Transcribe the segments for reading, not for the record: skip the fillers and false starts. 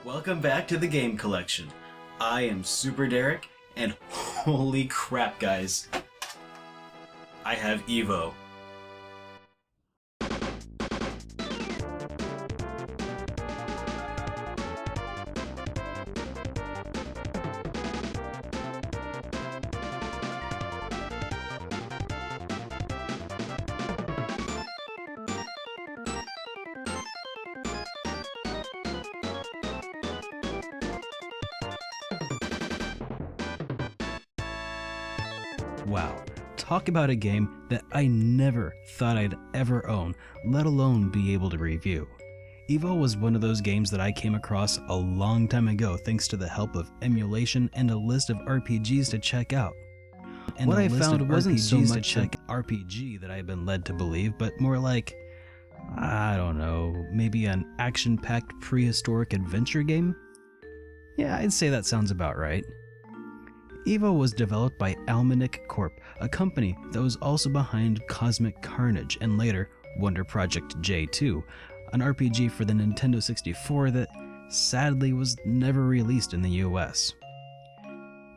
Welcome back to the Game Collection. I am SuperDerek, and holy crap, guys. I have Evo. Wow, talk about a game that I never thought I'd ever own, let alone be able to review. Evo was one of those games that I came across a long time ago thanks to the help of emulation and a list of RPGs to check out. And what I found wasn't so much an RPG that I had been led to believe, but more like, I don't know, maybe an action-packed prehistoric adventure game? Yeah, I'd say that sounds about right. Evo was developed by Almanac Corp, a company that was also behind Cosmic Carnage and later Wonder Project J2, an RPG for the Nintendo 64 that sadly was never released in the US.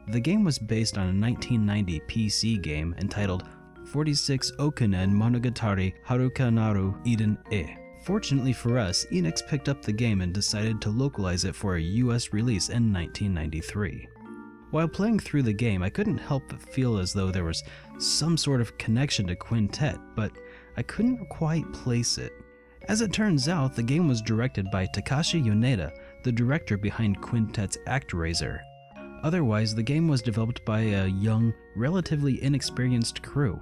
The game was based on a 1990 PC game entitled 46 Okunen Monogatari Harukanaru Eden E. Fortunately for us, Enix picked up the game and decided to localize it for a US release in 1993. While playing through the game, I couldn't help but feel as though there was some sort of connection to Quintet, but I couldn't quite place it. As it turns out, the game was directed by Takashi Yoneda, the director behind Quintet's ActRaiser. Otherwise, the game was developed by a young, relatively inexperienced crew.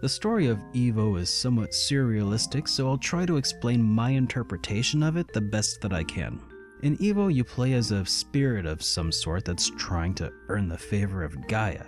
The story of Evo is somewhat surrealistic, so I'll try to explain my interpretation of it the best that I can. In Evo, you play as a spirit of some sort that's trying to earn the favor of Gaia.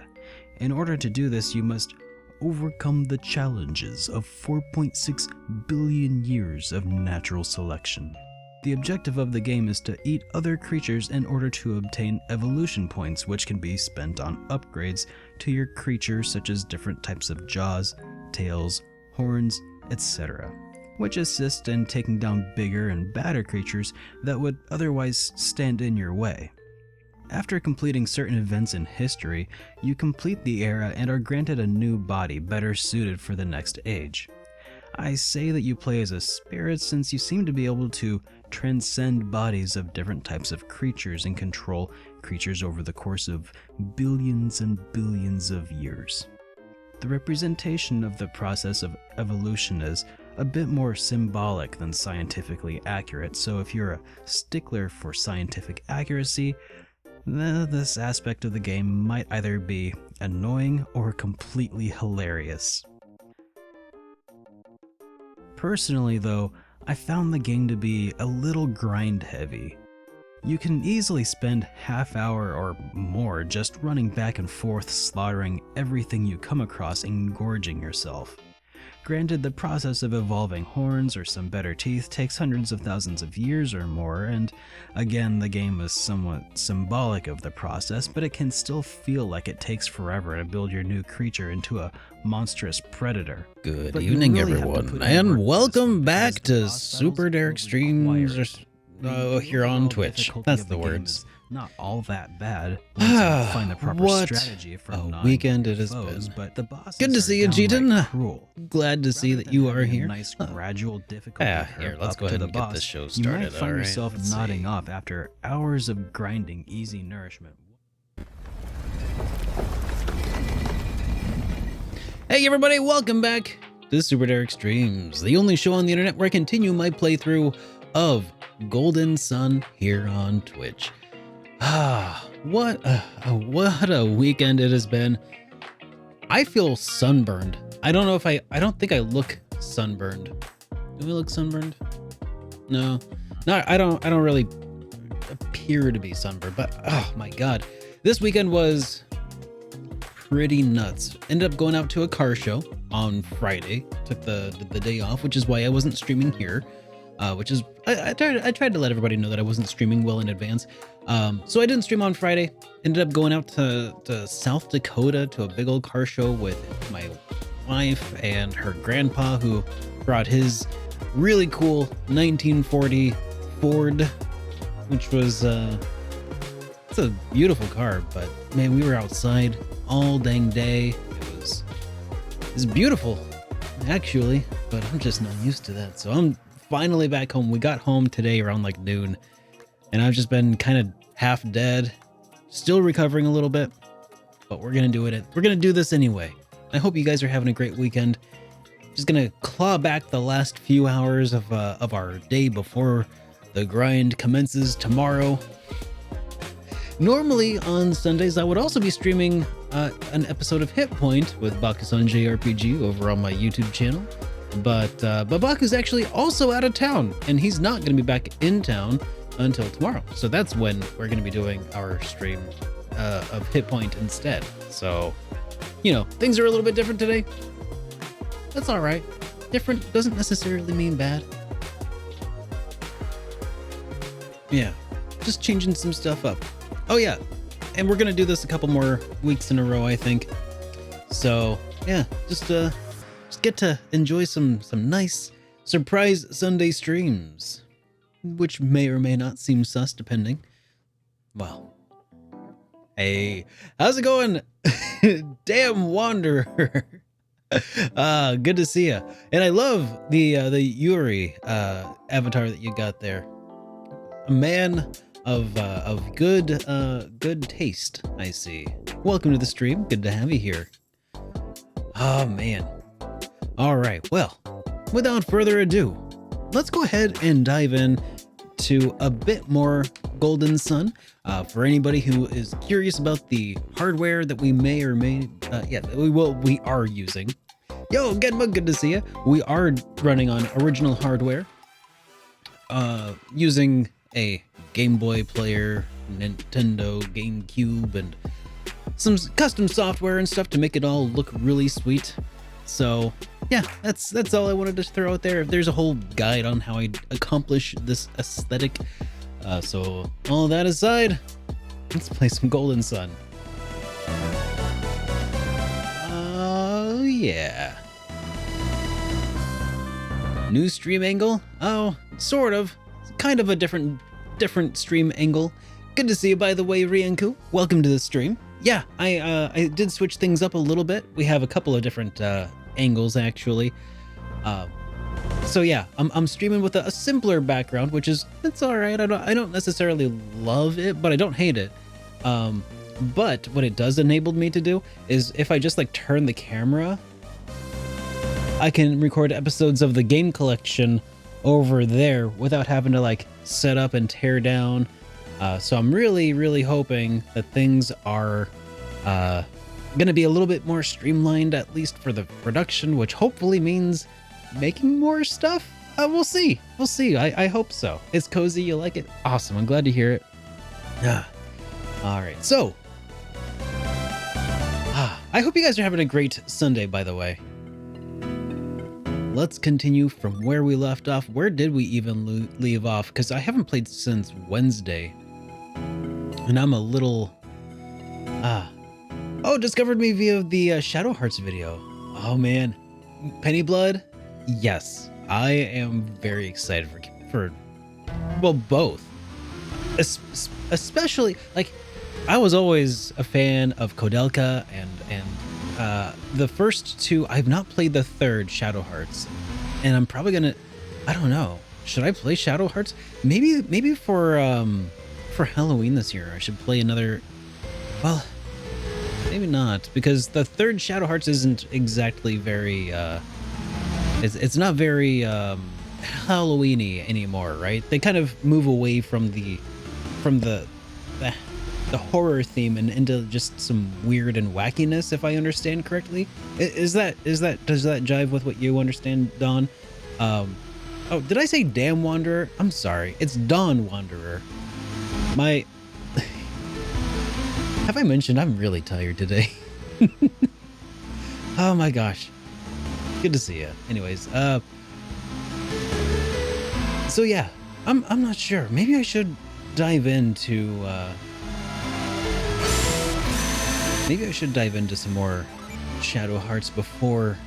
In order to do this, you must overcome the challenges of 4.6 billion years of natural selection. The objective of the game is to eat other creatures in order to obtain evolution points, which can be spent on upgrades to your creatures such as different types of jaws, tails, horns, etc., which assist in taking down bigger and badder creatures that would otherwise stand in your way. After completing certain events in history, you complete the era and are granted a new body better suited for the next age. I say that you play as a spirit since you seem to be able to transcend bodies of different types of creatures and control creatures over the course of billions and billions of years. The representation of the process of evolution is a bit more symbolic than scientifically accurate, so if you're a stickler for scientific accuracy, this aspect of the game might either be annoying or completely hilarious. Personally though, I found the game to be a little grind heavy. You can easily spend half hour or more just running back and forth slaughtering everything you come across and gorging yourself. Granted, the process of evolving horns or some better teeth takes hundreds of thousands of years or more, and again, the game is somewhat symbolic of the process, but it can still feel like it takes forever to build your new creature into a monstrous predator. Good evening, everyone, and welcome back to SuperDerek Streams here on Twitch. That's the words. Not all that bad. Find the proper What strategy for a weekend it has foes, been. but the bosses Good to see you, are downright Jeeton. cruel. Glad to see Rather that than you having are a here. nice gradual difficulty Yeah, curve here, let's up go to ahead the and get boss, this show you started. might find All right, yourself let's nodding see. off after hours of grinding easy nourishment. Hey everybody, welcome back to SuperDerek Streams, the only show on the internet where I continue my playthrough of Golden Sun here on Twitch. What a weekend it has been. I feel sunburned. I don't know if I don't think I look sunburned. Do I look sunburned? No, I don't really appear to be sunburned, but oh my God, this weekend was pretty nuts. Ended up going out to a car show on Friday, took the day off, which is why I wasn't streaming here. Which is I tried to let everybody know that I wasn't streaming well in advance. So I didn't stream on Friday. Ended up going out to South Dakota to a big old car show with my wife and her grandpa, who brought his really cool 1940 Ford which was it's a beautiful car, but man, we were outside all dang day. It's beautiful, actually, but I'm just not used to that. So I'm finally back home. We got home today around like noon, and I've just been kind of half dead, still recovering a little bit, but we're gonna do it. We're gonna do this anyway. I hope you guys are having a great weekend. Just gonna claw back the last few hours of our day before the grind commences tomorrow. Normally on Sundays, I would also be streaming an episode of Hit Point with Baku-san JRPG over on my YouTube channel, but Baku's actually also out of town, and he's not going to be back in town until tomorrow. So that's when we're going to be doing our stream of Hit Point instead. So, you know, things are a little bit different today. That's all right. Different doesn't necessarily mean bad. Yeah, just changing some stuff up. Oh yeah, and we're gonna do this a couple more weeks in a row, I think. So yeah, just get to enjoy some nice surprise Sunday streams, which may or may not seem sus, depending. Well, hey, how's it going? Damn Wanderer. Good to see ya. And I love the Yuri avatar that you got there. A man of good taste, I see. Welcome to the stream. Good to have you here. Oh man. All right. Well, without further ado, let's go ahead and dive in to a bit more Golden Sun. For anybody who is curious about the hardware that we may or may we are using. Yo, Genma, good to see you. We are running on original hardware, using a Game Boy player, Nintendo GameCube, and some custom software and stuff to make it all look really sweet. So yeah, that's all I wanted to throw out there. There's a whole guide on how I accomplish this aesthetic. So all that aside, let's play some Golden Sun. Oh yeah. New stream angle? Oh, sort of. Kind of a different stream angle. Good to see you, by the way, Rianku. Welcome to the stream. Yeah, I did switch things up a little bit. We have a couple of different angles actually. So yeah, I'm streaming with a simpler background, which is it's all right. I don't necessarily love it, but I don't hate it. But what it does enable me to do is if I just like turn the camera, I can record episodes of the game collection over there without having to like set up and tear down. So I'm really hoping that things are gonna be a little bit more streamlined, at least for the production, which hopefully means making more stuff. We'll see. I hope so. It's cozy. You like it? Awesome. I'm glad to hear it. All right. So I hope you guys are having a great Sunday, by the way. Let's continue from where we left off. Where did we even leave off? Because I haven't played since Wednesday. And I'm a little... Oh, discovered me via the Shadow Hearts video. Oh, man. Penny Blood? Yes. I am very excited for well, both. Especially, like, I was always a fan of Kodelka and the first two. I've not played the third, Shadow Hearts, and I'm probably gonna, I don't know, should I play Shadow Hearts? Maybe for Halloween this year I should play another. Well, maybe not, because the third Shadow Hearts isn't exactly very it's not very Halloween-y anymore, right? They kind of move away from the horror theme and into just some weird and wackiness, if I understand correctly. Does that jive with what you understand, Dawn? Oh, did I say Damn Wanderer? I'm sorry. It's Dawn Wanderer. Have I mentioned I'm really tired today? Oh my gosh. Good to see you. Anyways, so yeah, I'm not sure. Maybe I should dive into some more Shadow Hearts before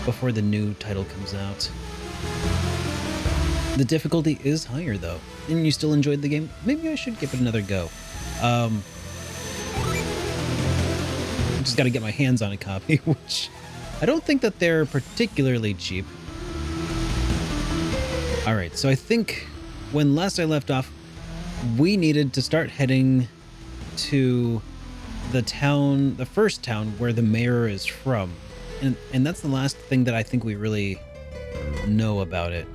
the new title comes out. The difficulty is higher though, and you still enjoyed the game. Maybe I should give it another go. Just got to get my hands on a copy, which I don't think that they're particularly cheap. All right, so I think when last I left off, we needed to start heading to the town, the first town where the mayor is from. And that's the last thing that I think we really know about it.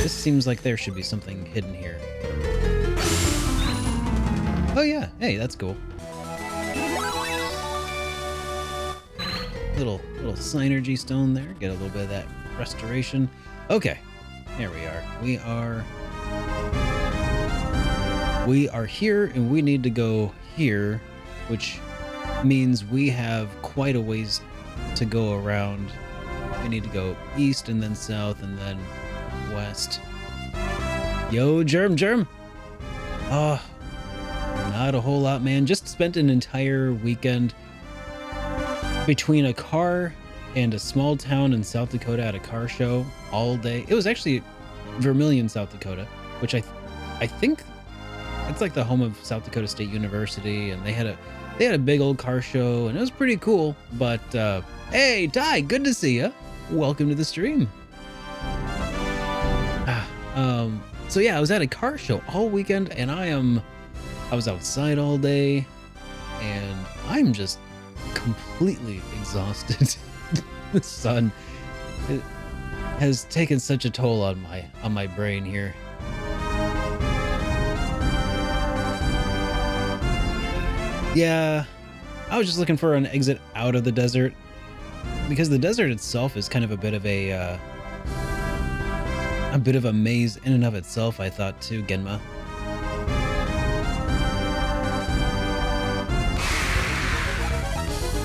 This seems like there should be something hidden here. Oh yeah, hey, that's cool. Little synergy stone there. Get a little bit of that restoration. Okay, there we are. We are here, and we need to go here, which means we have quite a ways to go around. We need to go east and then south and then west. Yo, Germ. Oh, not a whole lot, man. Just spent an entire weekend between a car and a small town in South Dakota at a car show all day. It was actually Vermillion, South Dakota, which I think it's like the home of South Dakota State University, and they had a big old car show, and it was pretty cool. But hey, Ty, good to see you. Welcome to the stream. So yeah, I was at a car show all weekend, and I was outside all day, and I'm just completely exhausted. The sun has taken such a toll on my brain here. Yeah, I was just looking for an exit out of the desert, because the desert itself is kind of a bit of a maze in and of itself, I thought too, Genma.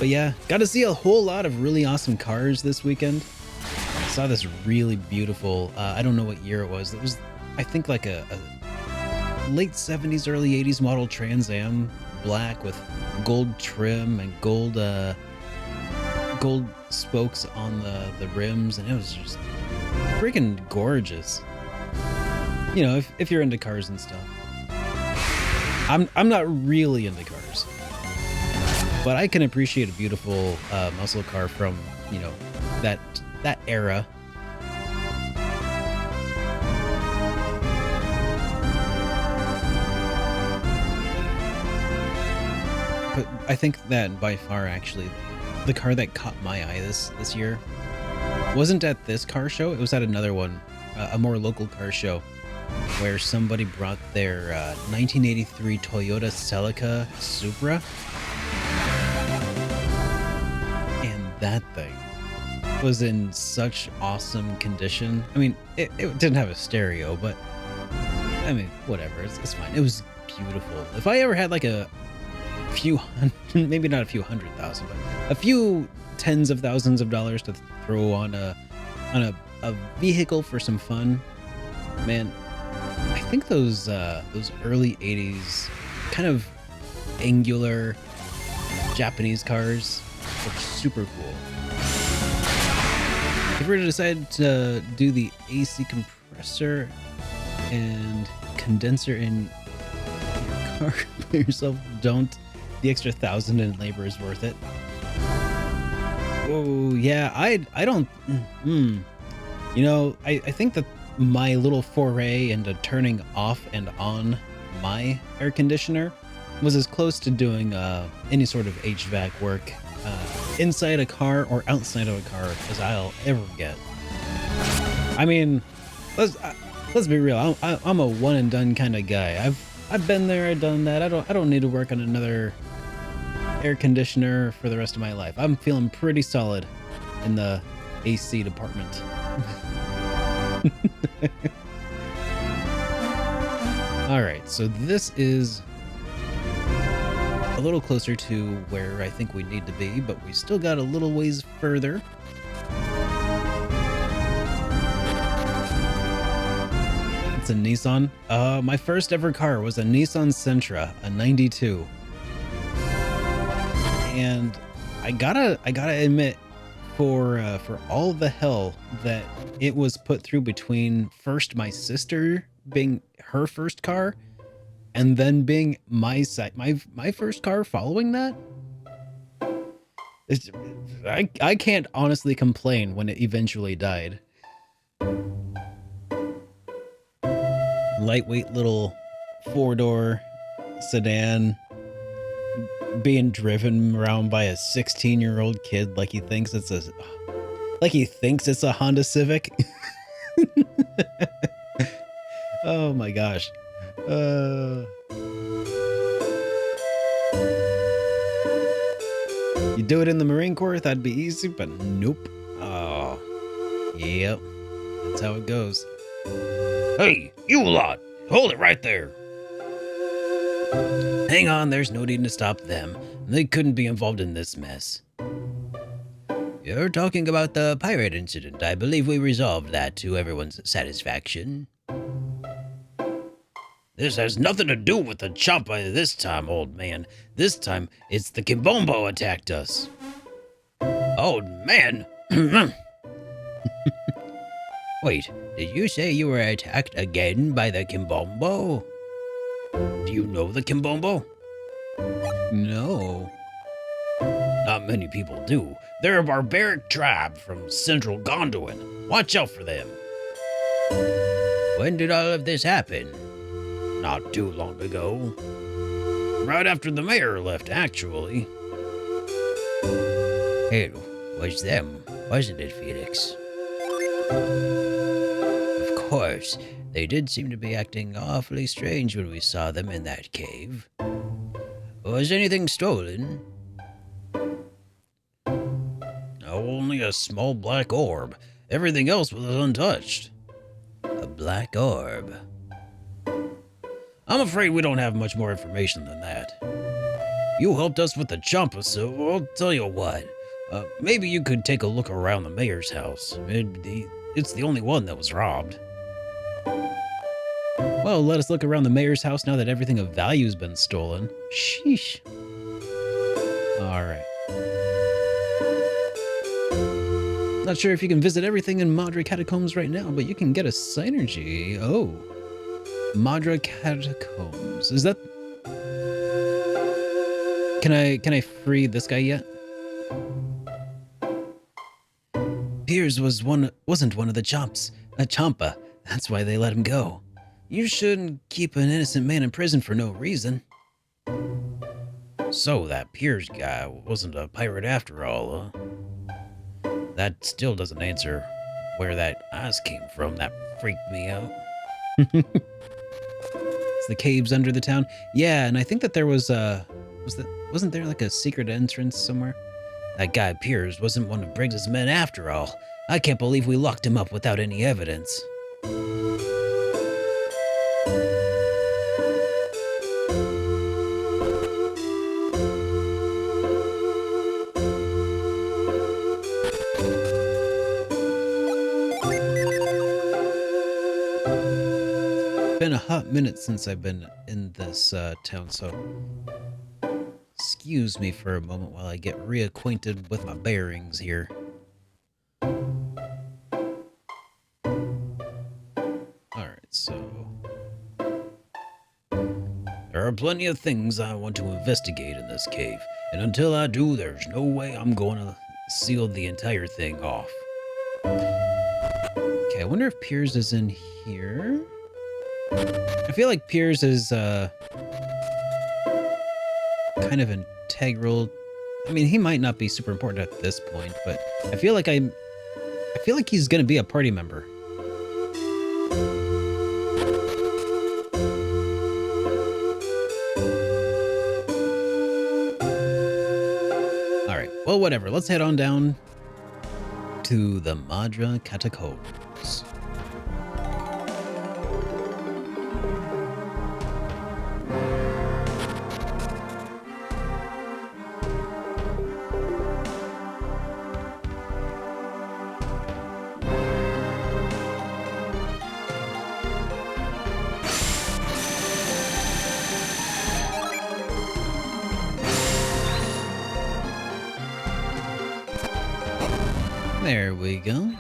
But yeah, got to see a whole lot of really awesome cars this weekend. I saw this really beautiful, I don't know what year it was. It was, I think, like a late 70s, early 80s model Trans Am, black with gold trim and gold spokes on the rims, and it was just freaking gorgeous. You know, if you're into cars and stuff. I'm not really into cars, but I can appreciate a beautiful muscle car from, you know, that era. But I think that by far, actually, the car that caught my eye this year wasn't at this car show. It was at another one, a more local car show, where somebody brought their 1983 Toyota Celica Supra. And that thing was in such awesome condition. I mean, it didn't have a stereo, but I mean, whatever, it's fine. It was beautiful. If I ever had like a few hundred, maybe not a few $100,000, but a few tens of thousands of dollars to throw on a vehicle for some fun, man, I think those early 80s kind of angular Japanese cars were super cool. If you were to decide to do the AC compressor and condenser in your car by yourself, don't. The extra 1,000 in labor is worth it. Oh yeah, I don't. You know, I think that my little foray into turning off and on my air conditioner was as close to doing any sort of HVAC work inside a car or outside of a car as I'll ever get. I mean, let's be real. I'm a one and done kind of guy. I've been there, I've done that. I don't need to work on another air conditioner for the rest of my life. I'm feeling pretty solid in the AC department. All right, so this is a little closer to where I think we need to be, but we still got a little ways further. It's a Nissan. My first ever car was a Nissan Sentra, a 92. And I gotta admit, for all the hell that it was put through between first my sister being her first car and then being my first car following that. I can't honestly complain when it eventually died. Lightweight little 4-door sedan being driven around by a 16-year-old kid like he thinks it's a Honda Civic. Oh my gosh. You do it in the Marine Corps, that'd be easy, but nope. Oh, yep. That's how it goes. Hey, you lot! Hold it right there! Hang on, there's no need to stop them. They couldn't be involved in this mess. You're talking about the pirate incident. I believe we resolved that to everyone's satisfaction. This has nothing to do with the Champa this time, old man. This time, it's the Kimbombo attacked us. Old man? Wait, did you say you were attacked again by the Kimbombo? Do you know the Kimbombo? No. Not many people do. They're a barbaric tribe from central Gondolin. Watch out for them. When did all of this happen? Not too long ago. Right after the mayor left, actually. It was them, wasn't it, Felix? Of course. They did seem to be acting awfully strange when we saw them in that cave. Was anything stolen? Only a small black orb. Everything else was untouched. A black orb. I'm afraid we don't have much more information than that. You helped us with the Champa, so I'll tell you what. Maybe you could take a look around the mayor's house. It's the only one that was robbed. Well, let us look around the mayor's house now that everything of value's been stolen. Sheesh. Alright. Not sure if you can visit everything in Madra Catacombs right now, but you can get a synergy. Oh. Madra Catacombs. Is that... Can I free this guy yet? Piers wasn't one of the Chomps. A Champa. That's why they let him go. You shouldn't keep an innocent man in prison for no reason. So that Piers guy wasn't a pirate after all, huh? That still doesn't answer where that eyes came from. That freaked me out. It's the caves under the town. Yeah, and I think that there wasn't there like a secret entrance somewhere? That guy Piers wasn't one of Briggs's men after all. I can't believe we locked him up without any evidence. Been a hot minute since I've been in this town, so excuse me for a moment while I get reacquainted with my bearings here. Alright, so there are plenty of things I want to investigate in this cave, and until I do, there's no way I'm going to seal the entire thing off. Okay, I wonder if Piers is in here. I feel like Piers is kind of integral. I mean, he might not be super important at this point, but I feel like he's gonna be a party member. All right, well, whatever. Let's head on down to the Madra Catacombs. There we go.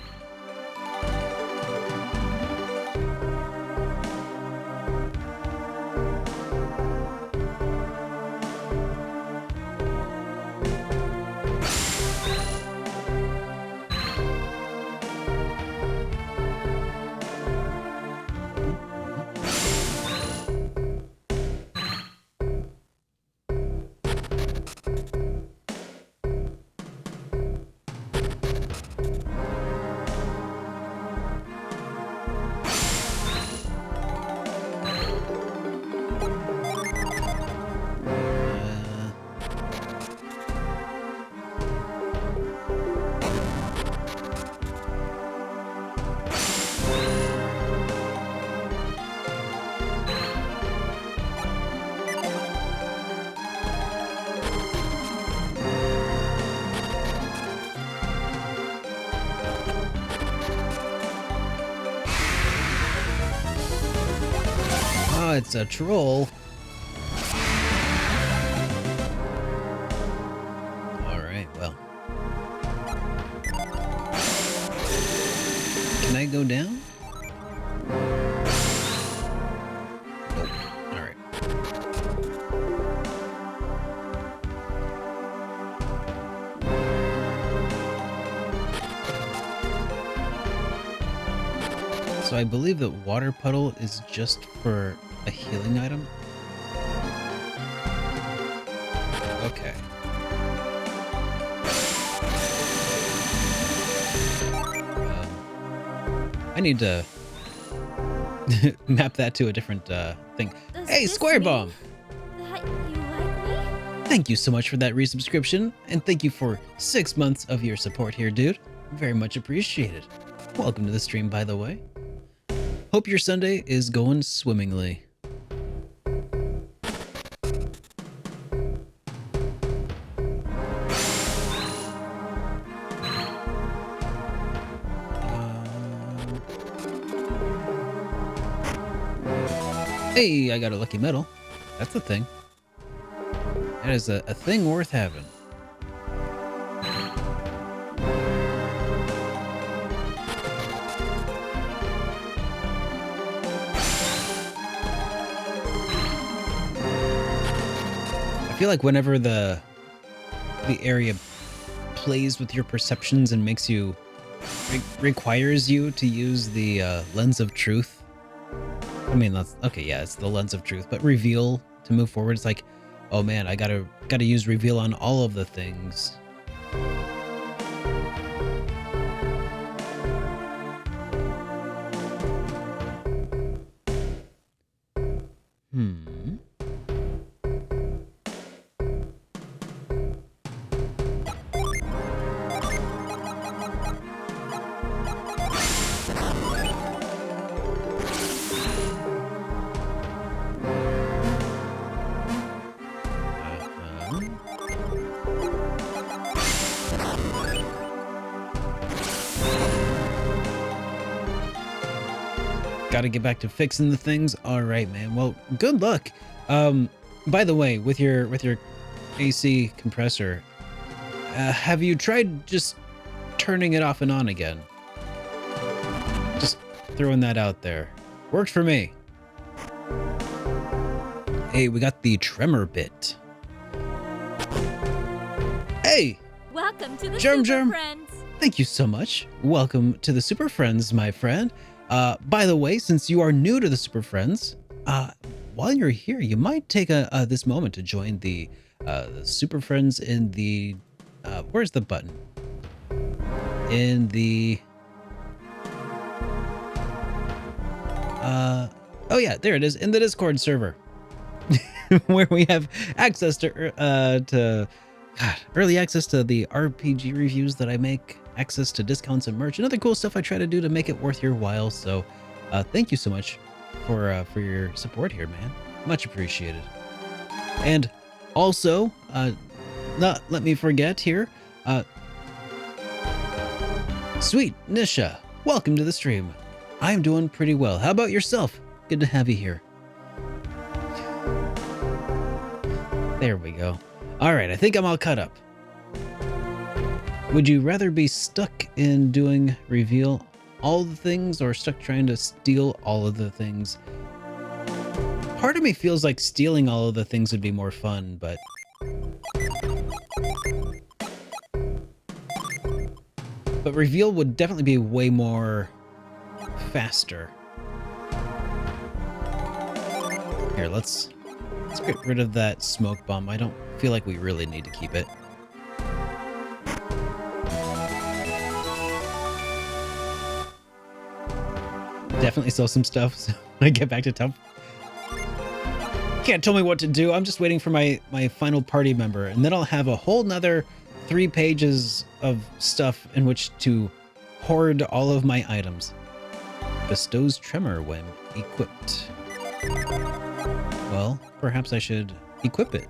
Oh, it's a troll. Alright, well. Can I go down? Nope. Alright. So I believe that water puddle is just for a healing item? Okay. I need to map that to a different thing. Hey, Square Bomb! That you like me? Thank you so much for that resubscription, and thank you for 6 months of your support here, dude. Very much appreciated. Welcome to the stream, by the way. Hope your Sunday is going swimmingly. Hey, I got a lucky medal. That's a thing. That is a thing worth having. I feel like whenever the area plays with your perceptions and makes you requires you to use the lens of truth. I mean, that's okay. Yeah, it's the lens of truth, but reveal to move forward. It's like, oh man, I gotta use reveal on all of the things. Got to get back to fixing the things. All right, man. Well, good luck. By the way, with your AC compressor, have you tried just turning it off and on again? Just throwing that out there. Worked for me. Hey, we got the tremor bit. Hey! Welcome to the Germ Super Germ. Friends. Thank you so much. Welcome to the Super Friends, my friend. By the way, since you are new to the Super Friends, while you're here, you might take this moment to join the Super Friends in the where's the button? In the oh yeah, there it is, in the Discord server, where we have access to early access to the RPG reviews that I make, access to discounts and merch, and other cool stuff I try to do to make it worth your while. So thank you so much for your support here, man. Much appreciated. And also, not let me forget here, sweet Nisha, welcome to the stream. I'm doing pretty well. How about yourself? Good to have you here. There we go. All right, I think I'm all caught up. Would you rather be stuck in doing reveal all the things or stuck trying to steal all of the things? Part of me feels like stealing all of the things would be more fun, but reveal would definitely be way more faster. Here, let's get rid of that smoke bomb. I don't feel like we really need to keep it. Definitely sell some stuff so when I get back to town. Can't tell me what to do. I'm just waiting for my final party member, and then I'll have a whole nother 3 pages of stuff in which to hoard all of my items. Bestows tremor when equipped. Well, perhaps I should equip it.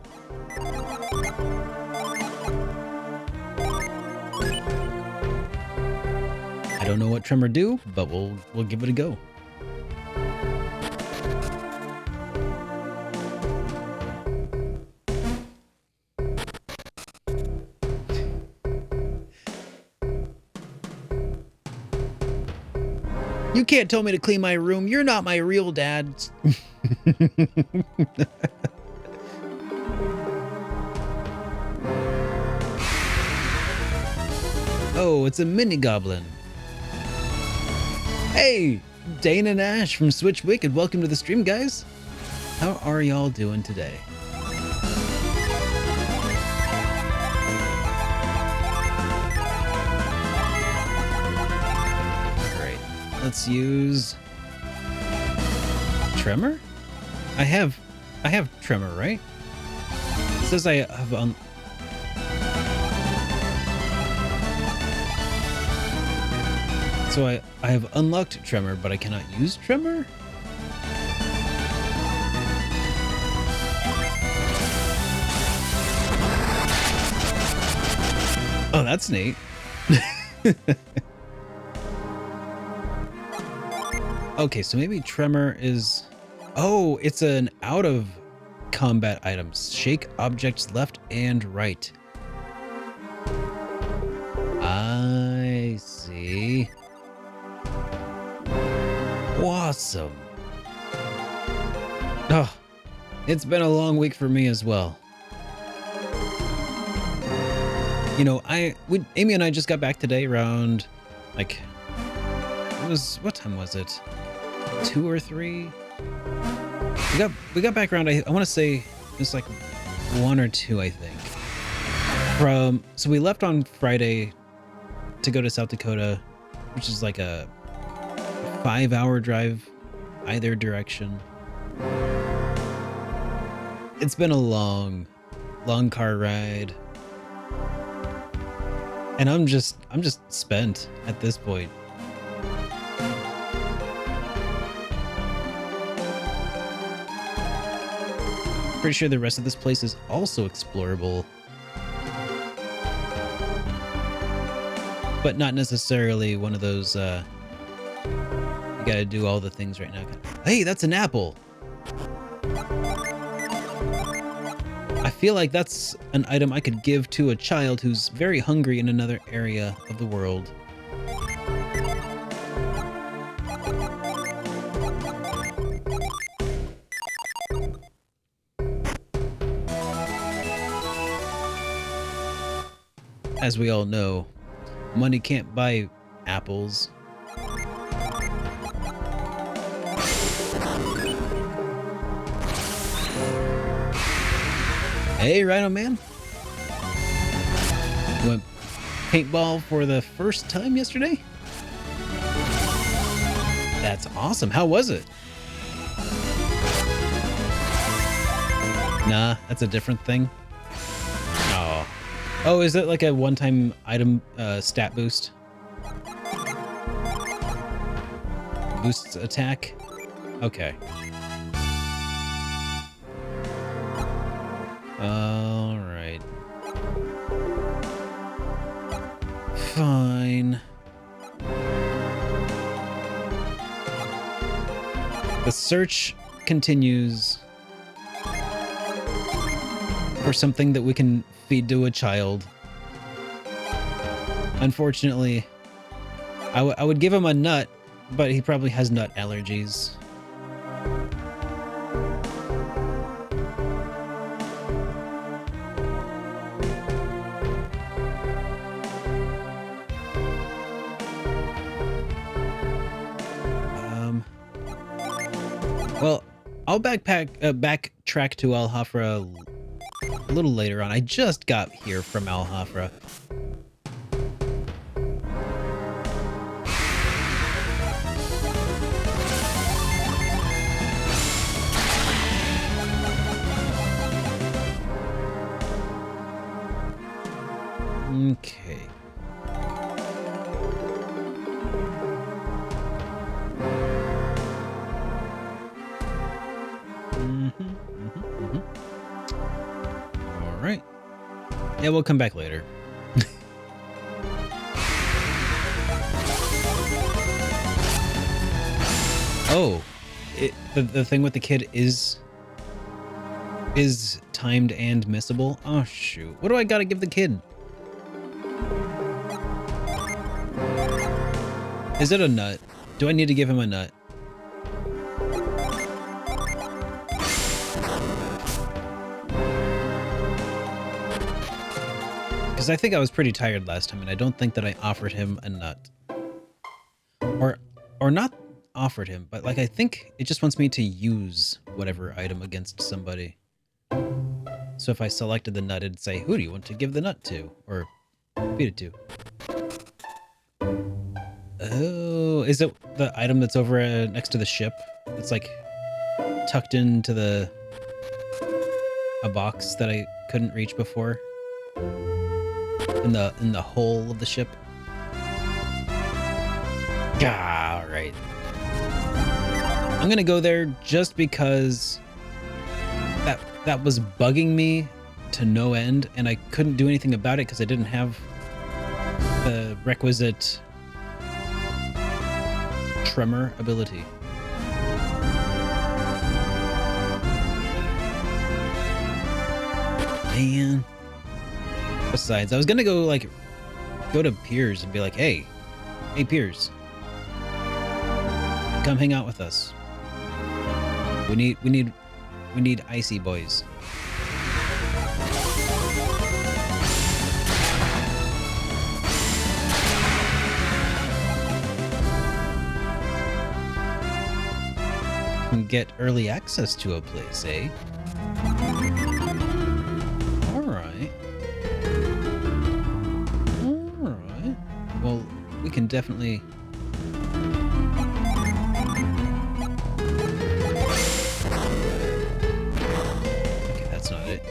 I don't know what tremor do, but we'll give it a go. You can't tell me to clean my room. You're not my real dad. Oh, it's a mini goblin. Hey, Dane and Ash from Switch Wicked. Welcome to the stream, guys. How are y'all doing today? Let's use tremor. I have tremor, right? It says I have so I have unlocked tremor, but I cannot use tremor. Oh, that's neat. Okay, so maybe tremor is... Oh, it's an out of combat item. Shake objects left and right. I see. Awesome. Oh, it's been a long week for me as well. You know, Amy and I just got back today around, like, what time was it? 2 or 3? We got back around, I want to say it was like 1 or 2, I think. So we left on Friday to go to South Dakota, which is like a 5-hour drive either direction. It's been a long car ride. And I'm just spent at this point. Pretty sure the rest of this place is also explorable, but not necessarily one of those you gotta do all the things right now. Hey, that's an apple. I feel like that's an item I could give to a child who's very hungry in another area of the world. As we all know, money can't buy apples. Hey, Rhino Man. Went paintball for the first time yesterday? That's awesome. How was it? Nah, that's a different thing. Oh, is it like a one-time item stat boost? Boosts attack? Okay. Alright. Fine. The search continues for something that we can feed to a child. Unfortunately, I would give him a nut, but he probably has nut allergies. Well, I'll backtrack to Al Hafra a little later on. I just got here from Al Hafra. Okay. All right. Yeah, we'll come back later. Oh, the thing with the kid is timed and missable. Oh shoot! What do I gotta give the kid? Is it a nut? Do I need to give him a nut? Because I think I was pretty tired last time, and I don't think that I offered him a nut. Or not offered him, but like I think it just wants me to use whatever item against somebody. So if I selected the nut, it'd say, who do you want to give the nut to? Or feed it to? Oh, is it the item that's over next to the ship? It's like tucked into a box that I couldn't reach before. In the hole of the ship. All right. I'm gonna go there just because that was bugging me to no end, and I couldn't do anything about it because I didn't have the requisite tremor ability. Man. Besides, I was gonna go to Piers and be like, hey Piers, come hang out with us. We need icy boys. Can get early access to a place, eh? All right. Well, we can definitely... Okay, that's not it.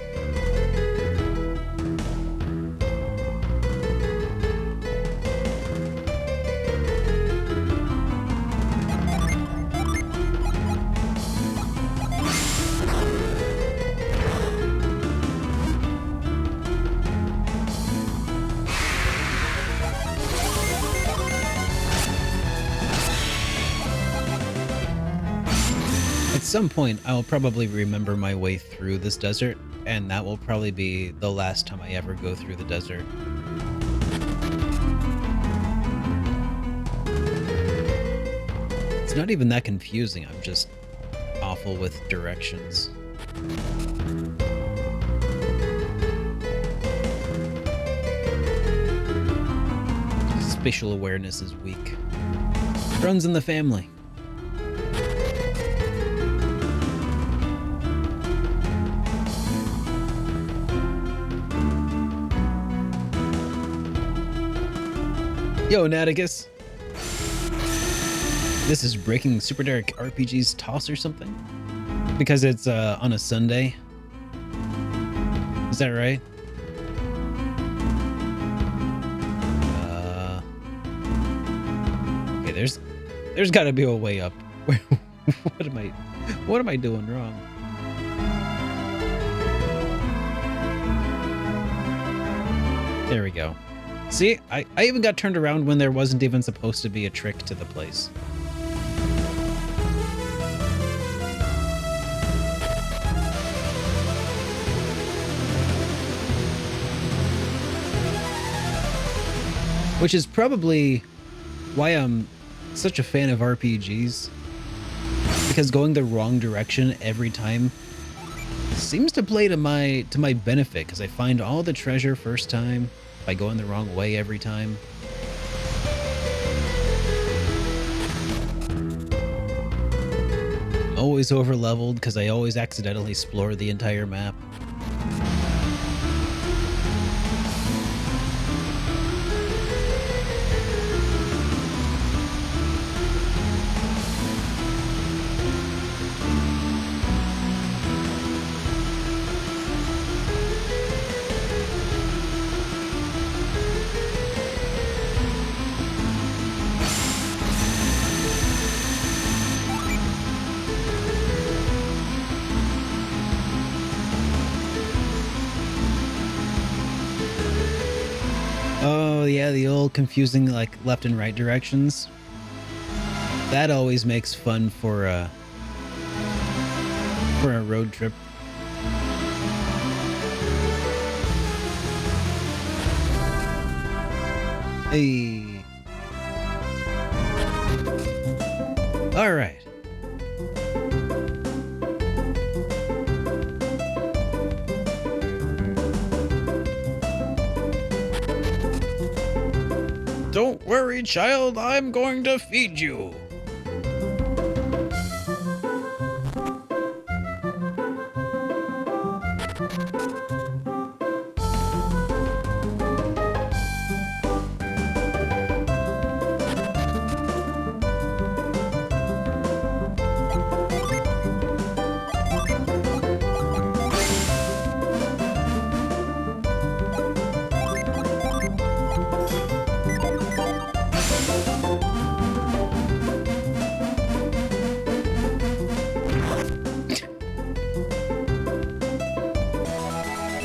At some point, I'll probably remember my way through this desert, and that will probably be the last time I ever go through the desert. It's not even that confusing, I'm just awful with directions. Spatial awareness is weak. Runs in the family. Yo, Naticus. This is breaking SuperDerek RPG's toss or something? Because it's on a Sunday. Is that right? Okay, there's got to be a way up. What am I doing wrong? There we go. See, I even got turned around when there wasn't even supposed to be a trick to the place. which is probably why I'm such a fan of RPGs, because going the wrong direction every time seems to play to my benefit, because I find all the treasure first time by going the wrong way every time. Always over leveled because I always accidentally explore the entire map. Oh yeah, the old confusing like left and right directions. That always makes fun for a road trip. Hey. All right. Don't worry, child, I'm going to feed you.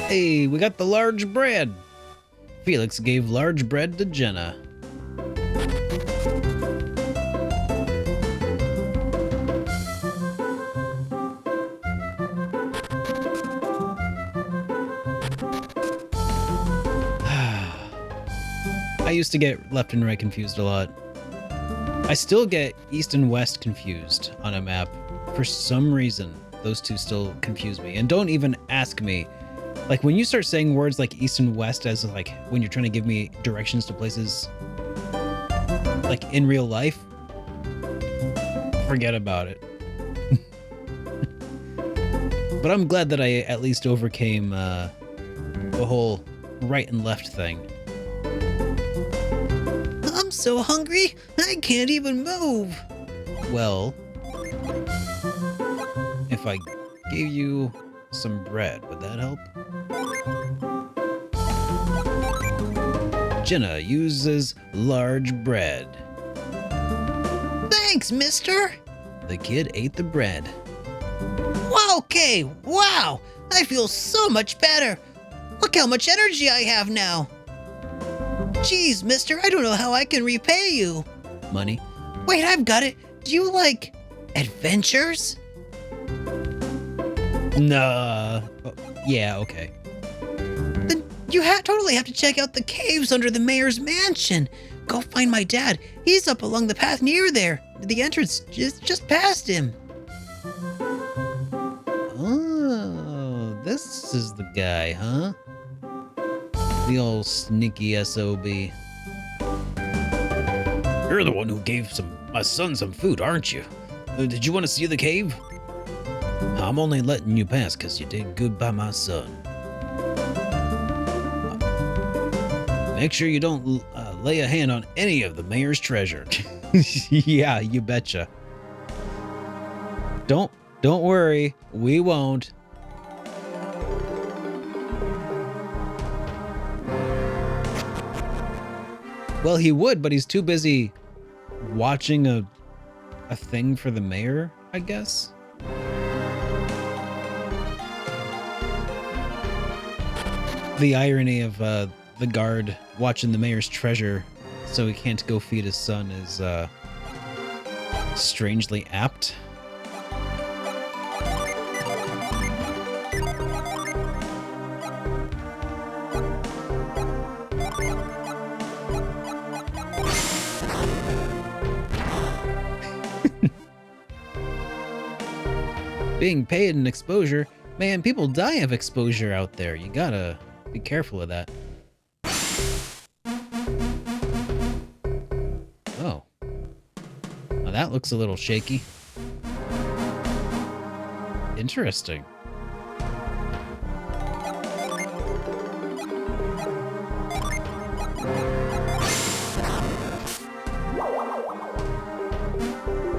Hey, we got the large bread. Felix gave large bread to Jenna. I used to get left and right confused a lot. I still get east and west confused on a map. For some reason, those two still confuse me. And don't even ask me. Like, when you start saying words like east and west as, like, when you're trying to give me directions to places, like, in real life, forget about it. But I'm glad that I at least overcame the whole right and left thing. I'm so hungry, I can't even move. Well, if I gave you some bread, would that help? Jenna uses large bread. Thanks, mister. The kid ate the bread. Okay, wow, I feel so much better. Look how much energy I have now. Geez, mister, I don't know how I can repay you. Money. Wait, I've got it. Do you like adventures? Nah. Yeah, okay. Then you totally have to check out the caves under the mayor's mansion. Go find my dad. He's up along the path near there. The entrance is just past him. Oh, this is the guy, huh? The old sneaky SOB. You're the one who gave my son some food, aren't you? Did you want to see the cave? I'm only letting you pass because you did good by my son. Make sure you don't lay a hand on any of the mayor's treasure. Yeah, you betcha. Don't worry, we won't. Well, he would, but he's too busy watching a thing for the mayor, I guess. The irony of the guard watching the mayor's treasure so he can't go feed his son is strangely apt. being paid in exposure. Man, people die of exposure out there. You gotta be careful of that. Oh. Now that looks a little shaky. Interesting.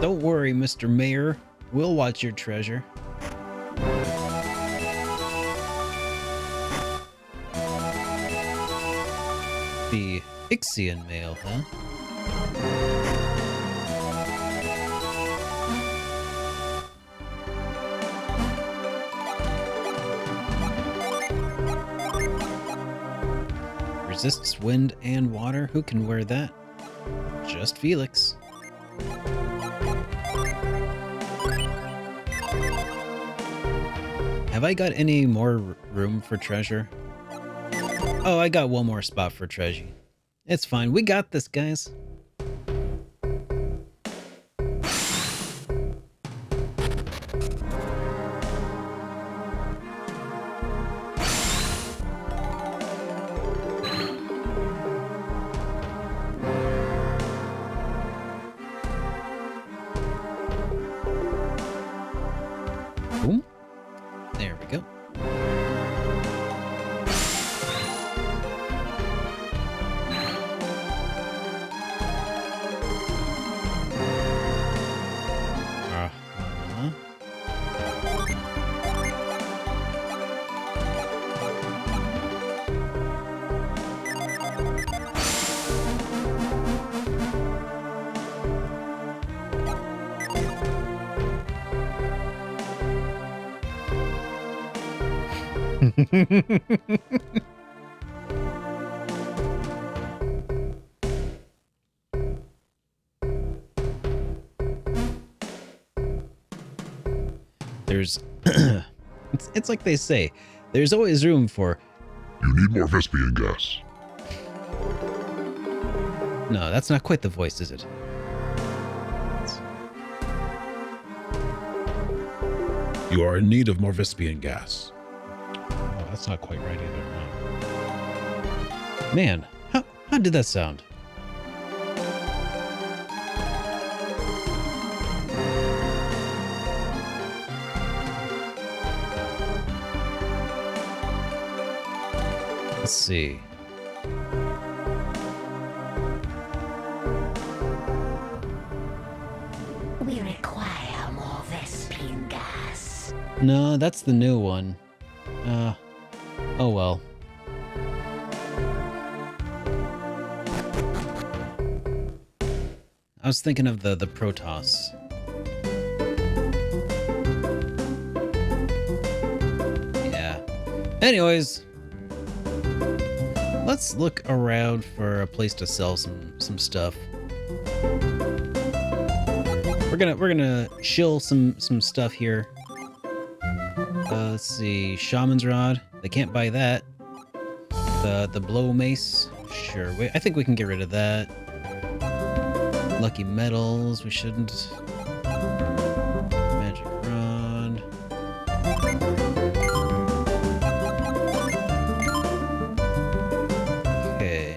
Don't worry, Mr. Mayor. We'll watch your treasure. The Ixian mail, huh? Resists wind and water. Who can wear that? Just Felix. Have I got any more room for treasure? Oh, I got one more spot for treasure. It's fine. We got this, guys. Boom. There we go. There's it's like they say, there's always room for You need more Vespian gas. No, that's not quite the voice, is it? You are in need of more Vespian gas. Oh, that's not quite right either. No. Man, how did that sound? Let's see. We require more Vespian gas. No, that's the new one. Oh well. I was thinking of the Protoss. Yeah. Anyways, let's look around for a place to sell some stuff. We're gonna shill some stuff here. Let's see, Shaman's Rod. They can't buy that. The Blow Mace. Sure, I think we can get rid of that. Lucky Metals. We shouldn't. Magic Rod. Okay.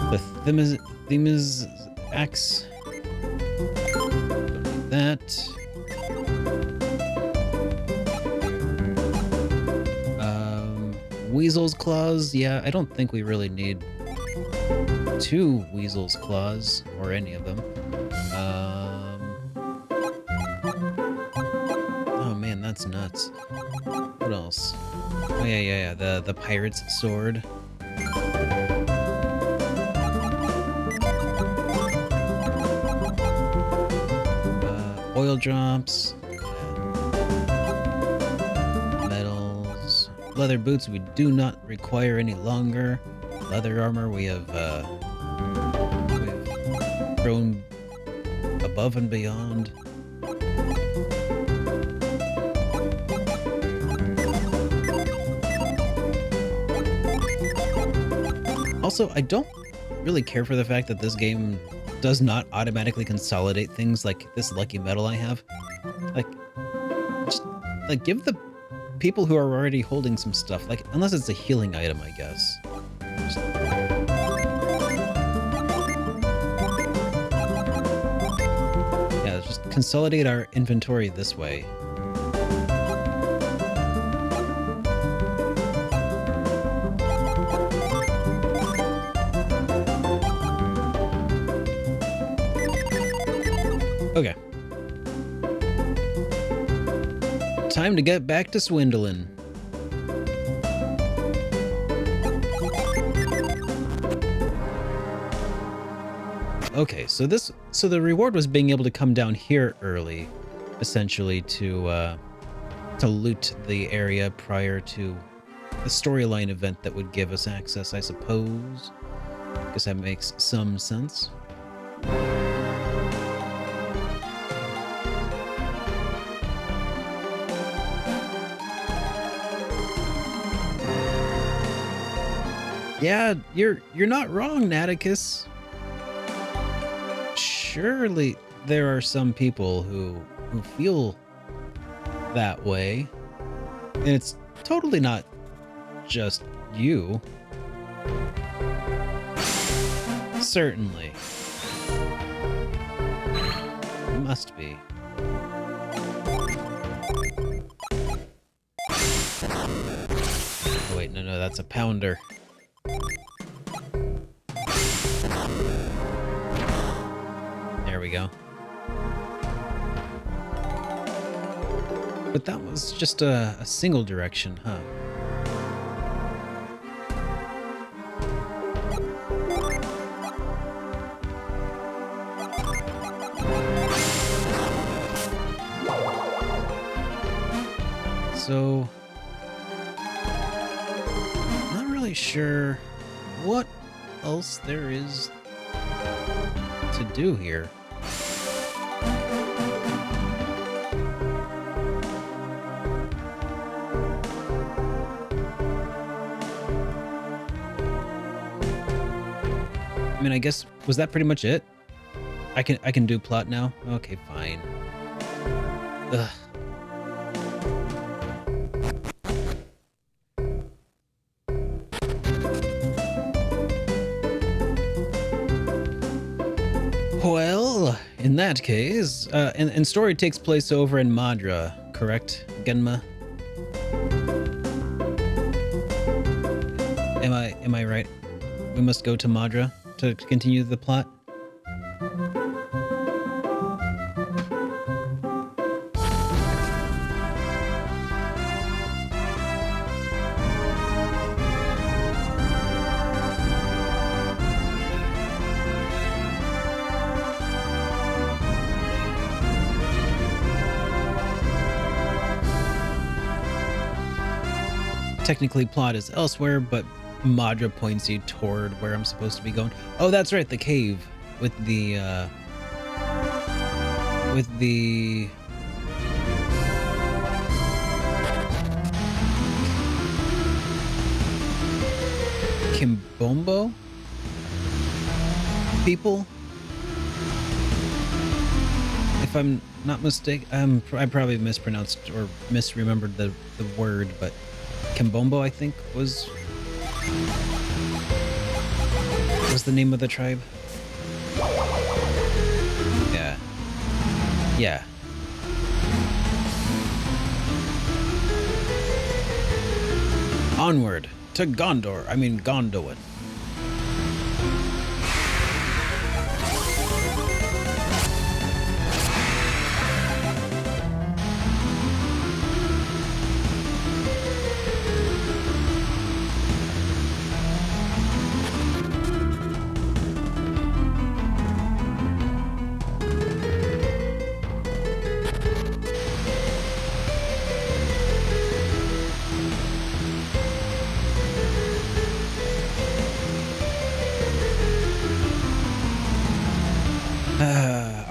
The Themis Axe. Don't need that. Weasel's Claws. Yeah, I don't think we really need 2 Weasel's Claws, or any of them. Oh man, that's nuts. What else? Oh yeah, the Pirate's Sword. Oil drops. Metals. Leather boots we do not require any longer. Leather armor we have we've grown above and beyond. Also, I don't really care for the fact that this game does not automatically consolidate things like this lucky metal I have. Like, just, like, give the people who are already holding some stuff, like, unless it's a healing item, I guess. Just... yeah, just consolidate our inventory this way. Okay. Time to get back to swindling. Okay, so the reward was being able to come down here early, essentially to loot the area prior to the storyline event that would give us access, I suppose. Guess that makes some sense. Yeah, you're not wrong, Naticus. Surely there are some people who feel that way. And it's totally not just you. Certainly. It must be. Oh wait, no, that's a pounder. There we go. But that was just a single direction, huh? So, not really sure what else there is to do here. I mean, I guess, was that pretty much it? I can do plot now? Okay, fine. Ugh. Well, in that case, and story takes place over in Madra, correct, Genma? Am I right? We must go to Madra to continue the plot? Technically, plot is elsewhere, but Madra points you toward where I'm supposed to be going. Oh, that's right, the cave with the Kimbombo people. If I'm not mistaken, I probably mispronounced or misremembered the word, but Kimbombo, I think, was the name of the tribe. Yeah. Onward to Gondor. I mean Gondolin.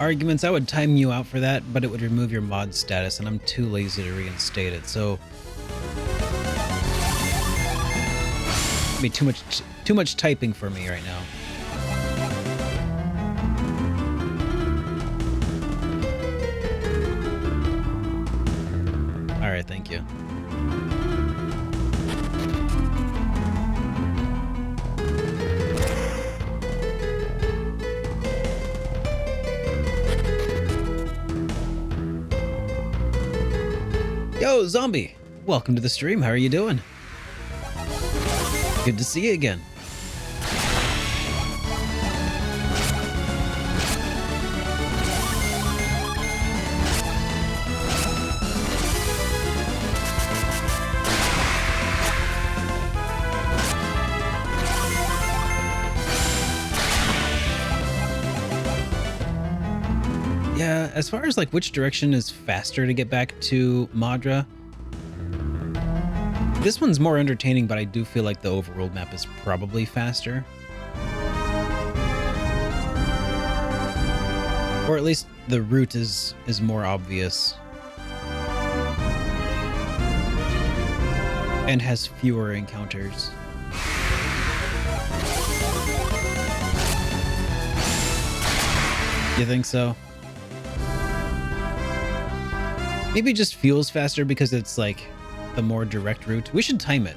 Arguments, I would time you out for that, but it would remove your mod status, and I'm too lazy to reinstate it, so... it'd be too much typing for me right now. right, thank you. Yo, zombie! Welcome to the stream. How are you doing? Good to see you again. Yeah, as far as like which direction is faster to get back to Madra, this one's more entertaining, but I do feel like the overworld map is probably faster. Or at least the route is more obvious. And has fewer encounters. You think so? Maybe it just feels faster because it's like the more direct route. We should time it.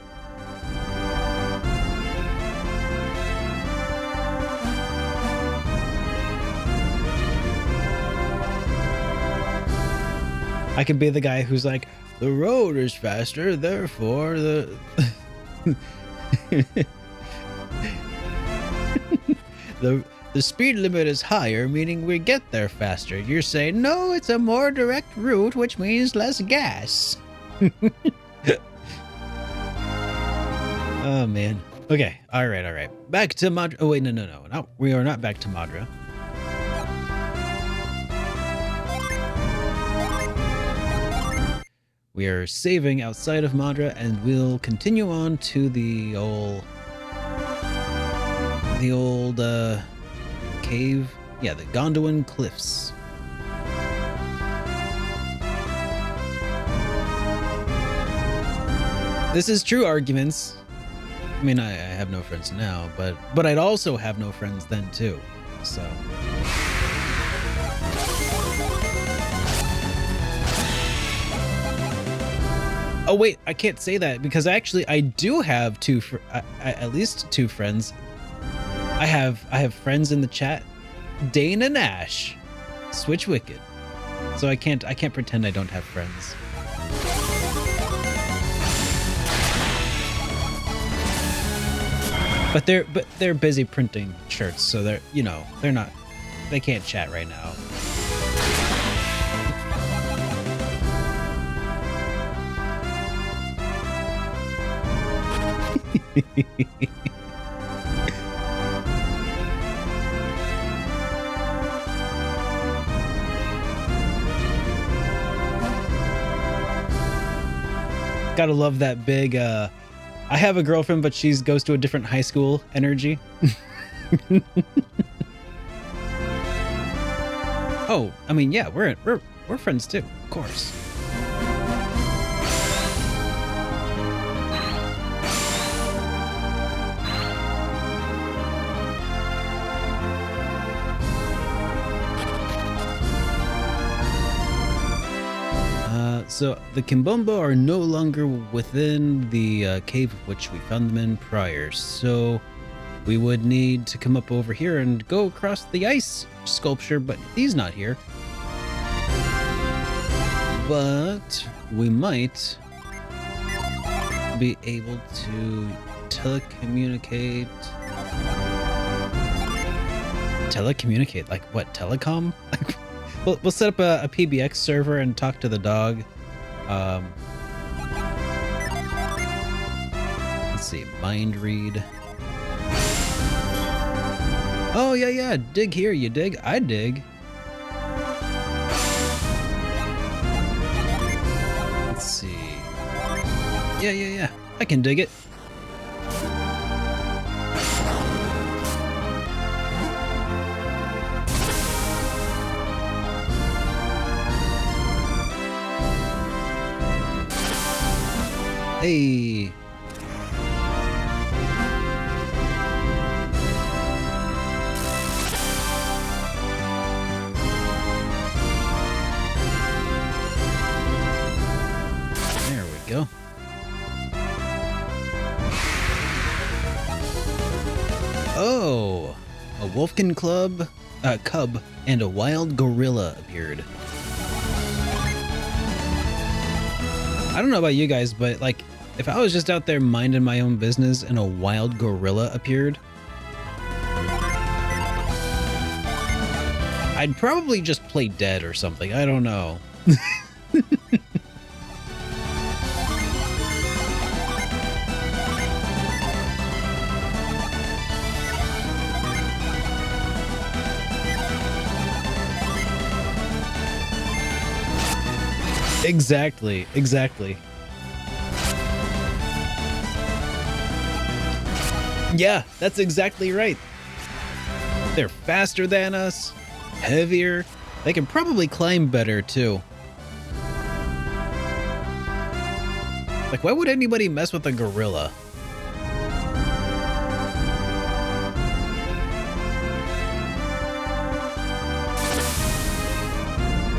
I could be the guy who's like, the road is faster, therefore the... The speed limit is higher, meaning we get there faster. You're saying, no, it's a more direct route, which means less gas. Oh, man. Okay, all right. Back to Madra. Oh, wait, no. We are not back to Madra. We are saving outside of Madra, and we'll continue on to the old cave. Yeah, the Gondolin Cliffs. This is true arguments. I mean, I have no friends now, but I'd also have no friends then too. So. Oh wait, I can't say that because actually I do have at least two friends. I have friends in the chat, Dane and Ash, Switch Wicked. So I can't pretend I don't have friends. But they're busy printing shirts, so they can't chat right now. Gotta love that big, I have a girlfriend, but she goes to a different high school energy. Oh, I mean, yeah, we're friends too, of course. So the Kimbombo are no longer within the cave of which we found them in prior, so we would need to come up over here and go across the ice sculpture, but he's not here. But we might be able to telecommunicate. Telecommunicate? Like what, telecom? We'll set up a PBX server and talk to the dog. Let's see, mind read. Oh, yeah, dig here, you dig? I dig. Let's see. Yeah, I can dig it. Hey. a wolfkin cub, and a wild gorilla appeared. I don't know about you guys, but like, if I was just out there minding my own business and a wild gorilla appeared, I'd probably just play dead or something. I don't know. Exactly. Yeah, that's exactly right. They're faster than us, heavier. They can probably climb better too. Like, why would anybody mess with a gorilla?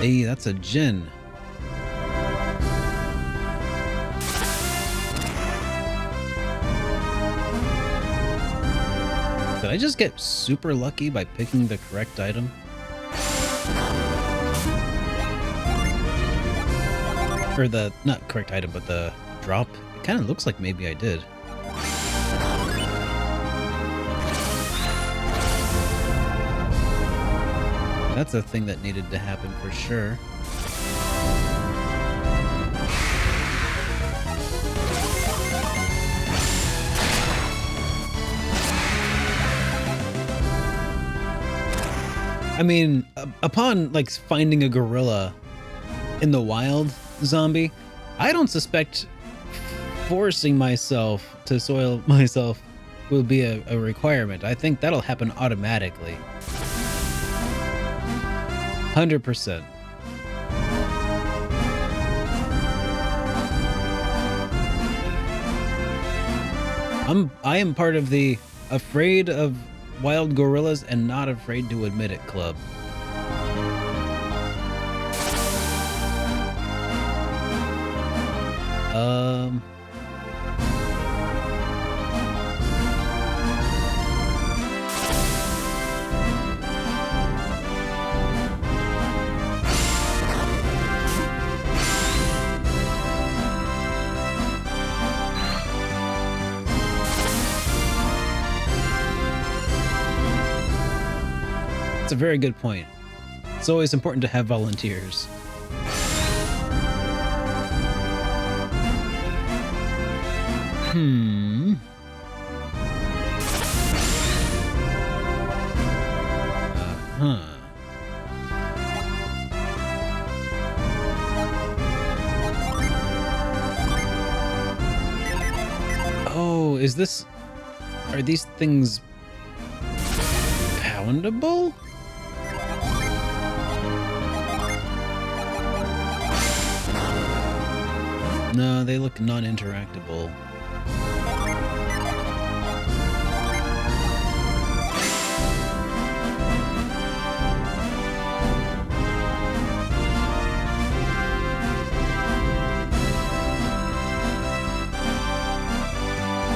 Hey, that's a Jin. Did I just get super lucky by picking the correct item? Or the, not correct item, but the drop? It kind of looks like maybe I did. That's a thing that needed to happen for sure. I mean, upon like finding a gorilla in the wild, zombie, I don't suspect forcing myself to soil myself will be a requirement. I think that'll happen automatically. 100%. I am part of the afraid of wild gorillas and not afraid to admit it club. It's a very good point. It's always important to have volunteers. Oh, are these things poundable? No, they look non-interactable.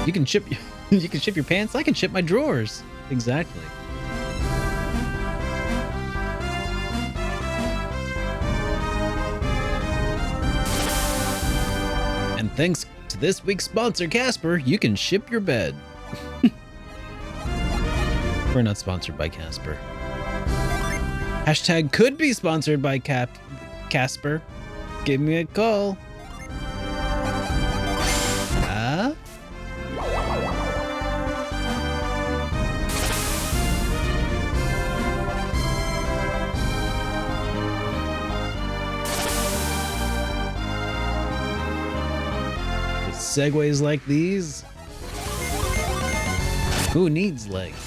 You can ship your pants. I can ship my drawers. Exactly. And thanks to this week's sponsor, Casper, you can ship your bed. We're not sponsored by Casper. Hashtag could be sponsored by Casper. Give me a call. Segways like these? Who needs legs?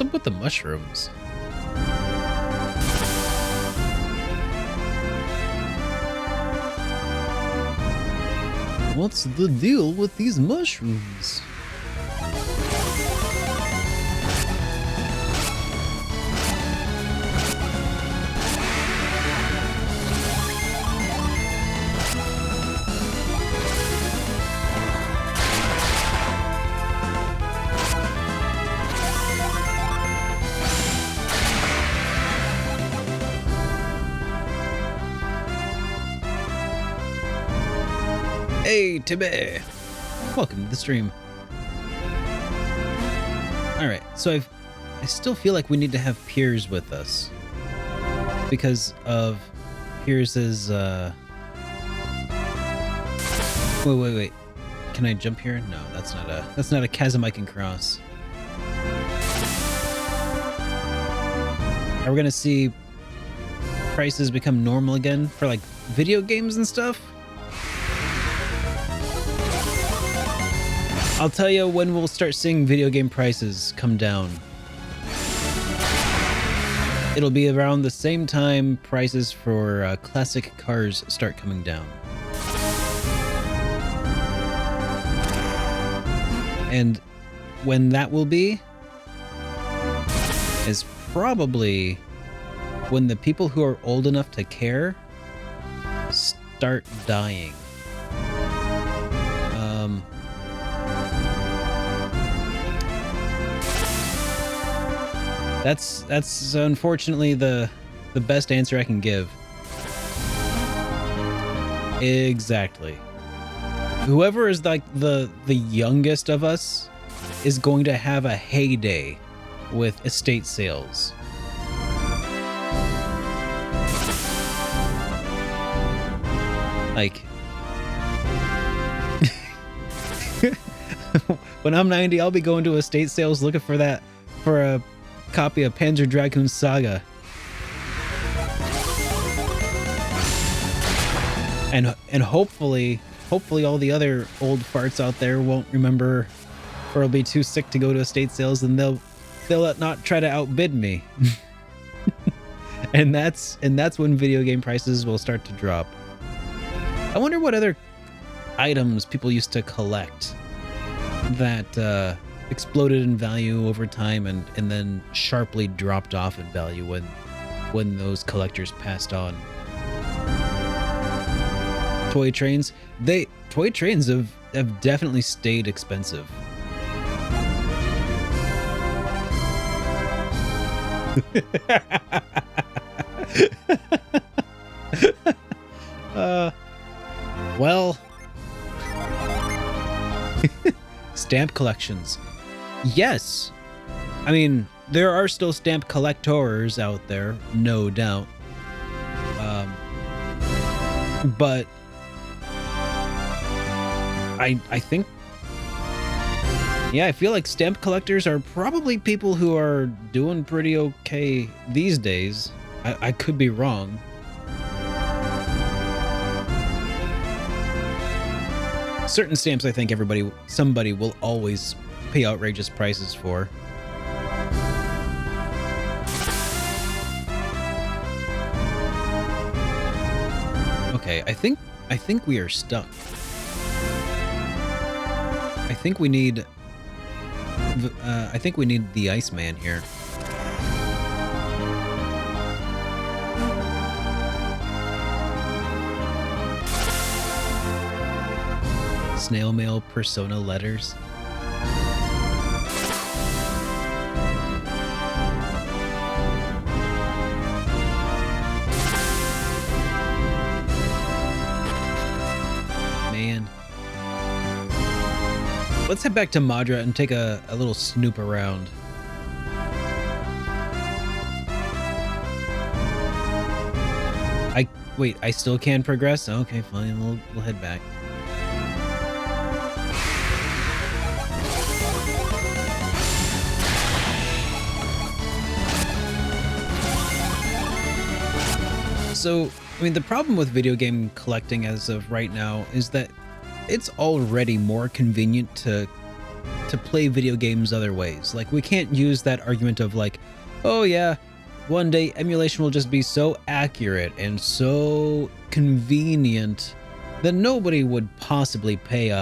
up with the mushrooms? What's the deal with these mushrooms? Hey, Tibby! Welcome to the stream. Alright, so I still feel like we need to have Piers with us. Because of Piers's, Wait. Can I jump here? No, that's not a chasm I can cross. Are we gonna see prices become normal again for like video games and stuff? I'll tell you when we'll start seeing video game prices come down. It'll be around the same time prices for classic cars start coming down. And when that will be is probably when the people who are old enough to care start dying. That's unfortunately the best answer I can give. Exactly. Whoever is like the youngest of us is going to have a heyday with estate sales. Like when I'm 90, I'll be going to estate sales looking for a copy of Panzer Dragoon Saga. And hopefully all the other old farts out there won't remember or will be too sick to go to estate sales, and they'll not try to outbid me. and that's when video game prices will start to drop. I wonder what other items people used to collect that exploded in value over time and then sharply dropped off in value when those collectors passed on. Toy trains have definitely stayed expensive. Well, stamp collections. Yes. I mean, there are still stamp collectors out there, no doubt. But I think, yeah, I feel like stamp collectors are probably people who are doing pretty okay these days. I could be wrong. Certain stamps, I think somebody will always pay outrageous prices for. Okay, I think we are stuck. I think we need the Iceman here. Snail mail persona letters. Man. Let's head back to Madra and take a little snoop around. Wait, I still can progress? Okay, fine, we'll head back. So, I mean, the problem with video game collecting as of right now is that it's already more convenient to to play video games other ways. Like, we can't use that argument of like, oh yeah, one day emulation will just be so accurate and so convenient that nobody would possibly pay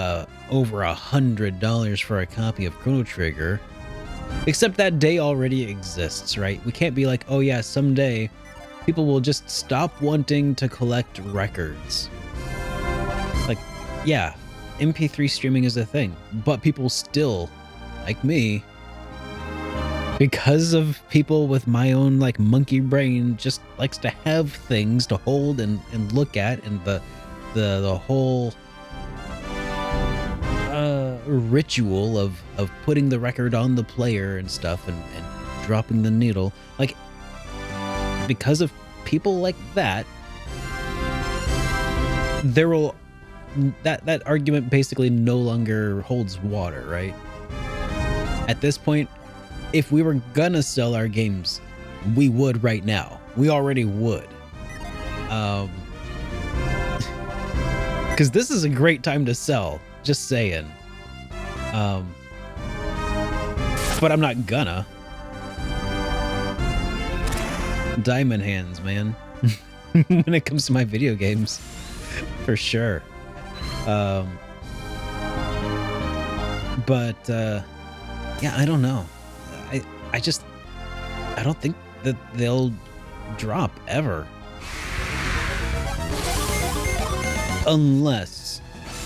over $100 for a copy of Chrono Trigger. Except that day already exists, right? We can't be like, oh yeah, someday people will just stop wanting to collect records. Like, yeah, MP3 streaming is a thing, but people still, like me, because of people with my own like monkey brain, just likes to have things to hold and look at, and the whole ritual of putting the record on the player and stuff and dropping the needle, like, because of people like that, there will that argument basically no longer holds water, right? At this point, if we were gonna sell our games, we would right now. We already would. Because this is a great time to sell, just saying. But I'm not gonna. Diamond hands, man. When it comes to my video games, for sure. But yeah, I don't know. I don't think that they'll drop ever. Unless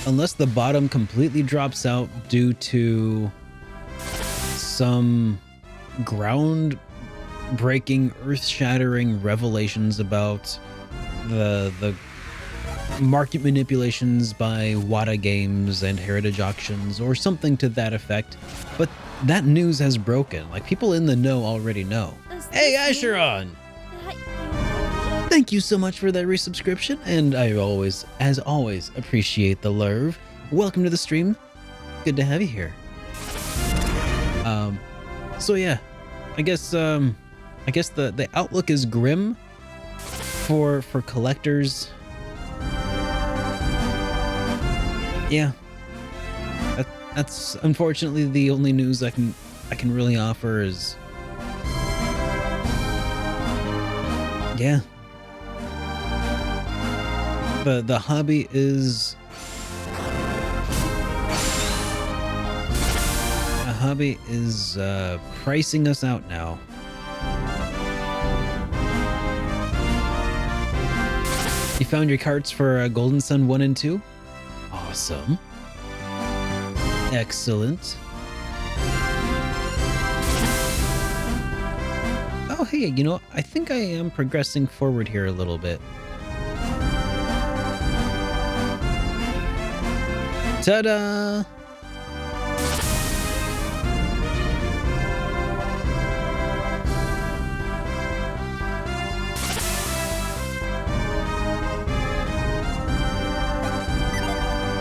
the bottom completely drops out due to some ground-breaking, earth-shattering revelations about the market manipulations by Wada Games and Heritage Auctions or something to that effect. But that news has broken. Like, people in the know already know. Hey, Asheron! Thank you so much for that resubscription, and I always, as always, appreciate the love. Welcome to the stream. Good to have you here. So yeah, I guess the outlook is grim for collectors. Yeah, that's unfortunately the only news I can really offer is, yeah. The hobby is pricing us out now. You found your carts for Golden Sun 1 and 2? Awesome. Excellent. Oh, hey, you know, I think I am progressing forward here a little bit. Ta-da!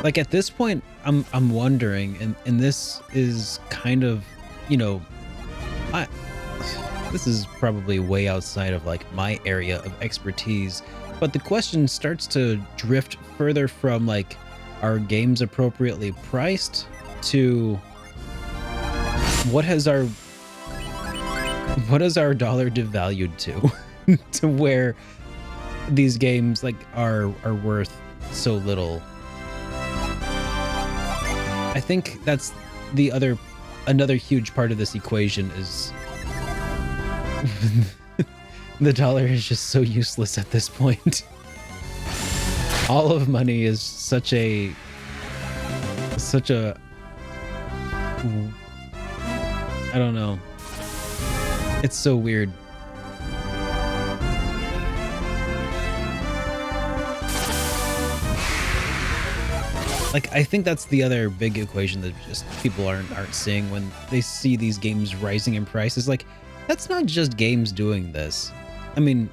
Like, at this point, I'm wondering, and this is kind of, you know, this is probably way outside of like my area of expertise, but the question starts to drift further from like, are games appropriately priced to what has our dollar devalued to to where these games like are worth so little. I think that's another huge part of this equation is the dollar is just so useless at this point. All of money is such a I don't know. It's so weird. Like, I think that's the other big equation that just people aren't seeing when they see these games rising in price. Is like, that's not just games doing this. I mean,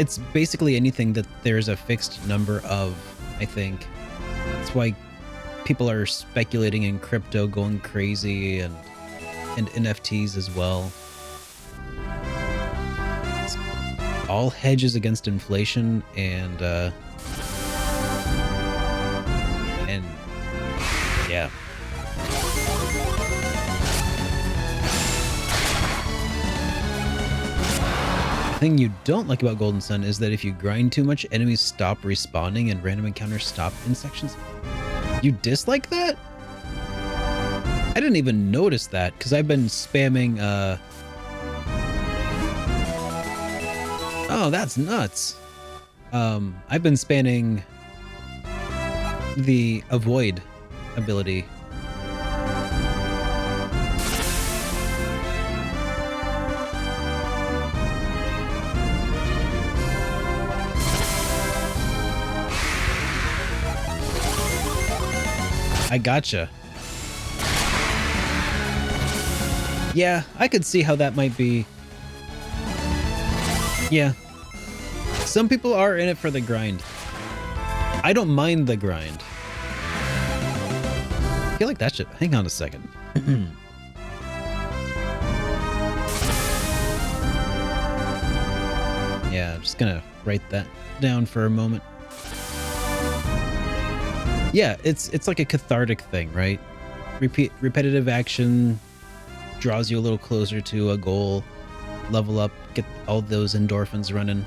it's basically anything that there's a fixed number of, I think. That's why people are speculating in crypto going crazy and NFTs as well. It's all hedges against inflation and yeah. thing you don't like about Golden Sun is that if you grind too much, enemies stop respawning and random encounters stop in sections. You dislike that? I didn't even notice that because I've been spamming, oh, that's nuts. I've been spamming the avoid ability. I gotcha. Yeah, I could see how that might be. Yeah. Some people are in it for the grind. I don't mind the grind. I feel like that should... Hang on a second. Yeah, I'm just gonna write that down for a moment. Yeah, it's like a cathartic thing, right? Repetitive action draws you a little closer to a goal. Level up, get all those endorphins running.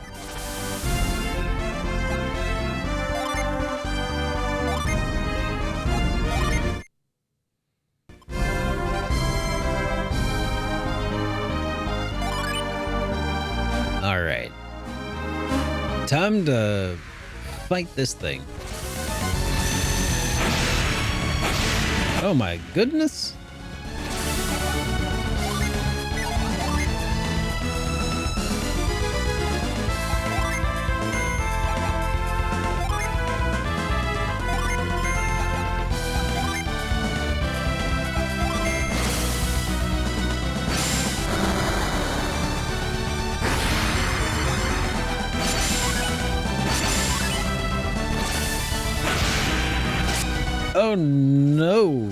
All right. Time to fight this thing. Oh my goodness. Oh no.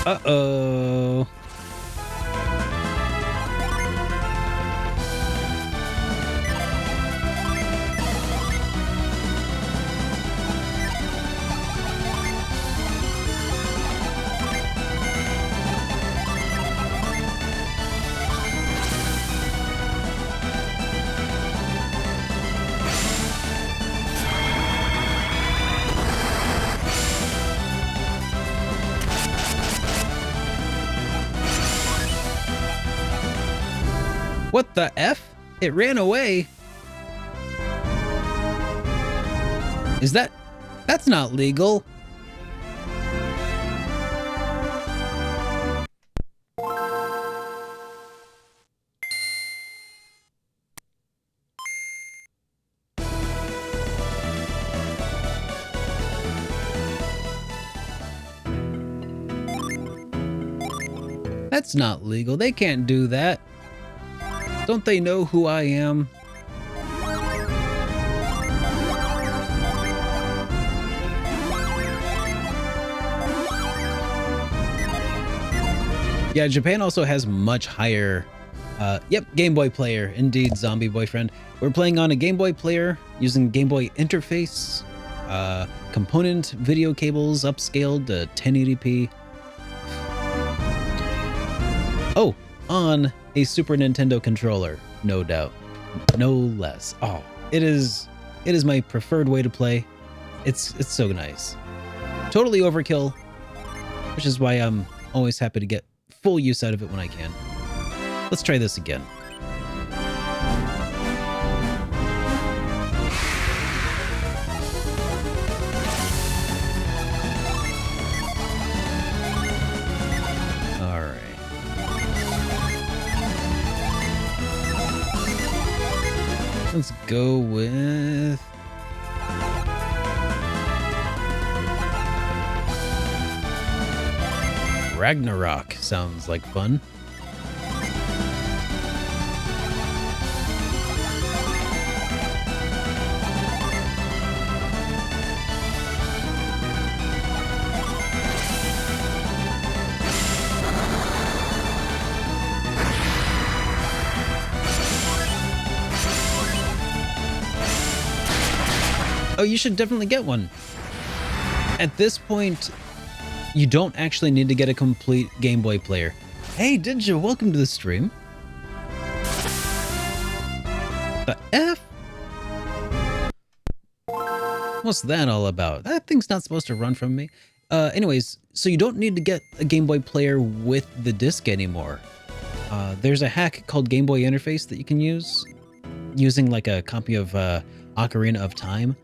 Uh-oh. What the F? It ran away. That's not legal. That's not legal. They can't do that. Don't they know who I am? Yeah, Japan also has much higher... yep, Game Boy player. Indeed, zombie boyfriend. We're playing on a Game Boy player using Game Boy interface. Component video cables upscaled to 1080p. Oh, on a Super Nintendo controller, no doubt, no less. Oh, it is my preferred way to play. It's so nice. Totally overkill, which is why I'm always happy to get full use out of it when I can. Let's try this again. Let's go with... Ragnarok. Sounds like fun. Oh, you should definitely get one. At this point, you don't actually need to get a complete Game Boy player. Hey, Ninja, welcome to the stream. The F? What's that all about? That thing's not supposed to run from me. Anyways, so you don't need to get a Game Boy player with the disc anymore. There's a hack called Game Boy Interface that you can use, using like a copy of Ocarina of Time.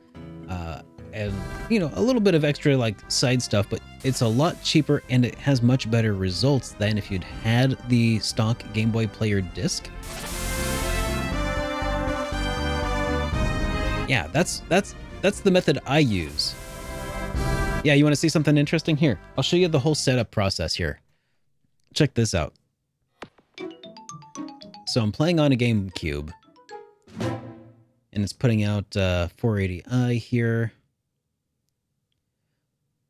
And, you know, a little bit of extra like side stuff, but it's a lot cheaper and it has much better results than if you'd had the stock Game Boy player disc. Yeah, that's the method I use. Yeah, you want to see something interesting? Here, I'll show you the whole setup process here. Check this out. So I'm playing on a GameCube, and it's putting out 480i here.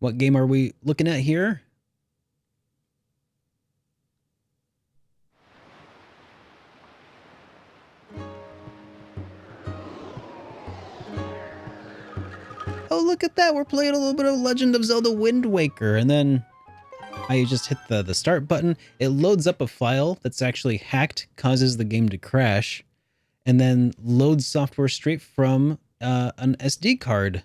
What game are we looking at here? Oh, look at that. We're playing a little bit of Legend of Zelda Wind Waker. And then I just hit the start button. It loads up a file that's actually hacked, causes the game to crash, and then loads software straight from an SD card.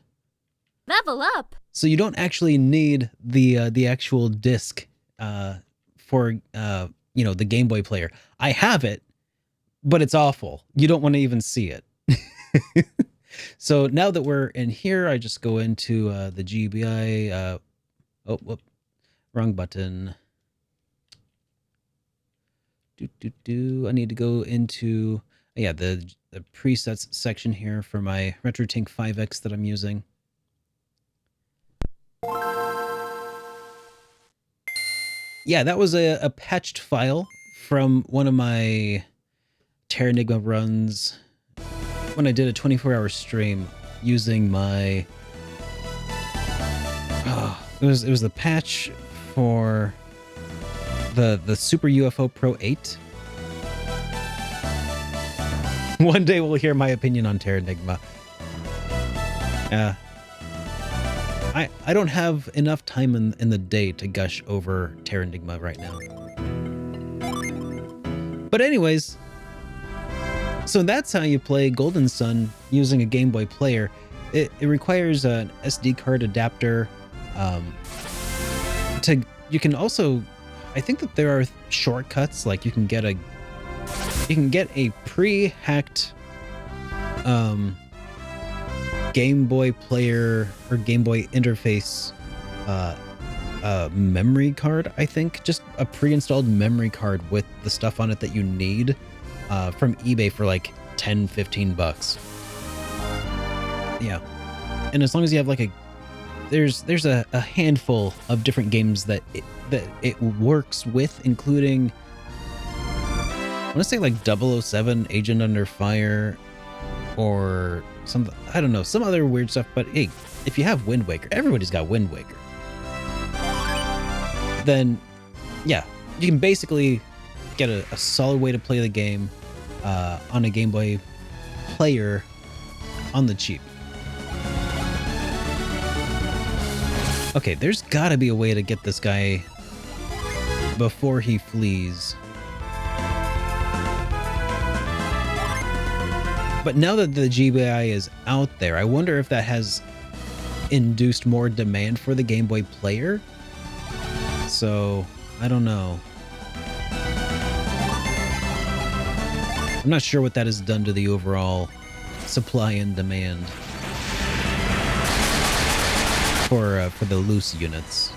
Level up. So you don't actually need the actual disc for you know, the Game Boy player. I have it, but it's awful. You don't want to even see it. So now that we're in here, I just go into the GBI. Oh, whoop, wrong button. I need to go into the presets section here for my RetroTink 5X that I'm using. Yeah, that was a patched file from one of my Terranigma runs when I did a 24-hour stream using my... it was the patch for the Super UFO Pro 8. One day we'll hear my opinion on Terranigma. I don't have enough time in the day to gush over Terranigma right now. But anyways, so that's how you play Golden Sun using a Game Boy player. It requires an SD card adapter. You can also, I think that there are shortcuts, like you can get a pre-hacked Game Boy player or Game Boy interface memory card, I think. Just a pre-installed memory card with the stuff on it that you need from eBay for like 10-15 bucks. Yeah. And as long as you have like there's a handful of different games that it works with, including I want to say like 007 Agent Under Fire, or some, I don't know, some other weird stuff. But hey, if you have Wind Waker, everybody's got Wind Waker, then yeah, you can basically get a solid way to play the game on a Game Boy player on the cheap. Okay, there's gotta be a way to get this guy before he flees. But now that the GBI is out there, I wonder if that has induced more demand for the Game Boy player. So, I don't know. I'm not sure what that has done to the overall supply and demand for the loose units.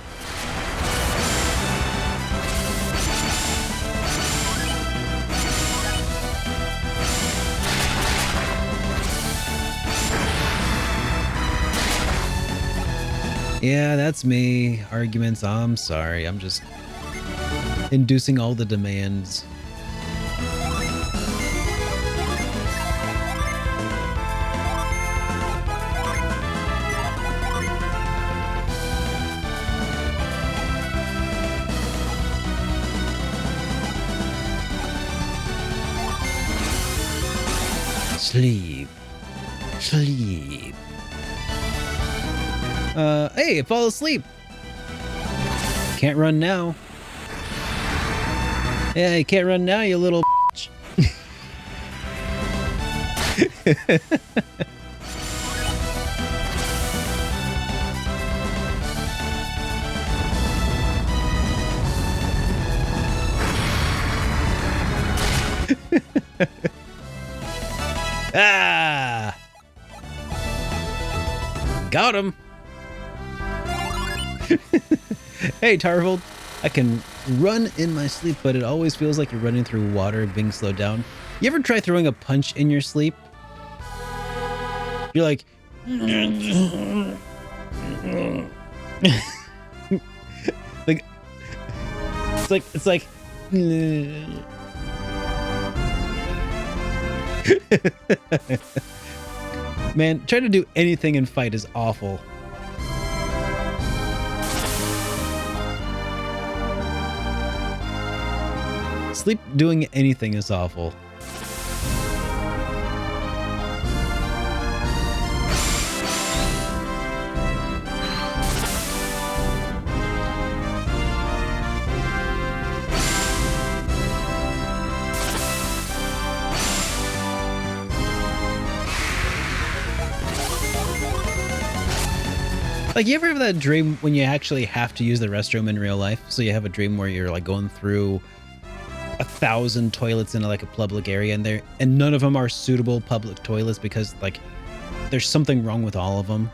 Yeah, that's me. Arguments. I'm sorry. I'm just inducing all the demands. Sleep. Sleep. Hey, fall asleep. Can't run now. Yeah, you can't run now, you little bitch. Ah! Got him. Hey, Tarvold. I can run in my sleep, but it always feels like you're running through water being slowed down. You ever try throwing a punch in your sleep? You're like... like... It's like... Man, trying to do anything in fight is awful. Sleep doing anything is awful. Like, you ever have that dream when you actually have to use the restroom in real life? So you have a dream where you're like going through 1,000 toilets in like a public area, and none of them are suitable public toilets because like there's something wrong with all of them.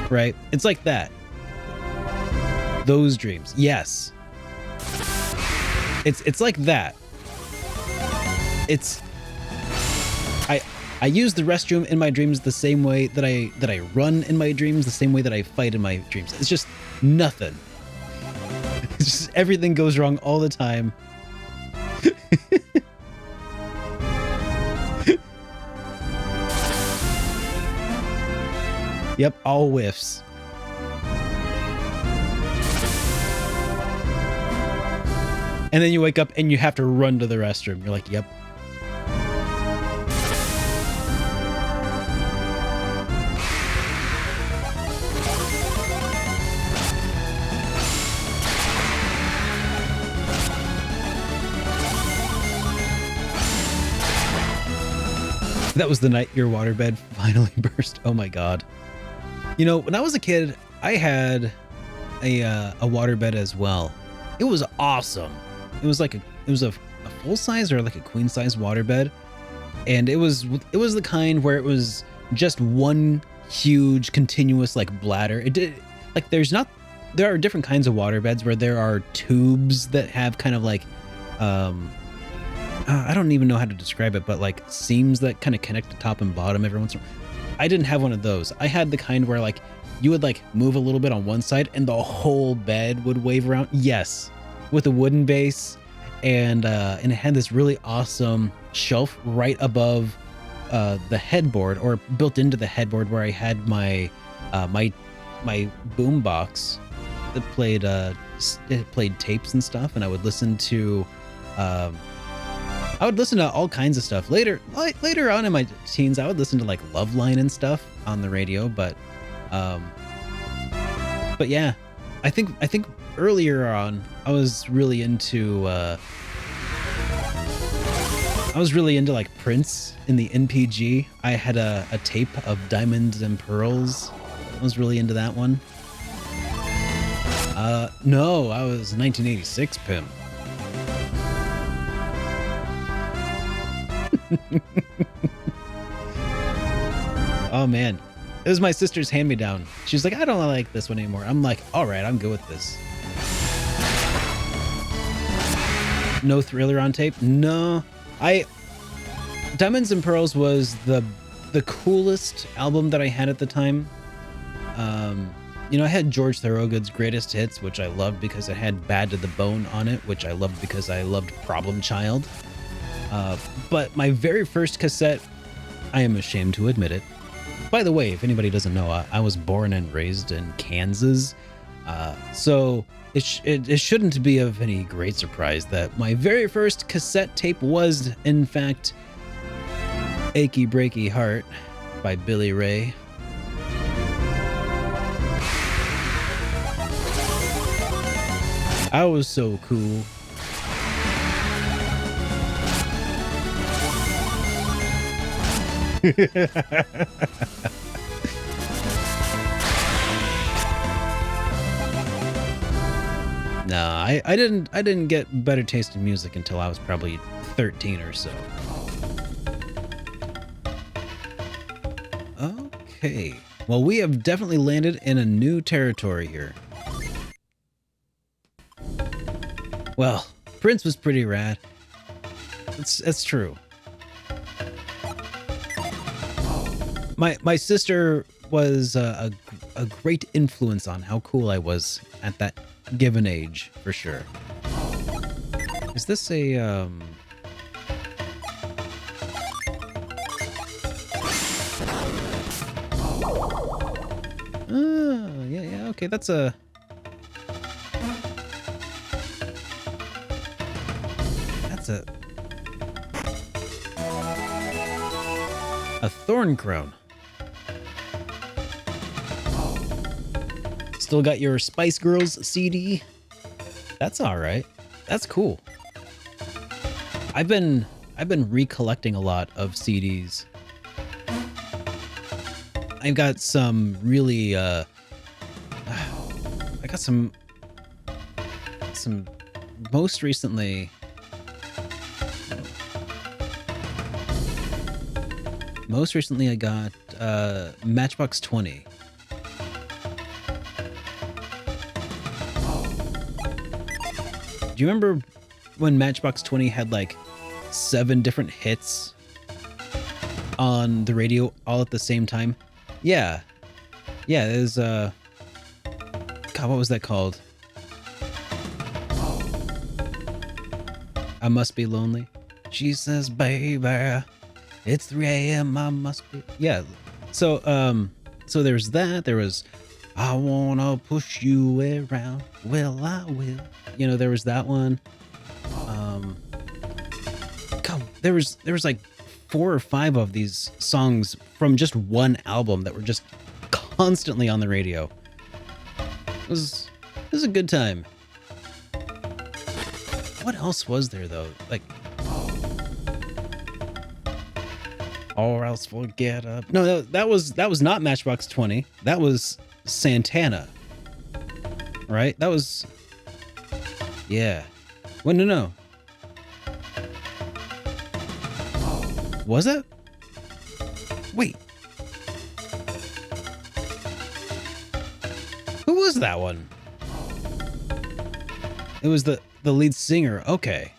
Right? It's like that. Those dreams. Yes. It's like that. It's I use the restroom in my dreams the same way that I run in my dreams, the same way that I fight in my dreams. It's just nothing. It's just everything goes wrong all the time. Yep, all whiffs. And then you wake up and you have to run to the restroom. You're like, yep. That was the night your waterbed finally burst. Oh my god. You know, when I was a kid, I had a waterbed as well. It was awesome. It was a full size or like a queen size waterbed, and it was the kind where it was just one huge continuous like bladder. It did like there are different kinds of waterbeds where there are tubes that have kind of like I don't even know how to describe it, but like seams that kind of connect the top and bottom every once in a while. I didn't have one of those. I had the kind where like you would like move a little bit on one side and the whole bed would wave around. Yes, with a wooden base, and it had this really awesome shelf right above the headboard, or built into the headboard, where I had my my boom box that played it played tapes and stuff, and I would listen to all kinds of stuff. Later on in my teens, I would listen to like Loveline and stuff on the radio, but yeah, I think earlier on I was really into like Prince in the NPG. I had a tape of Diamonds and Pearls. I was really into that one. No, I was 1986 pimp. Oh man, it was my sister's hand-me-down. She's like, I don't like this one anymore. I'm like, all right, I'm good with this. No Thriller on tape? No. Diamonds and Pearls was the coolest album that I had at the time. You know, I had George Thorogood's Greatest Hits, which I loved because it had Bad to the Bone on it, which I loved because I loved Problem Child. But my very first cassette, I am ashamed to admit it. By the way, if anybody doesn't know, I was born and raised in Kansas. So it shouldn't be of any great surprise that my very first cassette tape was, in fact, Achy Breaky Heart by Billy Ray. I was so cool. No, I didn't get better taste in music until I was probably 13 or so. Okay. Well, we have definitely landed in a new territory here. Well, Prince was pretty rad. That's true. My sister was a great influence on how cool I was at that given age, for sure. Is this a yeah, okay, that's a thorn crown. Still got your Spice Girls CD. That's all right. That's cool. I've been recollecting a lot of CDs. I've got some really I got some most recently I got Matchbox 20. Do you remember when Matchbox 20 had like 7 different hits on the radio all at the same time? Yeah. Yeah, there's God, what was that called? I Must Be Lonely. She says, baby, it's 3 a.m. I must be. Yeah. So there's that. There was I wanna push you around. Well, I will. You know, there was that one. God, there was like 4 or 5 of these songs from just one album that were just constantly on the radio. It was a good time. What else was there though? Like, or else forget up. No, that was not Matchbox 20. That was Santana. Right? That was, yeah. Well, no. Was it? Wait. Who was that one? It was the lead singer. Okay.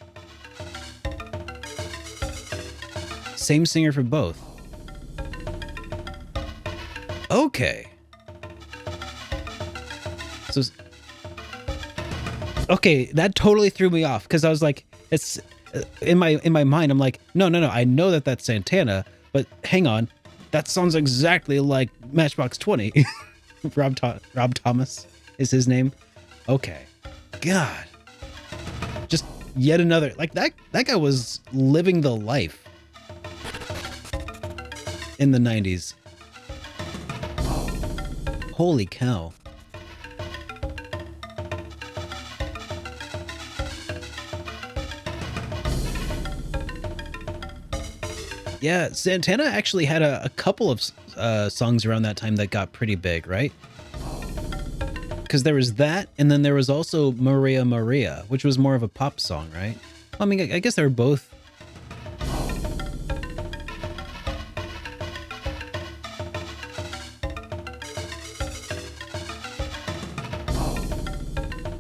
Same singer for both. Okay. So, okay, that totally threw me off because I was like, it's in my mind. I'm like, no. I know that that's Santana, but hang on, that sounds exactly like Matchbox 20. Rob Thomas is his name. Okay, God, just yet another like that guy was living the life in the 90s. Holy cow. Yeah, Santana actually had a couple of songs around that time that got pretty big, right? Because there was that, and then there was also Maria Maria, which was more of a pop song, right? I mean, I guess they were both.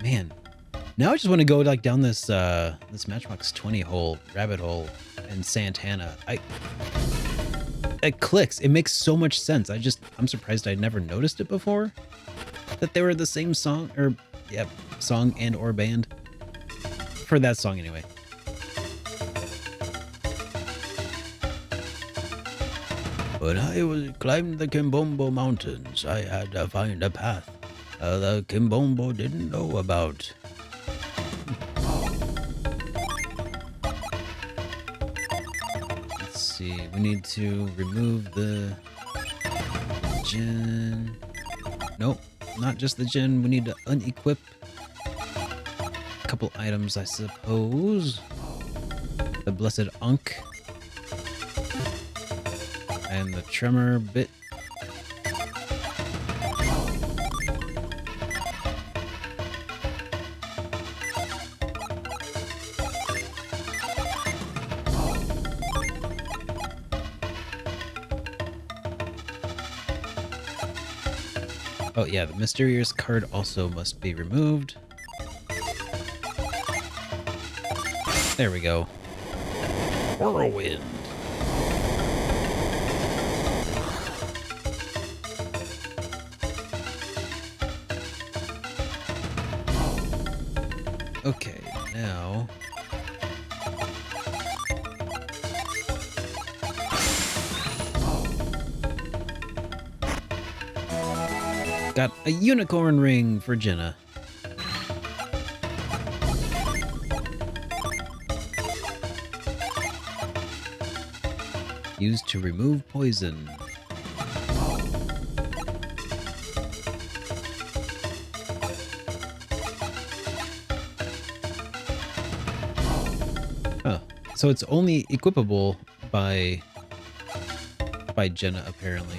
Man, now I just want to go like down this this Matchbox 20 rabbit hole and Santana. It clicks. It makes so much sense. I'm surprised I never noticed it before. That they were the same song, or yeah, song and or band. For that song anyway. When I climbed the Kimbombo Mountains, I had to find a path the Kimbombo didn't know about. Let's see, we need to remove the gin. Nope, not just the gin, we need to unequip couple items, I suppose. The Blessed Unk. And the Tremor Bit. Oh yeah, the Mysterious card also must be removed. There we go. Whirlwind. Okay, now... got a unicorn ring for Jenna. Used to remove poison. Huh. So it's only equipable by Jenna, apparently.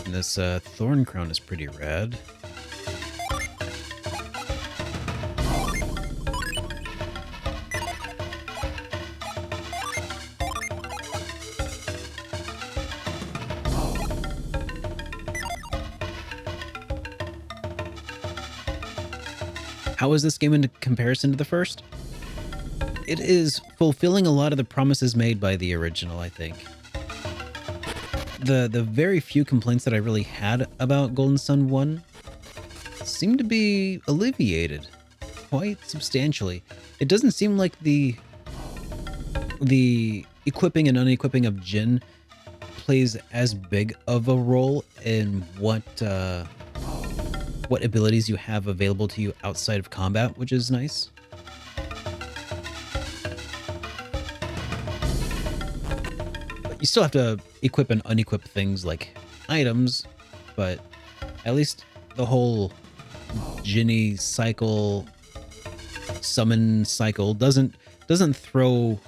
And this thorn crown is pretty rad. How is this game in comparison to the first? It is fulfilling a lot of the promises made by the original, I think. The very few complaints that I really had about Golden Sun 1 seem to be alleviated quite substantially. It doesn't seem like the equipping and unequipping of Jin plays as big of a role in what abilities you have available to you outside of combat, which is nice. But you still have to equip and unequip things like items, but at least the whole Jinny cycle, summon cycle doesn't throw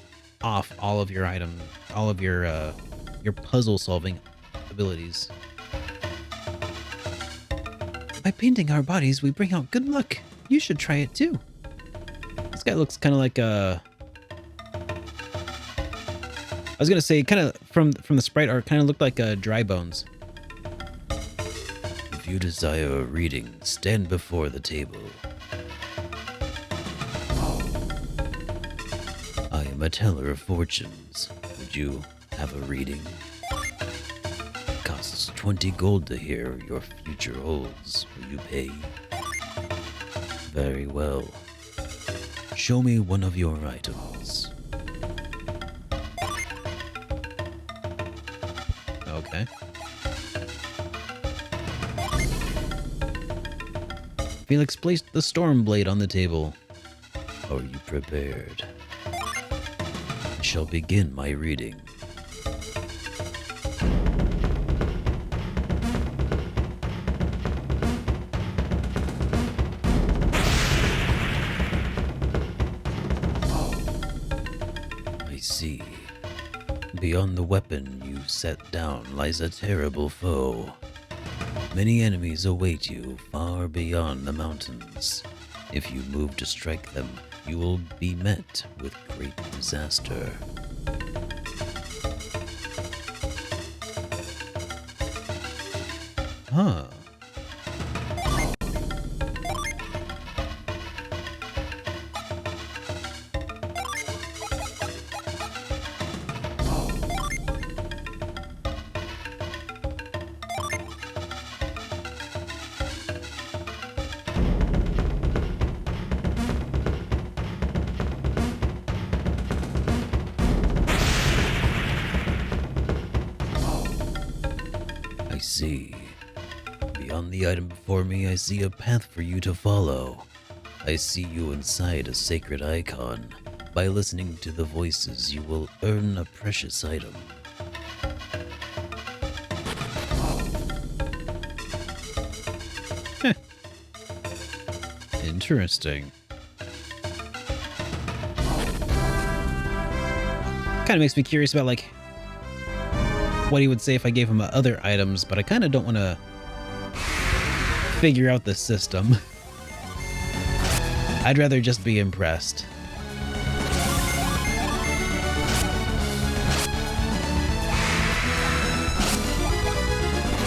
off all of your your puzzle solving abilities. By painting our bodies, we bring out good luck. You should try it too. This guy looks kind of like a... I was gonna say, kind of from the sprite art, kind of looked like a Dry Bones. If you desire a reading, stand before the table. I am a teller of fortunes. Would you have a reading? Costs 20 gold to hear your future holds. Will you pay? Very well. Show me one of your items. Okay. Felix placed the Storm Blade on the table. Are you prepared? I shall begin my reading. See. Beyond the weapon you set down lies a terrible foe. Many enemies await you far beyond the mountains. If you move to strike them, you will be met with great disaster. Huh. See. On the item before me, I see a path for you to follow. I see you inside a sacred icon. By listening to the voices, you will earn a precious item. Interesting. Kind of makes me curious about like what he would say if I gave him other items, but I kind of don't want to figure out the system. I'd rather just be impressed.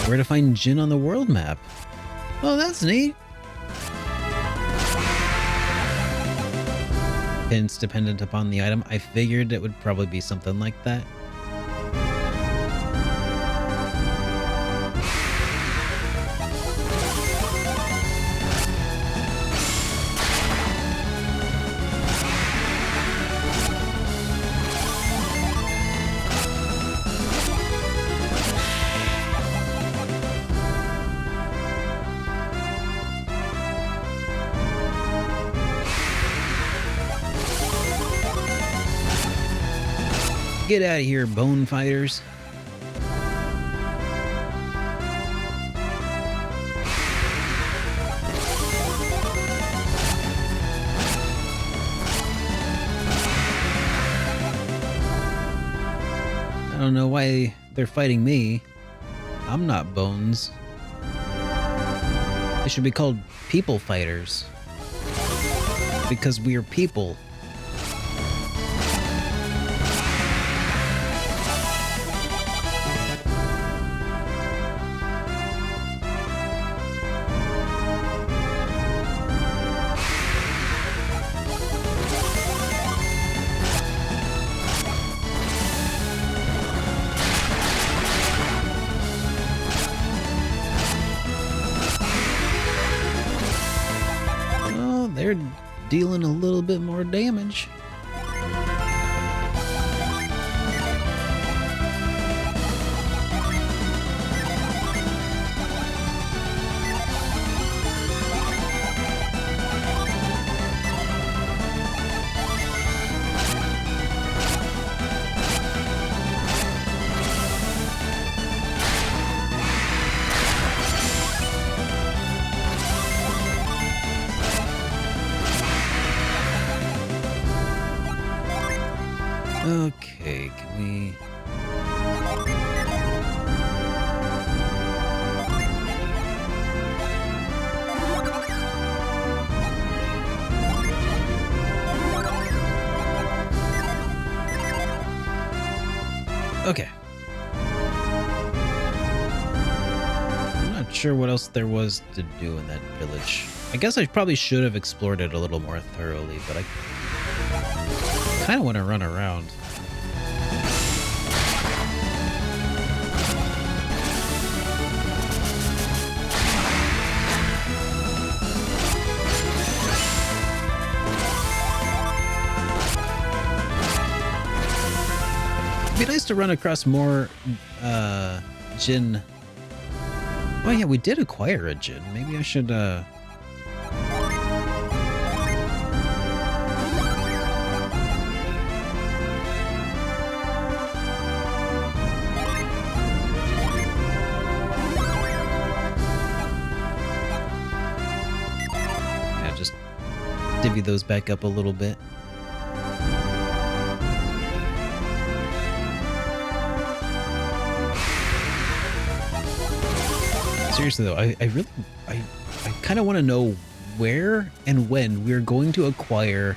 Where to find Jinn on the world map? Oh, that's neat. Hints dependent upon the item. I figured it would probably be something like that. Get out of here, bone fighters. I don't know why they're fighting me. I'm not bones. They should be called people fighters. Because we are people. They're dealing a little bit more damage. Okay, can we... Okay. I'm not sure what else there was to do in that village. I guess I probably should have explored it a little more thoroughly, but I kind of want to run around. It'd be nice to run across more Jinn. Oh yeah, we did acquire a Jinn. Maybe I should just divvy those back up a little bit. Seriously though, I kind of want to know where and when we're going to acquire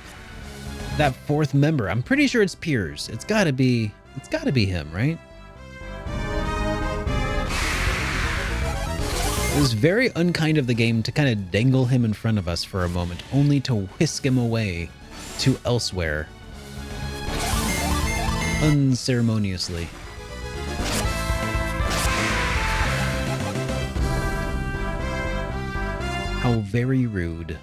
that fourth member. I'm pretty sure it's Piers. It's gotta be him, right? It was very unkind of the game to kind of dangle him in front of us for a moment, only to whisk him away to elsewhere. Unceremoniously. How very rude.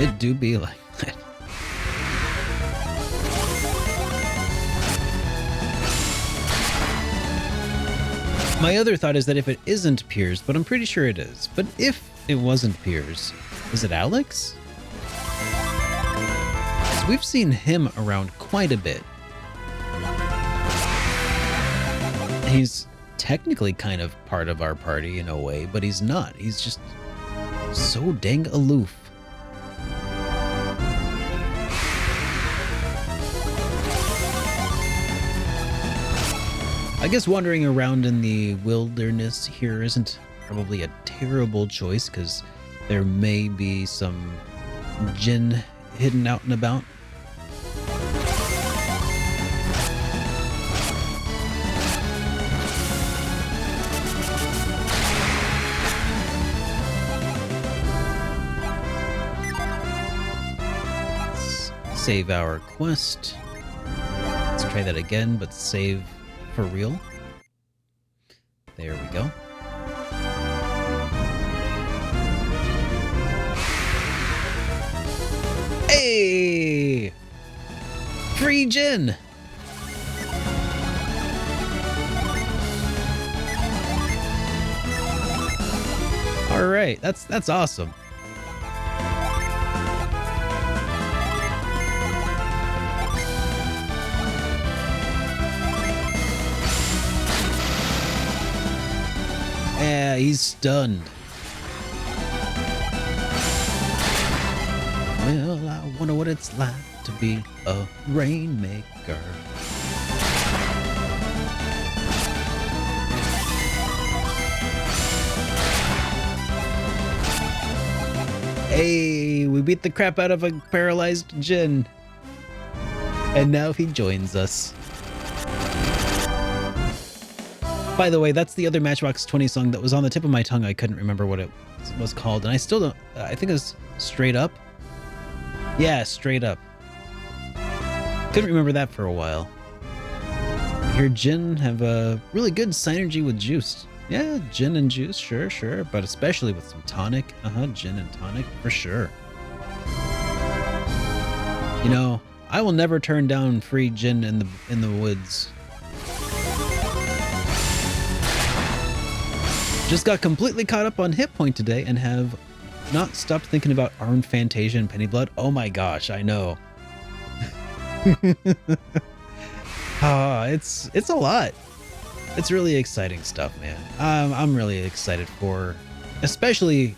It do be like that. My other thought is that if it isn't Piers, but I'm pretty sure it is, but if it wasn't Piers, is it Alex? 'Cause we've seen him around quite a bit. He's technically kind of part of our party in a way, but he's not. He's just so dang aloof. I guess wandering around in the wilderness here isn't probably a terrible choice, because there may be some Jinn hidden out and about. Let's save our quest. Let's try that again, but save for real. There we go. Hey! Free Jinn! All right, that's awesome. Yeah, he's stunned. Well, I wonder what it's like to be a rainmaker. Hey, we beat the crap out of a paralyzed Jinn. And now he joins us. By the way, that's the other Matchbox 20 song that was on the tip of my tongue. I couldn't remember what it was called, and I still don't. I think it was Straight Up. Yeah, Straight Up. Couldn't remember that for a while. I hear Jinn have a really good synergy with Juice. Yeah, Jinn and Juice, sure, but especially with some tonic. Jinn and tonic for sure. You know, I will never turn down free Jinn in the woods. Just got completely caught up on hit point today and have not stopped thinking about Armed Fantasia and Penny Blood. Oh my gosh, I know. It's a lot. It's really exciting stuff, man. I'm really excited for, especially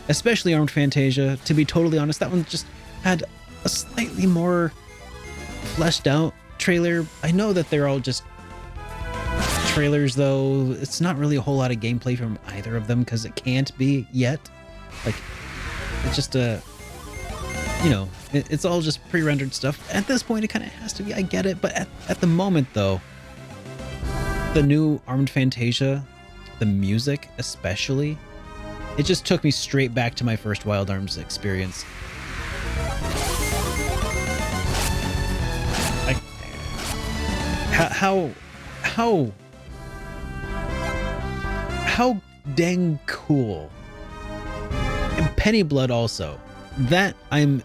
Armed Fantasia. To be totally honest, that one just had a slightly more fleshed out trailer. I know that they're all just trailers, though. It's not really a whole lot of gameplay from either of them, because it can't be yet. Like, it's just it's all just pre-rendered stuff. At this point, it kind of has to be. I get it, but at the moment, though, the new Armed Fantasia, the music especially, it just took me straight back to my first Wild Arms experience. How dang cool. And Penny Blood also. That I'm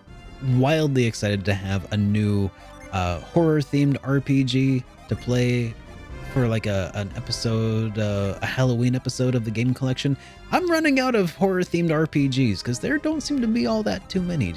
wildly excited to have a new horror themed RPG to play for like an episode, a Halloween episode of the game collection. I'm running out of horror themed RPGs because there don't seem to be all that too many.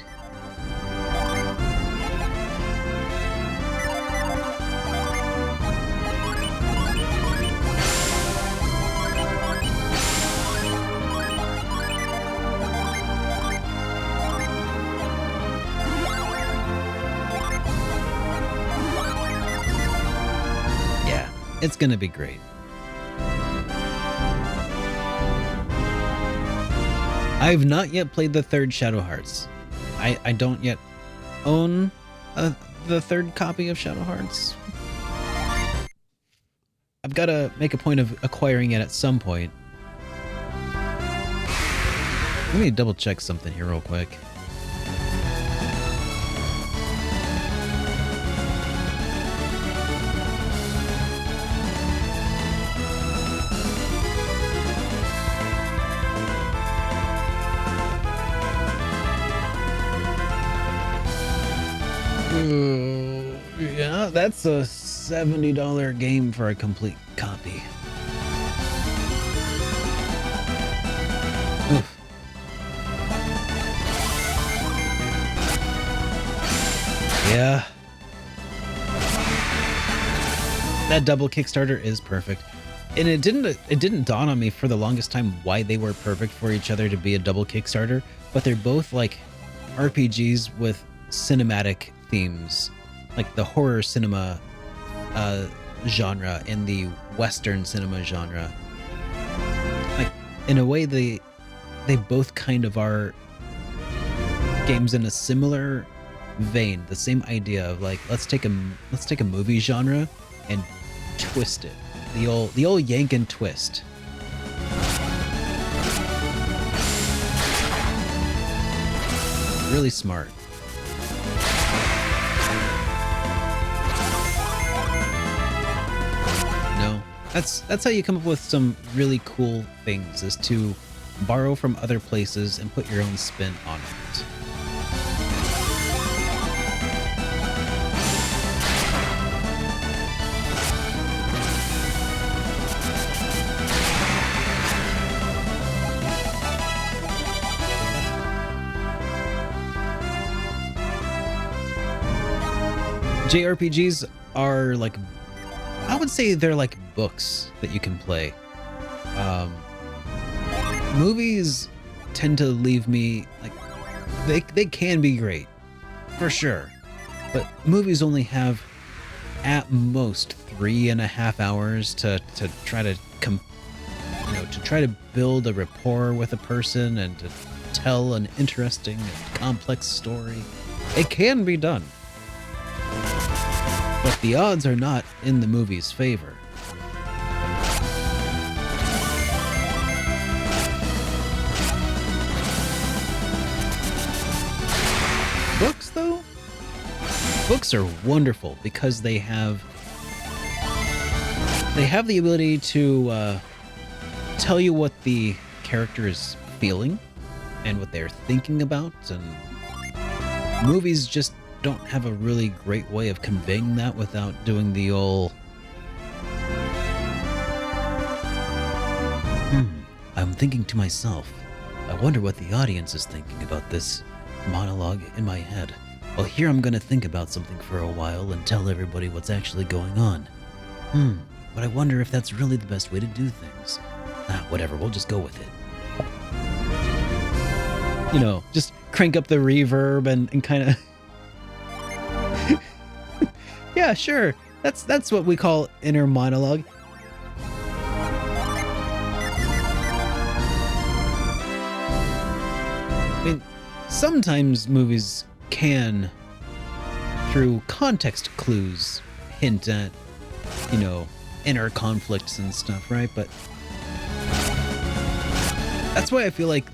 It's gonna be great. I've not yet played the third Shadow Hearts. I don't yet own the third copy of Shadow Hearts. I've got to make a point of acquiring it at some point. Let me double check something here real quick. Yeah, that's a $70 game for a complete copy. Yeah. That double Kickstarter is perfect. And it didn't dawn on me for the longest time why they were perfect for each other to be a double Kickstarter, but they're both like RPGs with cinematic themes, like the horror cinema genre and the Western cinema genre. Like in a way they both kind of are games in a similar vein, the same idea of like let's take a movie genre and twist it. The old yank and twist. Really smart. No, that's how you come up with some really cool things, is to borrow from other places and put your own spin on it. JRPGs are like, I would say they're like books that you can play. Movies tend to leave me like, they can be great, for sure, but movies only have at most 3.5 hours to try to try to build a rapport with a person and to tell an interesting and complex story. It can be done. But the odds are not in the movie's favor. Books, though? Books are wonderful because they have the ability to tell you what the character is feeling and what they're thinking about, and movies just don't have a really great way of conveying that without doing the old I'm thinking to myself, I wonder what the audience is thinking about this monologue in my head. Well, here I'm gonna think about something for a while and tell everybody what's actually going on. But I wonder if that's really the best way to do things. Whatever, we'll just go with it. You know, just crank up the reverb and kind of yeah, sure. That's what we call inner monologue. I mean, sometimes movies can, through context clues, hint at, inner conflicts and stuff, right? But that's why I feel like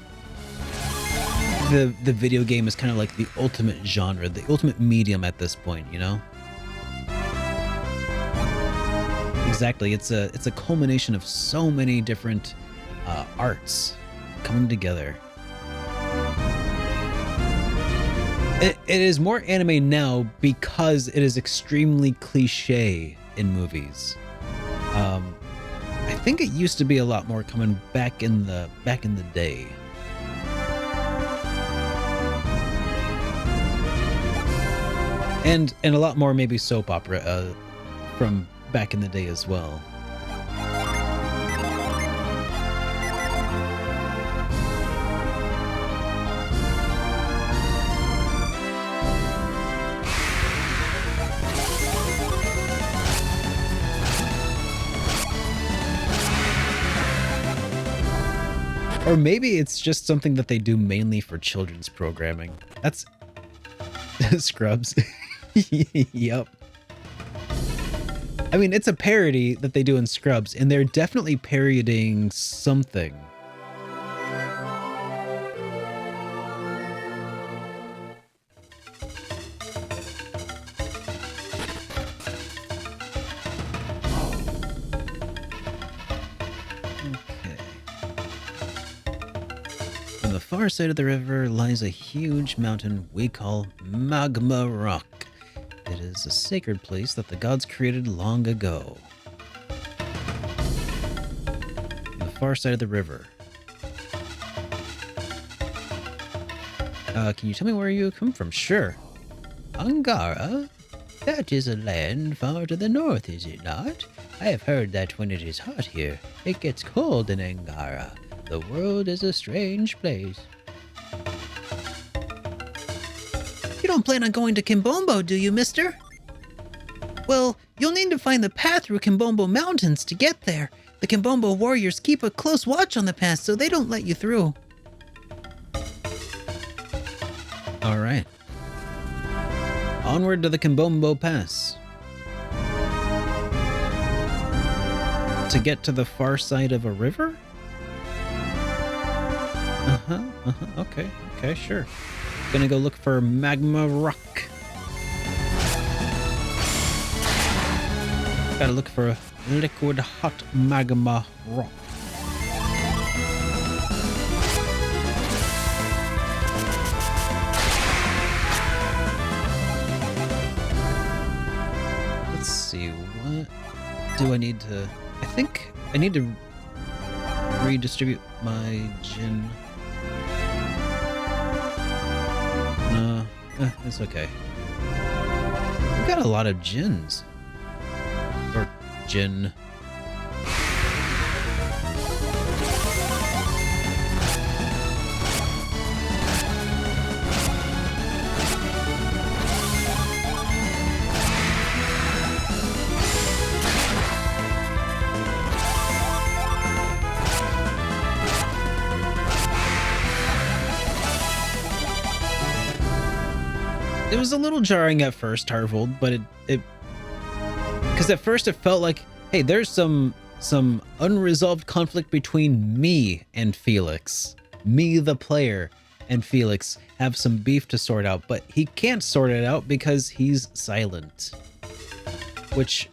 the video game is kind of like the ultimate genre, the ultimate medium at this point, you know? Exactly. It's a culmination of so many different arts coming together. It is more anime now because it is extremely cliche in movies. I think it used to be a lot more coming back in the day. And a lot more maybe soap opera from back in the day as well. Or maybe it's just something that they do mainly for children's programming. That's Scrubs. Yep. I mean, it's a parody that they do in Scrubs, and they're definitely parodying something. Okay. On the far side of the river lies a huge mountain we call Magma Rock. It is a sacred place that the gods created long ago. On the far side of the river. Can you tell me where you come from? Sure. Angara? That is a land far to the north, is it not? I have heard that when it is hot here, it gets cold in Angara. The world is a strange place. You don't plan on going to Kimbombo, do you, mister? Well, you'll need to find the path through Kimbombo Mountains to get there. The Kimbombo warriors keep a close watch on the pass so they don't let you through. All right. Onward to the Kimbombo Pass. To get to the far side of a river? Okay, sure. Gonna go look for magma rock. Gotta look for a liquid hot magma rock. Let's see, what do I need to... I think I need to redistribute my gin. No, it's okay. We've got a lot of gins. Or gin. It was a little jarring at first, Harvold, but it because at first it felt like, hey, there's some unresolved conflict between me and Felix. Me, the player, and Felix have some beef to sort out, but he can't sort it out because he's silent. Which,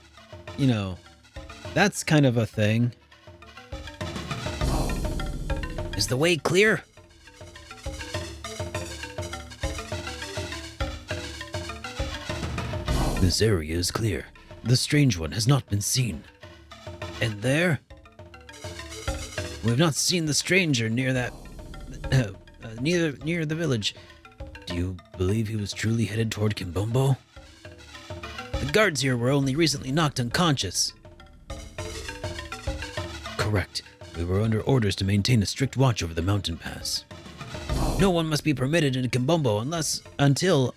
you know, that's kind of a thing. Is the way clear? This area is clear. The strange one has not been seen. And there? We have not seen the stranger near that... near the village. Do you believe he was truly headed toward Kimbombo? The guards here were only recently knocked unconscious. Correct. We were under orders to maintain a strict watch over the mountain pass. No one must be permitted into Kimbombo until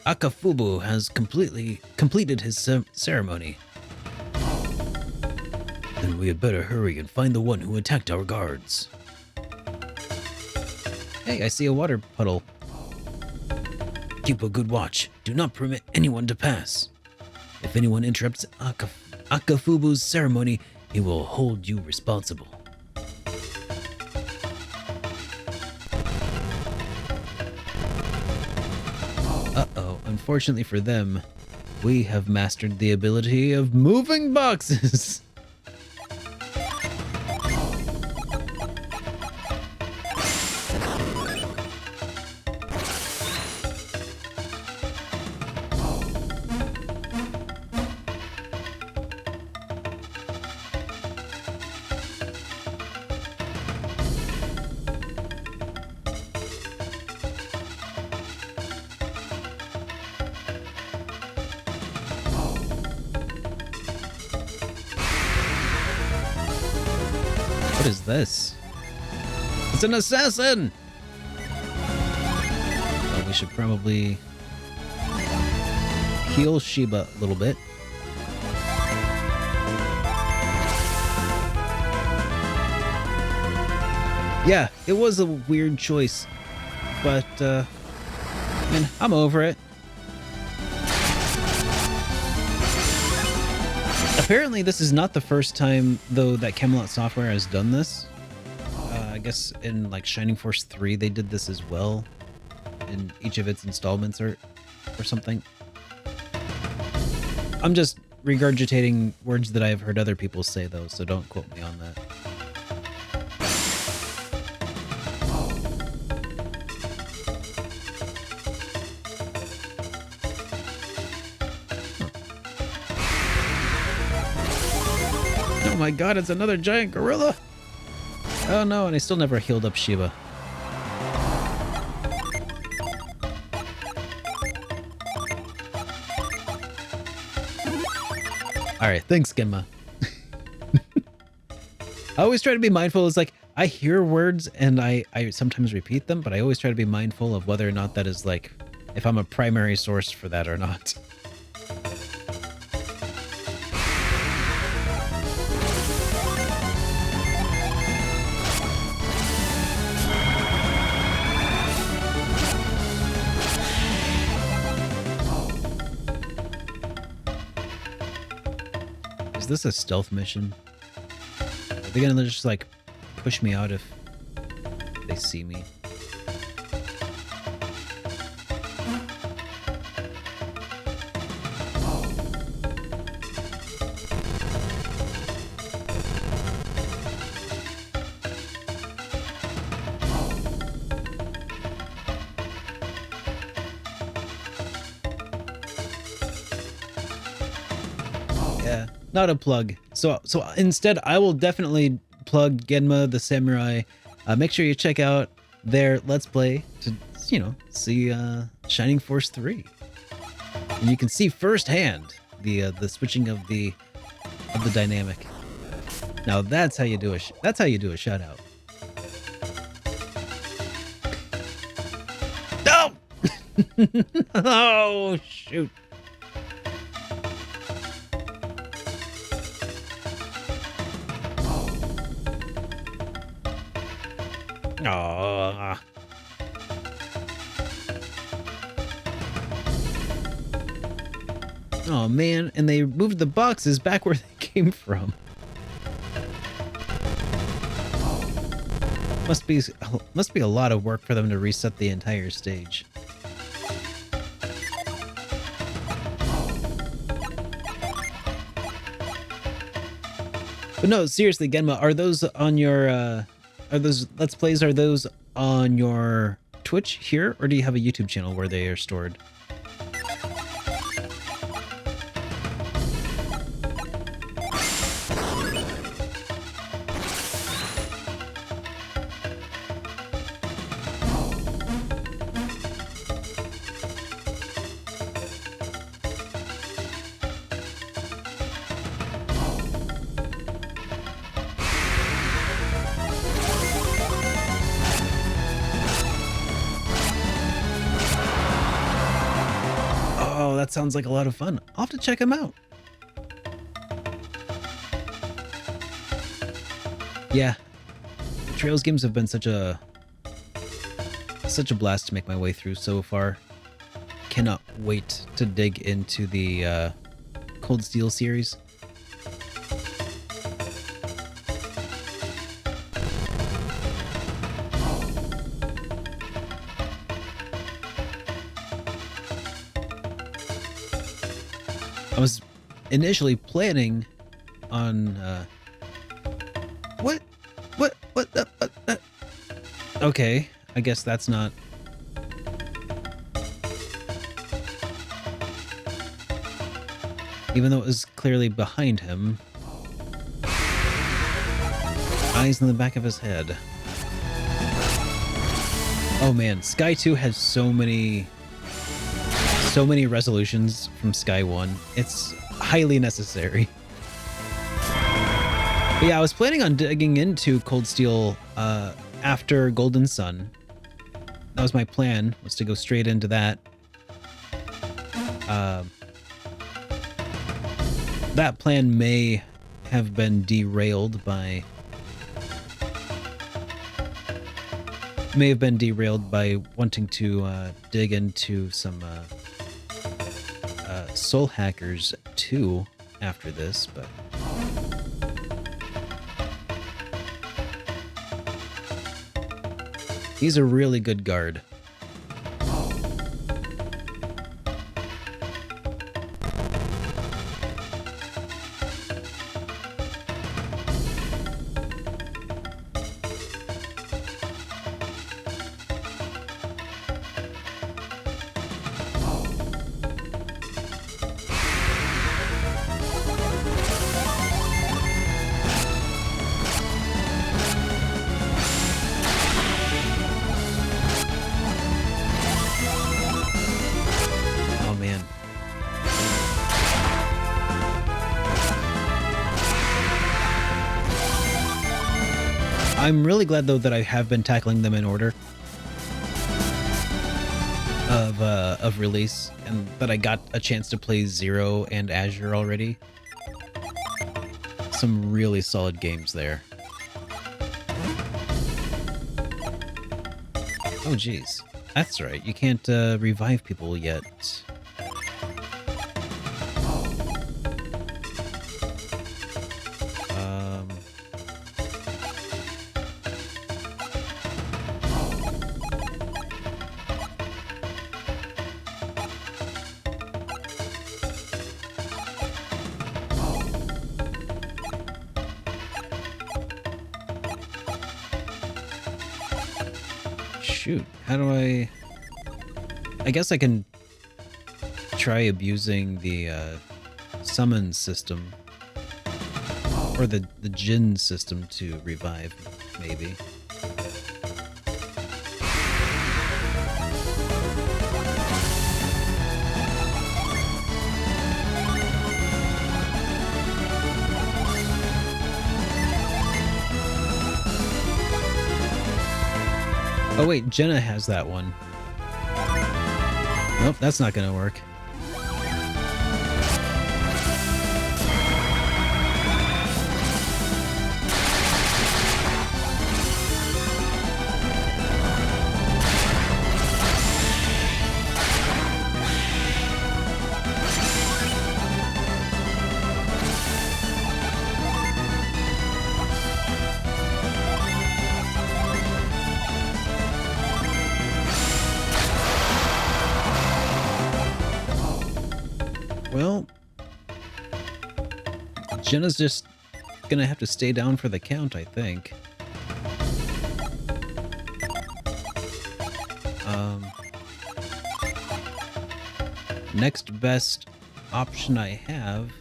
Akafubu has completed his ceremony. Then we had better hurry and find the one who attacked our guards. Hey, I see a water puddle. Keep a good watch. Do not permit anyone to pass. If anyone interrupts Akafubu's ceremony, he will hold you responsible. Unfortunately for them, we have mastered the ability of moving boxes. What is this? It's an assassin! Well, we should probably heal Sheba a little bit. Yeah, it was a weird choice, but I mean, I'm over it. Apparently, this is not the first time, though, that Camelot Software has done this. I guess in, like, Shining Force 3, they did this as well. In each of its installments or something. I'm just regurgitating words that I've heard other people say, though, so don't quote me on that. Oh my god, it's another giant gorilla! Oh no, and I still never healed up Sheba. All right, thanks, Genma. I always try to be mindful. It's like I hear words and I sometimes repeat them, but I always try to be mindful of whether or not that is like if I'm a primary source for that or not. Is this a stealth mission? Are they gonna just like push me out if they see me? Yeah, not a plug. So instead, I will definitely plug Genma the Samurai. Make sure you check out their Let's Play to, you know, see Shining Force 3. And you can see firsthand the switching of the dynamic. Now that's how you do a shout out. No! Oh shoot. Aww. Oh man, and they moved the boxes back where they came from. Must be a lot of work for them to reset the entire stage. But no, seriously, Genma, are those on your are those Let's Plays, are those on your Twitch here, or do you have a YouTube channel where they are stored? Oh, that sounds like a lot of fun. I'll have to check them out. Yeah, the Trails games have been such a blast to make my way through so far. Cannot wait to dig into the Cold Steel series. I was initially planning on what? Okay, I guess that's not. Even though it was clearly behind him. Eyes in the back of his head. Oh man, Sky 2 has so many resolutions from Sky 1. It's highly necessary. But yeah, I was planning on digging into Cold Steel after Golden Sun. That was my plan, was to go straight into that. That plan may have been derailed by wanting to dig into some Soul Hackers 2 after this, but he's a really good guard. I'm really glad though that I have been tackling them in order of release, and that I got a chance to play Zero and Azure already. Some really solid games there. Oh geez, that's right. You can't revive people yet. Shoot, how do I guess I can try abusing the summon system, or the Jinn system to revive, maybe. Oh wait, Jenna has that one. Nope, that's not gonna work. Well, Jenna's just gonna have to stay down for the count, I think. Next best option I have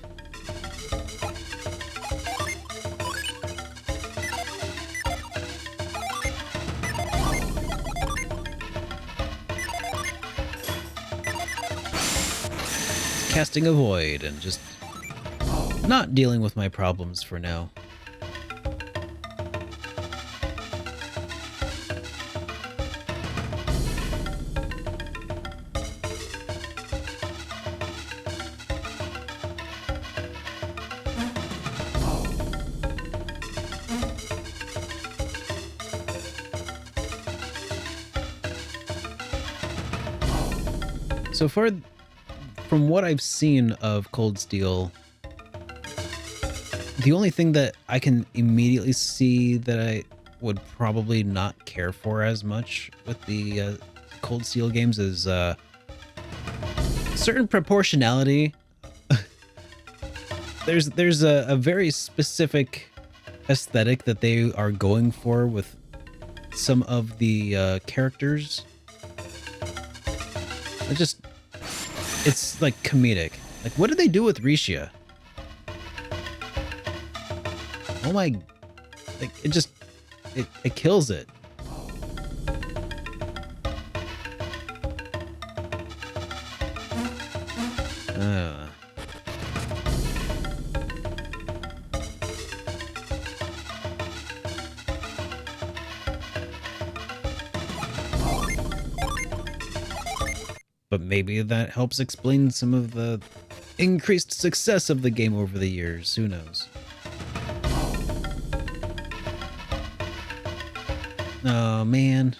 casting a void and just not dealing with my problems for now. So far, from what I've seen of Cold Steel, the only thing that I can immediately see that I would probably not care for as much with the Cold Steel games is certain proportionality. There's a very specific aesthetic that they are going for with some of the characters. It's like comedic. Like, what did they do with Risha? Oh my, like, it kills it. But maybe that helps explain some of the increased success of the game over the years. Who knows? Oh, man.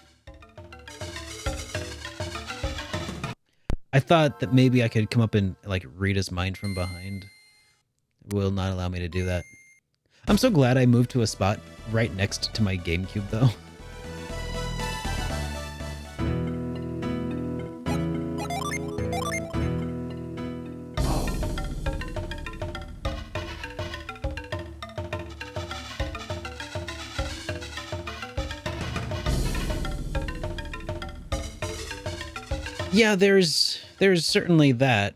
I thought that maybe I could come up and, like, read his mind from behind. It will not allow me to do that. I'm so glad I moved to a spot right next to my GameCube, though. Yeah, there's certainly that.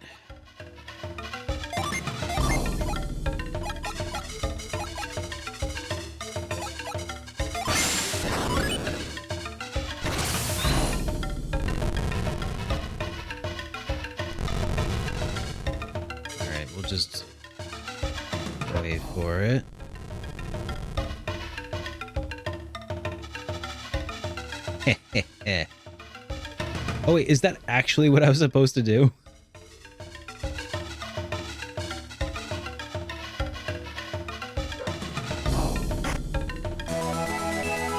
Alright, we'll just wait for it. Oh wait, is that actually what I was supposed to do?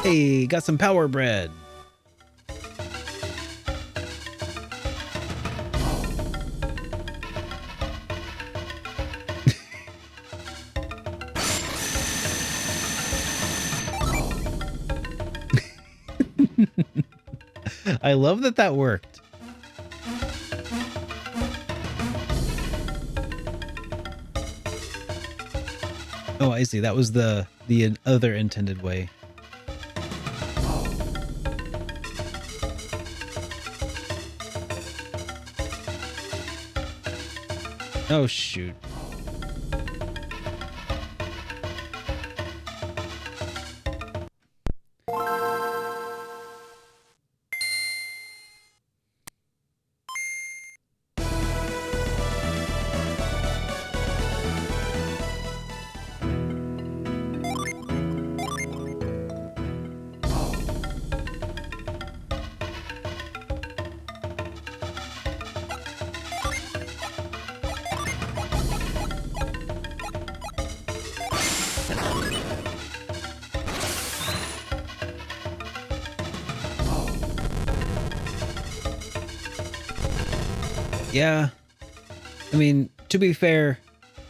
Hey, got some power bread. I love that that worked. Oh, I see. That was the other intended way. Oh, shoot. Yeah. I mean, to be fair,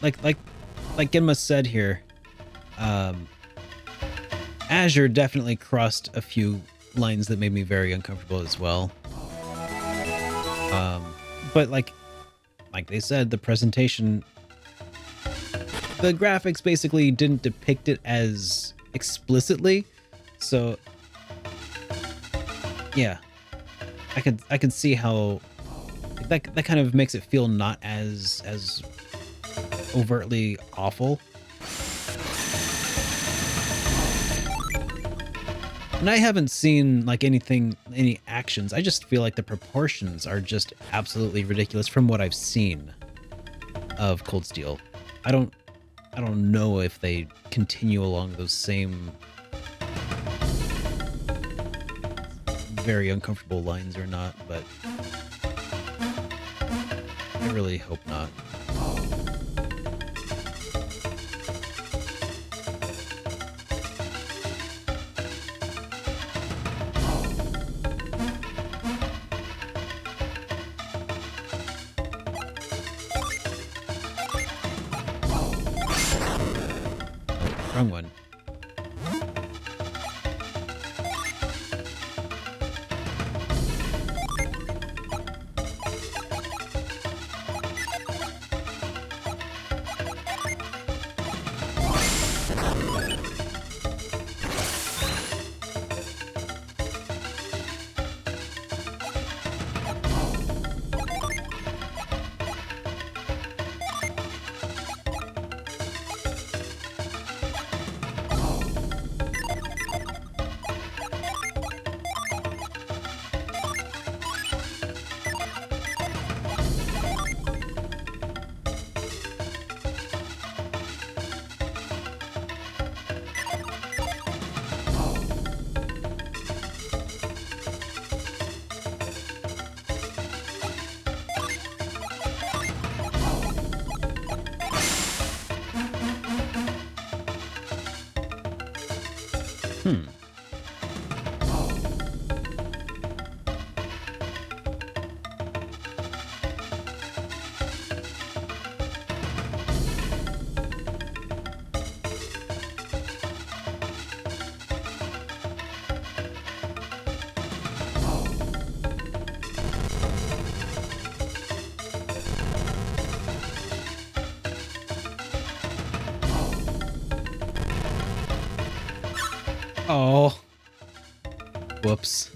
like Genma said here, Azure definitely crossed a few lines that made me very uncomfortable as well. But like they said, the presentation, the graphics basically didn't depict it as explicitly, so yeah, I could see how that kind of makes it feel not as overtly awful. And I haven't seen like any actions. I just feel like the proportions are just absolutely ridiculous from what I've seen of Cold Steel. I don't know if they continue along those same very uncomfortable lines or not, but I really hope not. Wrong one. Oh. Whoops.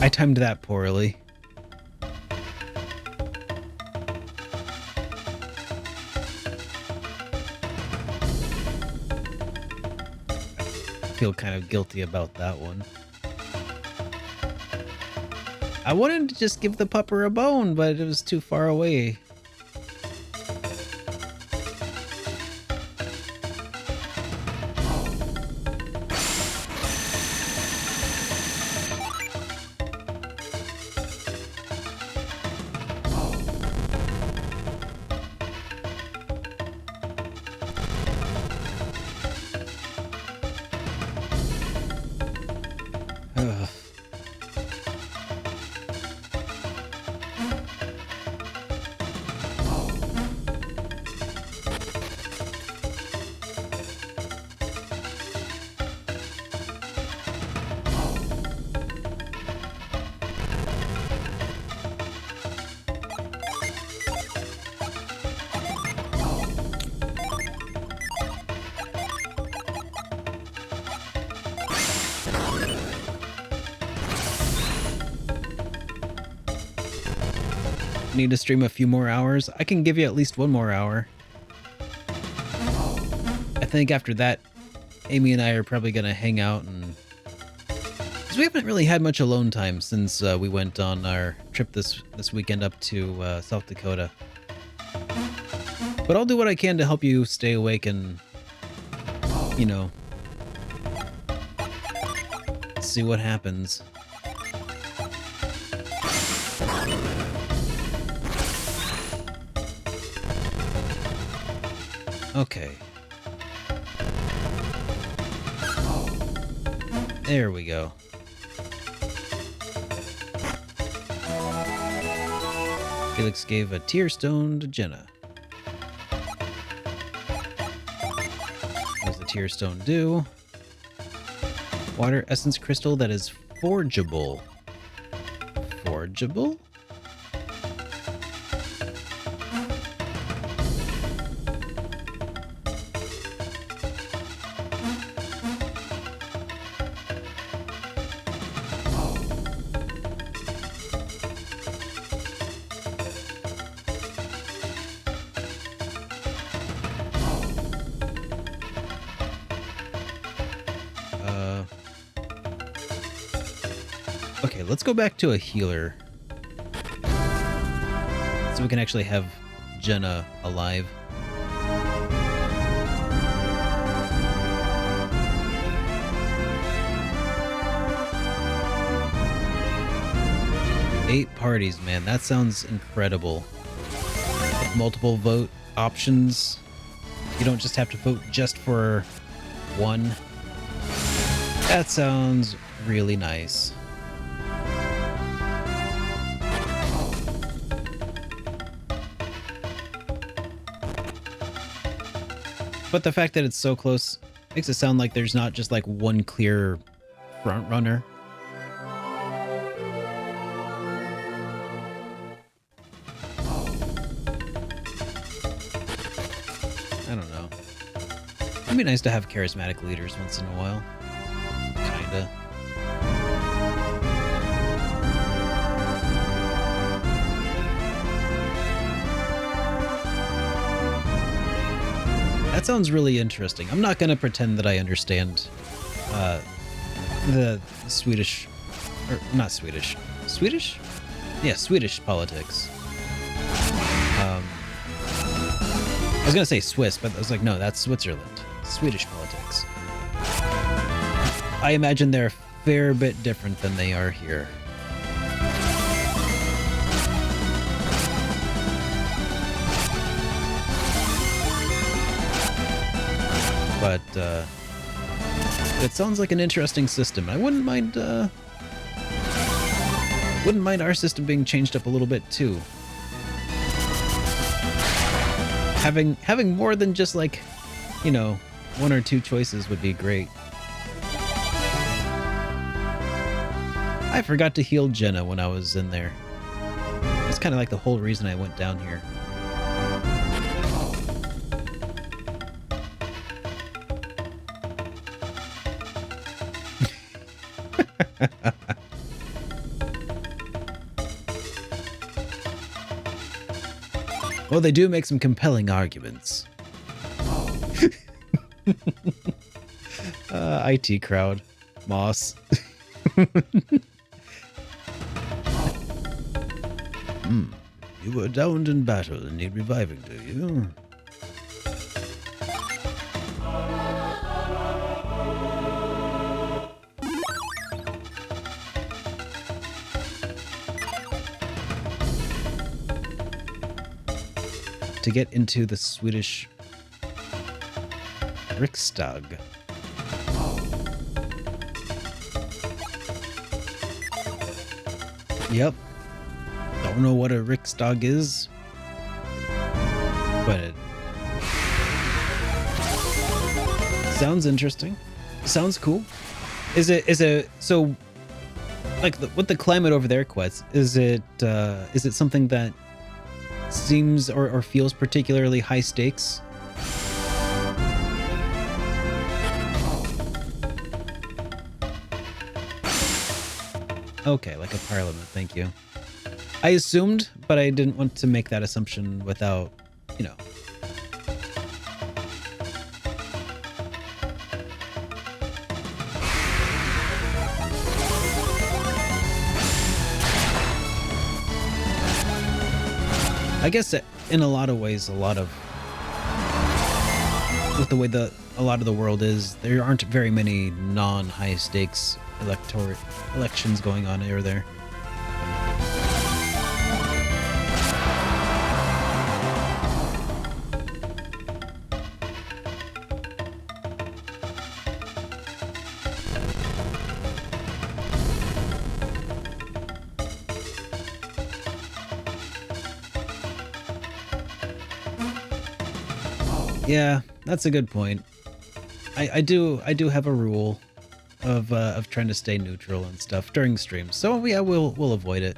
I timed that poorly. I feel kind of guilty about that one. I wanted to just give the pupper a bone, but it was too far away. Ugh. Need to stream a few more hours. I can give you at least one more hour. I think after that, Amy and I are probably gonna hang out, and because we haven't really had much alone time since we went on our trip this weekend up to South Dakota. But I'll do what I can to help you stay awake and, you know, see what happens. Okay. There we go. Felix gave a tear stone to Jenna. What does the tear stone do? Water essence crystal that is forgeable. Forgeable? Okay, let's go back to a healer. So we can actually have Jenna alive. Eight parties, man. That sounds incredible. With multiple vote options. You don't just have to vote just for one. That sounds really nice. But the fact that it's so close makes it sound like there's not just like one clear front runner. I don't know. It'd be nice to have charismatic leaders once in a while. Kinda. That sounds really interesting. I'm not going to pretend that I understand the Swedish, or not Swedish, Swedish? Yeah, Swedish politics. I was going to say Swiss, but I was like, no, that's Switzerland. Swedish politics. I imagine they're a fair bit different than they are here. But it sounds like an interesting system. I wouldn't mind our system being changed up a little bit too. Having more than just like, you know, one or two choices would be great. I forgot to heal Jenna when I was in there. That's kind of like the whole reason I went down here. Well, they do make some compelling arguments. IT crowd. Moss. You were downed in battle and need reviving, do you? To get into the Swedish Riksdag. Yep. Don't know what a Riksdag is, but it sounds interesting. Sounds cool. Is it so like with the climate over there, Quetz? Is it something that seems or feels particularly high stakes? Okay, like a parliament. Thank you. I assumed, but I didn't want to make that assumption without, you know. I guess in a lot of ways, with the way a lot of the world is, there aren't very many non-high stakes elections going on over there. Yeah, that's a good point. I do have a rule of trying to stay neutral and stuff during streams. So yeah, we'll avoid it.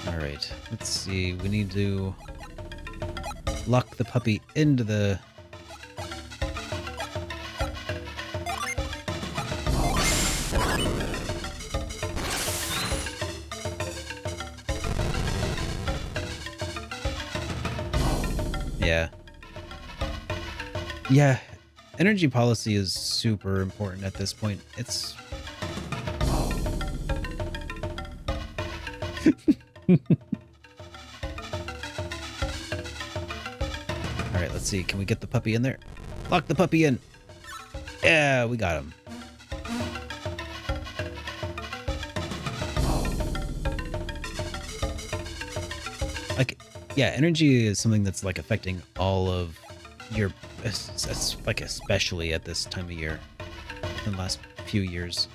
All right, let's see. We need to lock the puppy into the Yeah, energy policy is super important at this point. It's all right, let's see. Can we get the puppy in there? Lock the puppy in. Yeah, we got him. Like, yeah, energy is something that's like affecting all of your, like especially at this time of year in the last few years.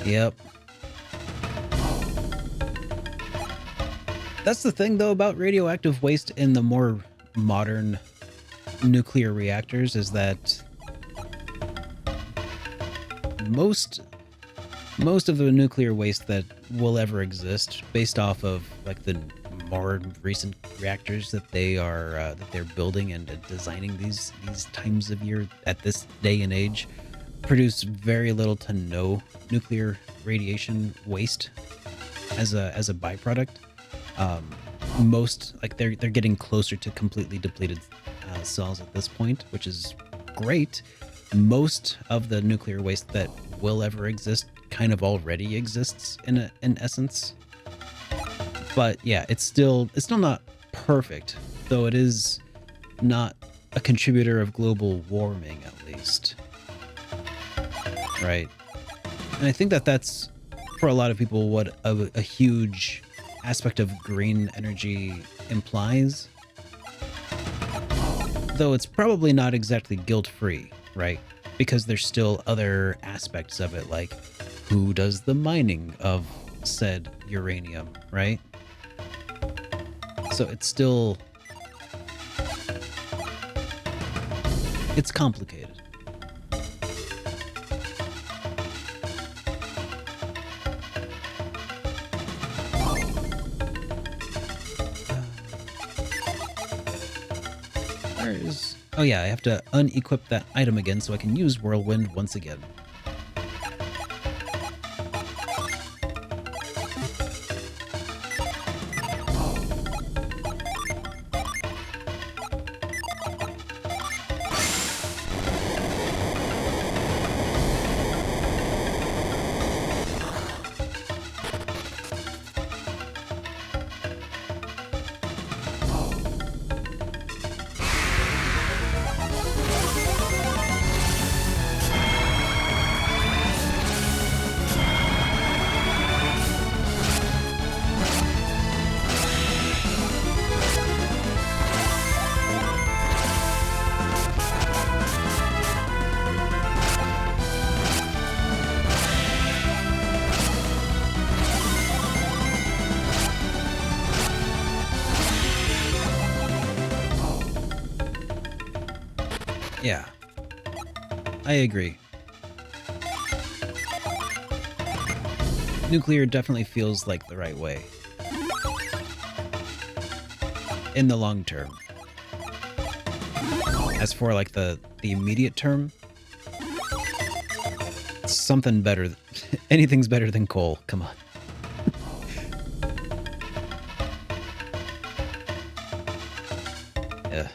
Yep. That's the thing, though, about radioactive waste in the more modern nuclear reactors is that most of the nuclear waste that will ever exist, based off of like the more recent reactors that they're building and designing these times of year at this day and age, produce very little to no nuclear radiation waste as a byproduct. Most, like, they're getting closer to completely depleted cells at this point, which is great. Most of the nuclear waste that will ever exist kind of already exists in essence. But yeah, it's still not perfect, though it is not a contributor of global warming, at least. Right. And I think that's, for a lot of people, what a huge aspect of green energy implies. Though it's probably not exactly guilt-free, right? Because there's still other aspects of it, like who does the mining of said uranium, right? So it's complicated. Oh yeah, I have to unequip that item again so I can use Whirlwind once again. Yeah, I agree. Nuclear definitely feels like the right way. In the long term. As for like the immediate term, something better. Anything's better than coal. Come on. Yeah.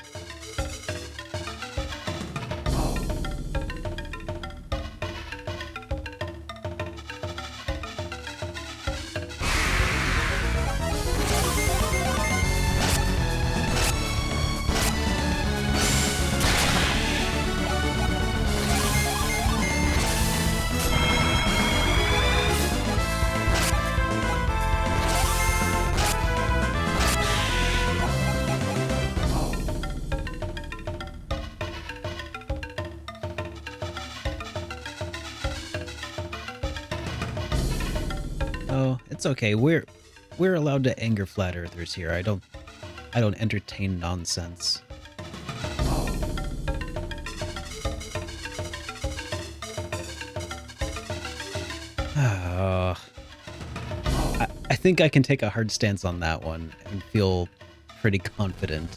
Oh, it's okay. We're allowed to anger flat earthers here. I don't entertain nonsense. I think I can take a hard stance on that one and feel pretty confident.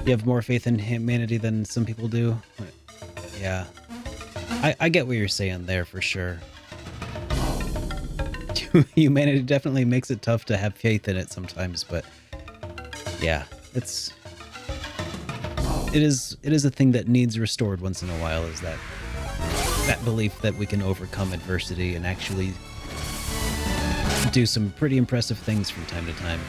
You have more faith in humanity than some people do? Yeah. I get what you're saying there for sure. Humanity definitely makes it tough to have faith in it sometimes, but yeah, it is a thing that needs restored once in a while, is that belief that we can overcome adversity and actually do some pretty impressive things from time to time.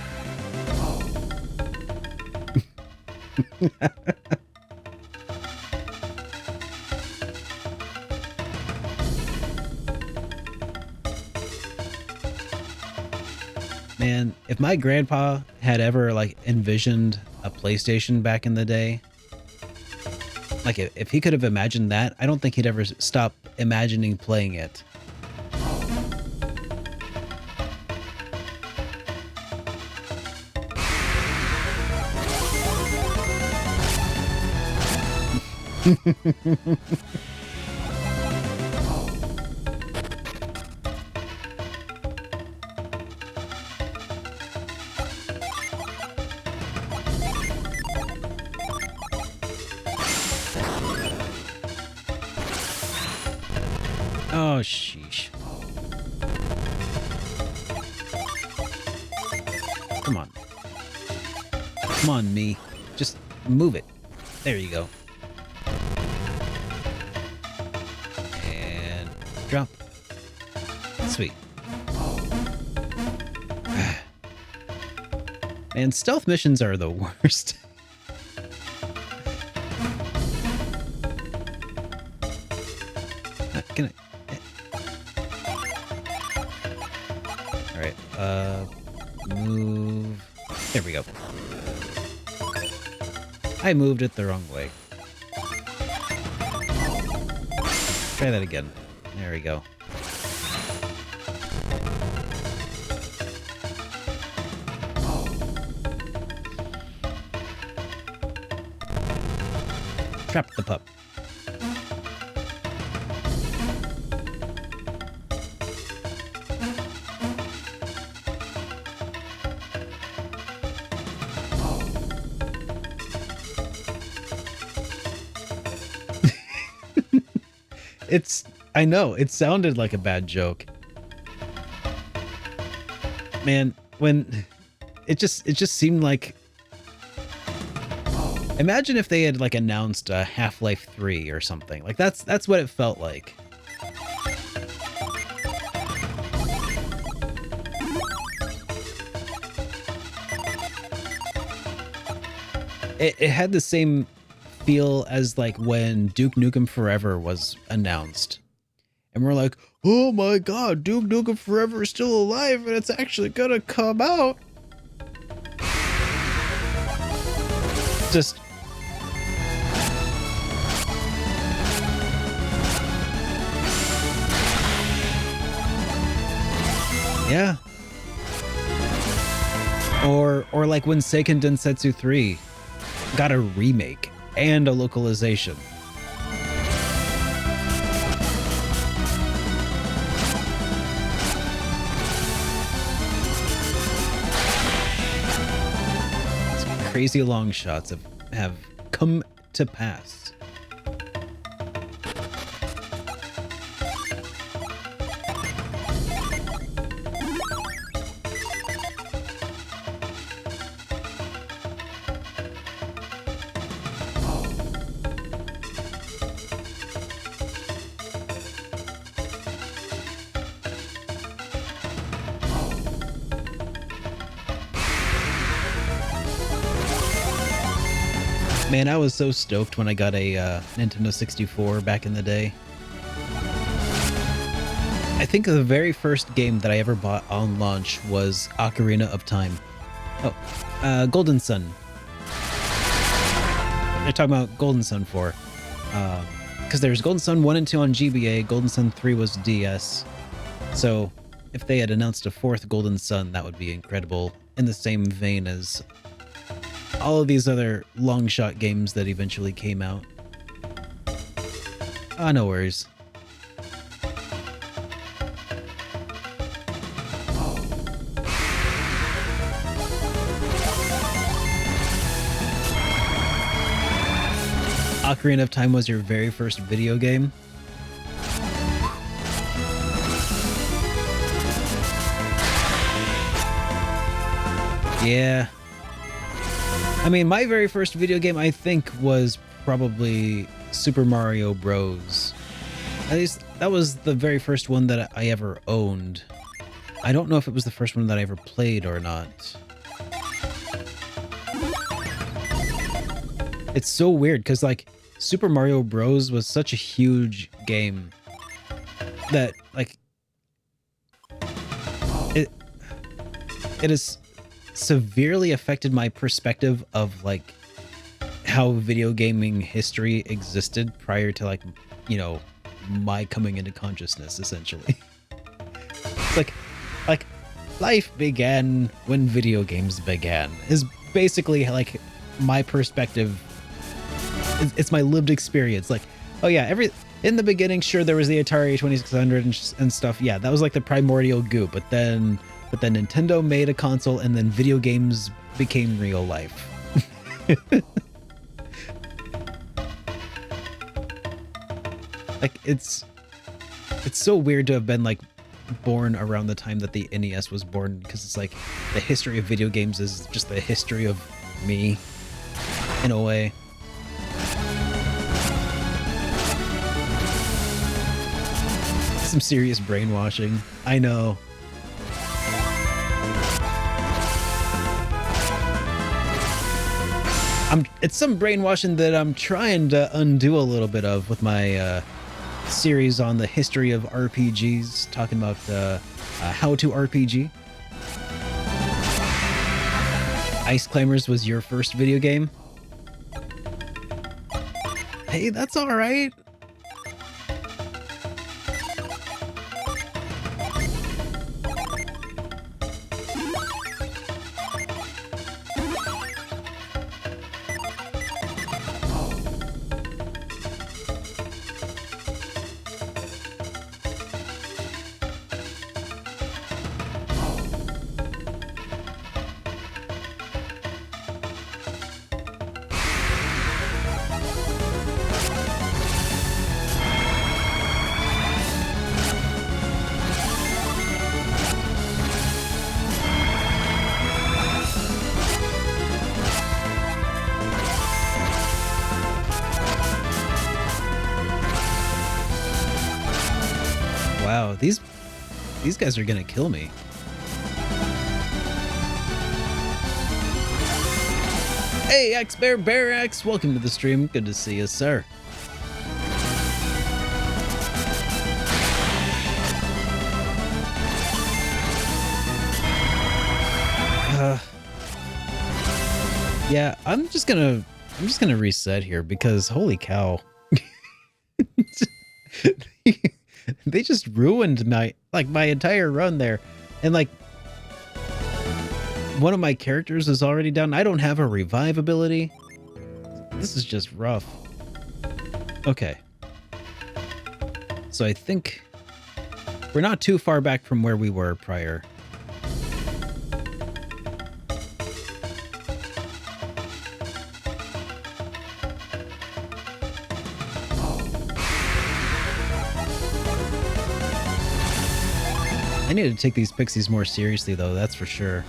Man, if my grandpa had ever like envisioned a PlayStation back in the day, like if he could have imagined that, I don't think he'd ever stop imagining playing it. Oh, sheesh. Come on. Come on, me. Just move it. There you go. And drop. Sweet. Man, stealth missions are the worst. Can I... Alright, move... There we go. I moved it the wrong way. Try that again. There we go. Trap the pup. I know, it sounded like a bad joke. Man, when it just seemed like, imagine if they had like announced a Half-Life 3 or something. Like that's what it felt like. It had the same feel as like when Duke Nukem Forever was announced. And we're like, oh my god, Duke Nukem Forever is still alive and it's actually gonna come out. Just yeah. Or like when Seiken Densetsu 3 got a remake and a localization. These crazy long shots have come to pass. Man, I was so stoked when I got a Nintendo 64 back in the day. I think the very first game that I ever bought on launch was Ocarina of Time. Oh, Golden Sun. They're talking about Golden Sun 4. Because there's Golden Sun 1 and 2 on GBA, Golden Sun 3 was DS. So if they had announced a fourth Golden Sun, that would be incredible. In the same vein as all of these other long shot games that eventually came out. Ah, no worries. Ocarina of Time was your very first video game? Yeah. I mean, my very first video game, I think, was probably Super Mario Bros. At least that was the very first one that I ever owned. I don't know if it was the first one that I ever played or not. It's so weird because, like, Super Mario Bros. Was such a huge game that, like, it has severely affected my perspective of, like, how video gaming history existed prior to, like, you know, my coming into consciousness, essentially. It's like life began when video games began is basically like my perspective. It's my lived experience. Like, oh yeah, in the beginning, sure, there was the Atari 2600 and stuff. Yeah, that was like the primordial goop. But then Nintendo made a console, and then video games became real life. Like, it's so weird to have been, like, born around the time that the NES was born, because it's like the history of video games is just the history of me, in a way. Some serious brainwashing. I know. It's some brainwashing that I'm trying to undo a little bit of with my series on the history of RPGs, talking about how to RPG. Ice Climbers was your first video game? Hey, that's all right. Wow, these guys are gonna kill me. Hey, X-Bear Barracks, welcome to the stream. Good to see you, sir. Yeah, I'm just gonna I'm just gonna reset here because holy cow. They just ruined my entire run there. And like one of my characters is already down. I don't have a revive ability. This is just rough. Okay. So I think we're not too far back from where we were prior. I need to take these pixies more seriously, though, that's for sure.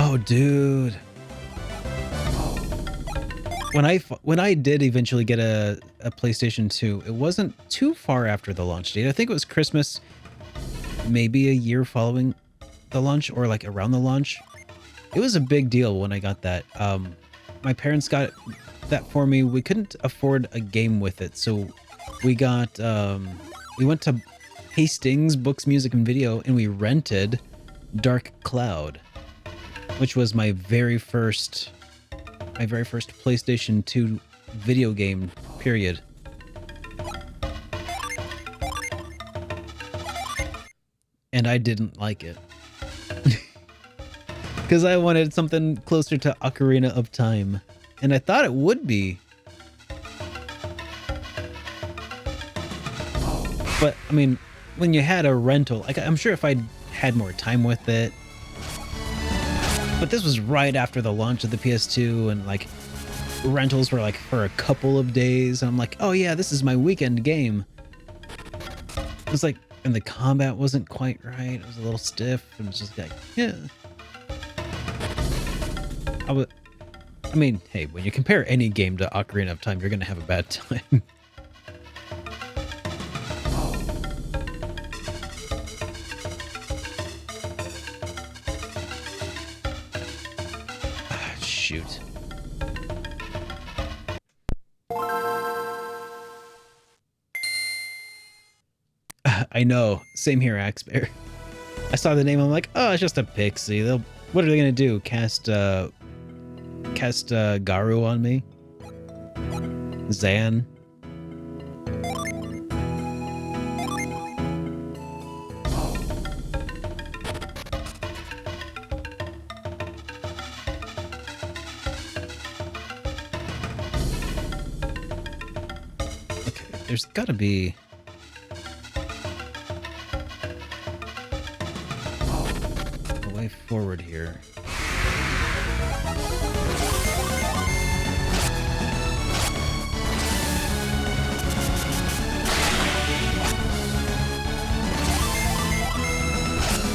Oh, dude. When I did eventually get a PlayStation 2, it wasn't too far after the launch date. I think it was Christmas, maybe a year following the launch or like around the launch. It was a big deal when I got that. My parents got that for me. We couldn't afford a game with it, so we got we went to Hastings Books, Music, and Video, and we rented Dark Cloud, which was my very first PlayStation 2 video game, period. And I didn't like it. Because I wanted something closer to Ocarina of Time. And I thought it would be. But, I mean, when you had a rental, like, I'm sure if I had more time with it. But this was right after the launch of the PS2, and, like, rentals were, like, for a couple of days. And I'm like, oh, yeah, this is my weekend game. It was like, and the combat wasn't quite right. It was a little stiff. And it was just like, yeah. I mean, hey, when you compare any game to Ocarina of Time, you're going to have a bad time. Shoot. I know. Same here, Axebear. I saw the name. I'm like, oh, it's just a pixie. What are they going to do? Cast Garu on me? Zan? Okay, there's gotta be... a way forward here.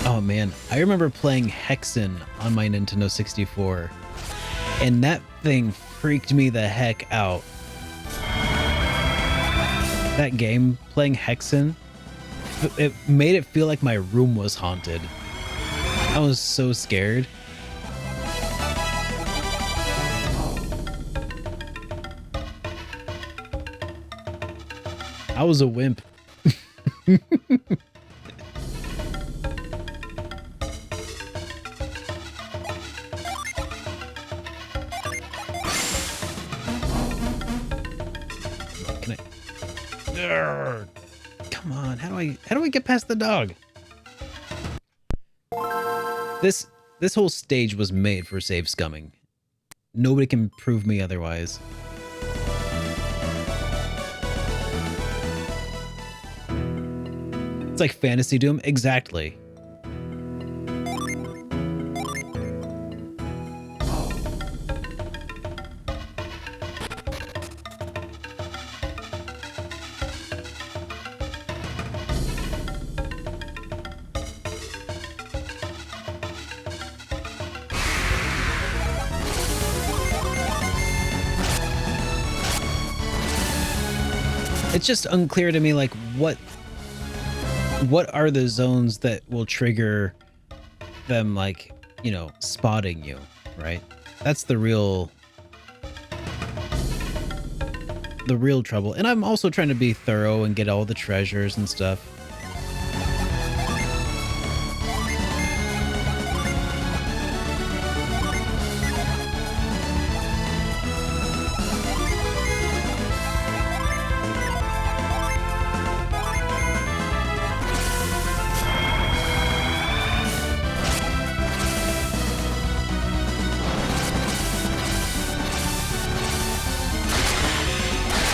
Oh man, I remember playing Hexen on my Nintendo 64, and that thing freaked me the heck out. That game, playing Hexen, it made it feel like my room was haunted. I was so scared. I was a wimp. Come on, how do I get past the dog? This whole stage was made for save scumming. Nobody can prove me otherwise. It's like Fantasy Doom, exactly. It's just unclear to me, like, what are the zones that will trigger them, like, you know, spotting you, right? That's the real... the real trouble. And I'm also trying to be thorough and get all the treasures and stuff.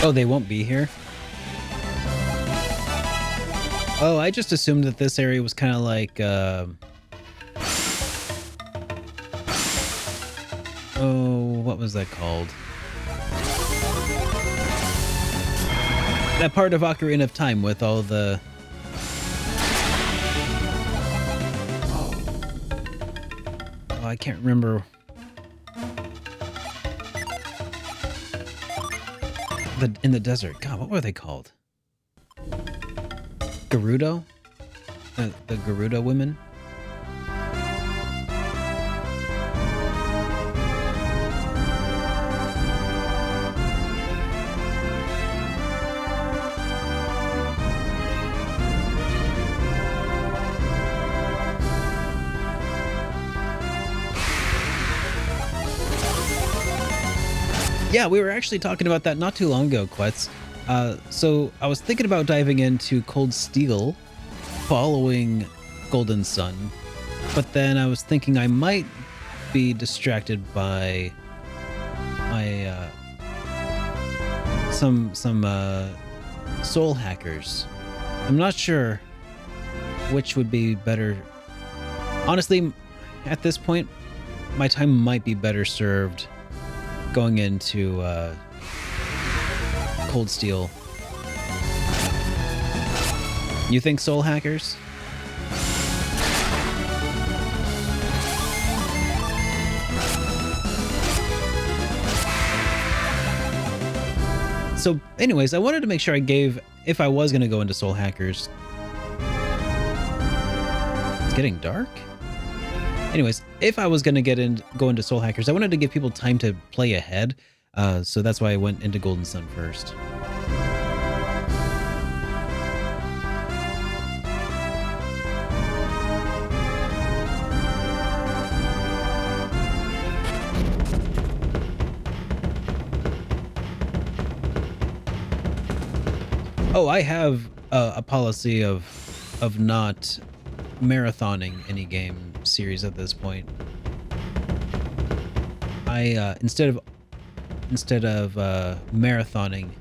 Oh, they won't be here? Oh, I just assumed that this area was kind of like, oh, what was that called? That part of Ocarina of Time with all the... Oh, I can't remember... in the desert. God, what were they called? Gerudo? The Gerudo women? Yeah, we were actually talking about that not too long ago, Quetz. So I was thinking about diving into Cold Steel following Golden Sun, but then I was thinking I might be distracted by my some soul hackers. I'm not sure which would be better. Honestly, at this point, my time might be better served going into Cold Steel. You think soul hackers? So anyways, I wanted to make sure I gave, if I was going to go into soul hackers. It's getting dark? Anyways, if I was going to go into soul hackers, I wanted to give people time to play ahead. So that's why I went into Golden Sun first. Oh, I have a policy of not marathoning any game series at this point. I instead of marathoning,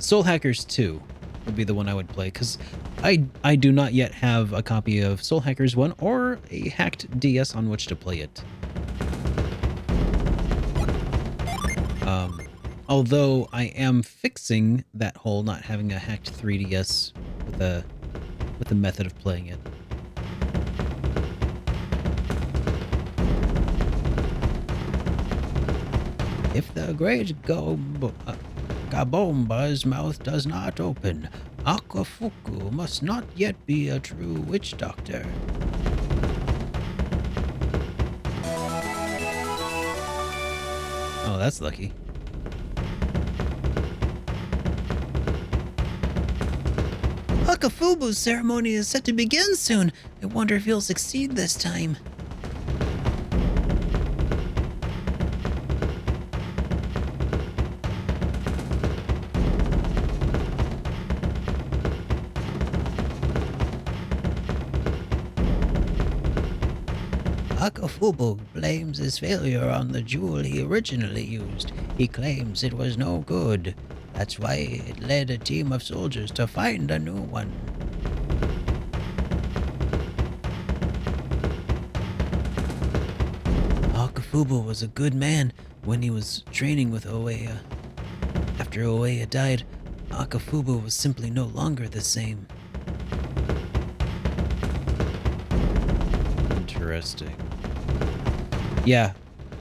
Soul Hackers 2 would be the one I would play, because I do not yet have a copy of Soul Hackers 1 or a hacked DS on which to play it. Although I am fixing that whole not having a hacked 3DS with the method of playing it. If the great Gabomba's mouth does not open, Akafuku must not yet be a true witch doctor. Oh, that's lucky. Akafubu's ceremony is set to begin soon. I wonder if he'll succeed this time. Akafubu blames his failure on the jewel he originally used. He claims it was no good. That's why it led a team of soldiers to find a new one. Akafubu was a good man when he was training with Oeya. After Oeya died, Akafubu was simply no longer the same. Interesting. Yeah,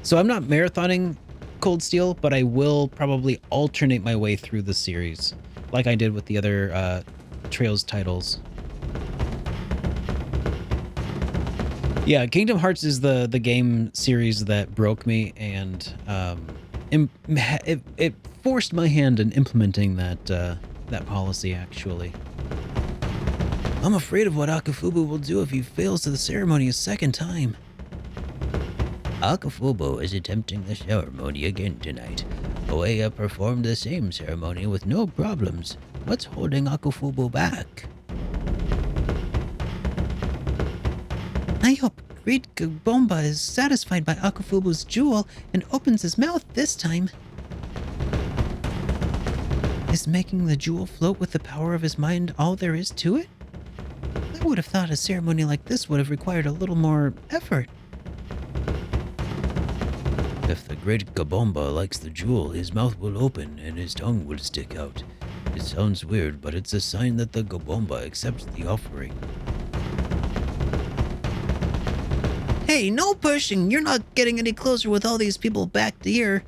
so I'm not marathoning Cold Steel, but I will probably alternate my way through the series, like I did with the other Trails titles. Yeah, Kingdom Hearts is the game series that broke me, and it forced my hand in implementing that policy. Actually, I'm afraid of what Akafubu will do if he fails to the ceremony a second time. Akafubu is attempting the ceremony again tonight. Oeya performed the same ceremony with no problems. What's holding Akafubu back? I hope Great Gabomba is satisfied by Akafubu's jewel and opens his mouth this time. Is making the jewel float with the power of his mind all there is to it? I would have thought a ceremony like this would have required a little more effort. If the Great Gabomba likes the jewel, his mouth will open and his tongue will stick out. It sounds weird, but it's a sign that the Gabomba accepts the offering. Hey, no pushing! You're not getting any closer with all these people back here.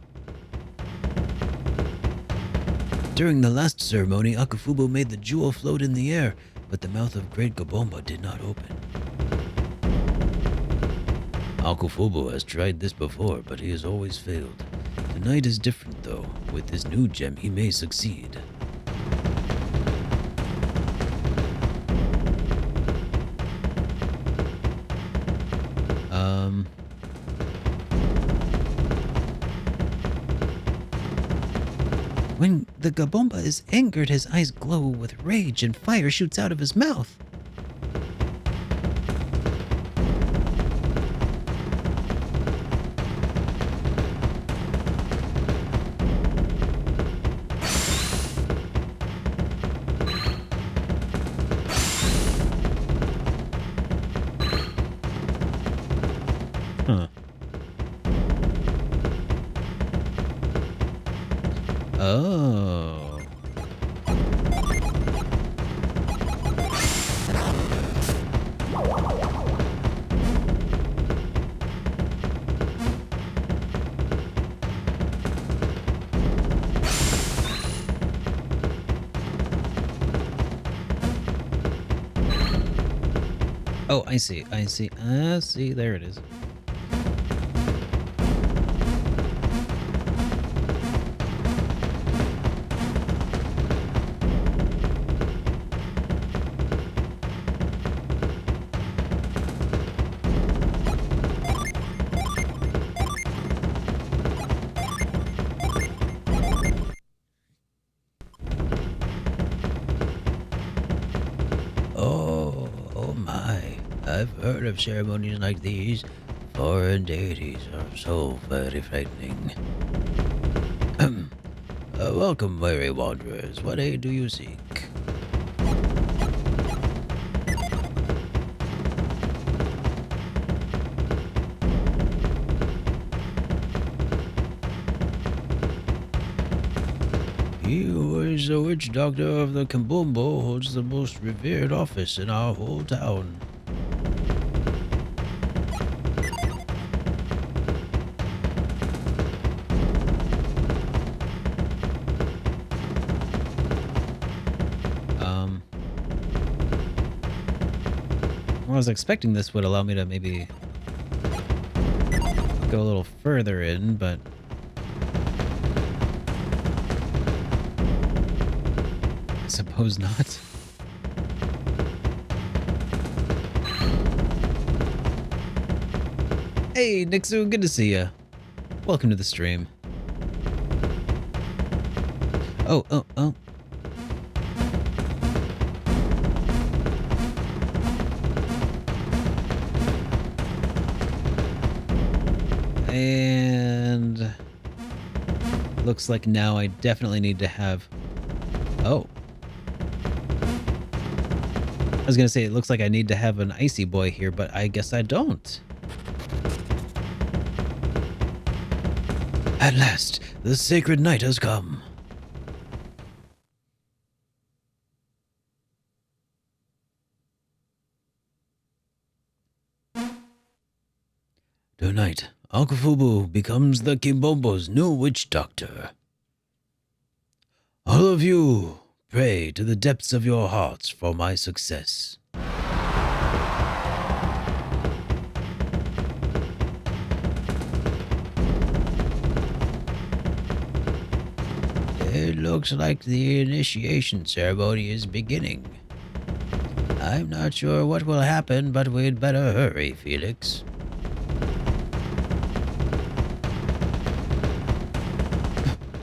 During the last ceremony, Akafubu made the jewel float in the air, but the mouth of Great Gabomba did not open. Akafubu has tried this before, but he has always failed. Tonight is different, though. With this new gem, he may succeed. When the Gabomba is angered, his eyes glow with rage and fire shoots out of his mouth. Huh. Oh. Oh, I see. See, there it is. Oh my. I've heard of ceremonies like these. Foreign deities are so very frightening. Welcome, weary wanderers. What aid do you seek? He who is the witch doctor of the Kambumbo holds the most revered office in our whole town. I was expecting this would allow me to maybe go a little further in, but I suppose not. Hey, Nixu, good to see ya. Welcome to the stream. Oh. And looks like now I definitely need to have... Oh. I was gonna say, it looks like I need to have an icy boy here, but I guess I don't. At last, the sacred night has come. Tonight, Akafubu becomes the Kimbombo's new witch doctor. All of you, pray to the depths of your hearts for my success. looks like the initiation ceremony is beginning. I'm not sure what will happen, but we'd better hurry, Felix.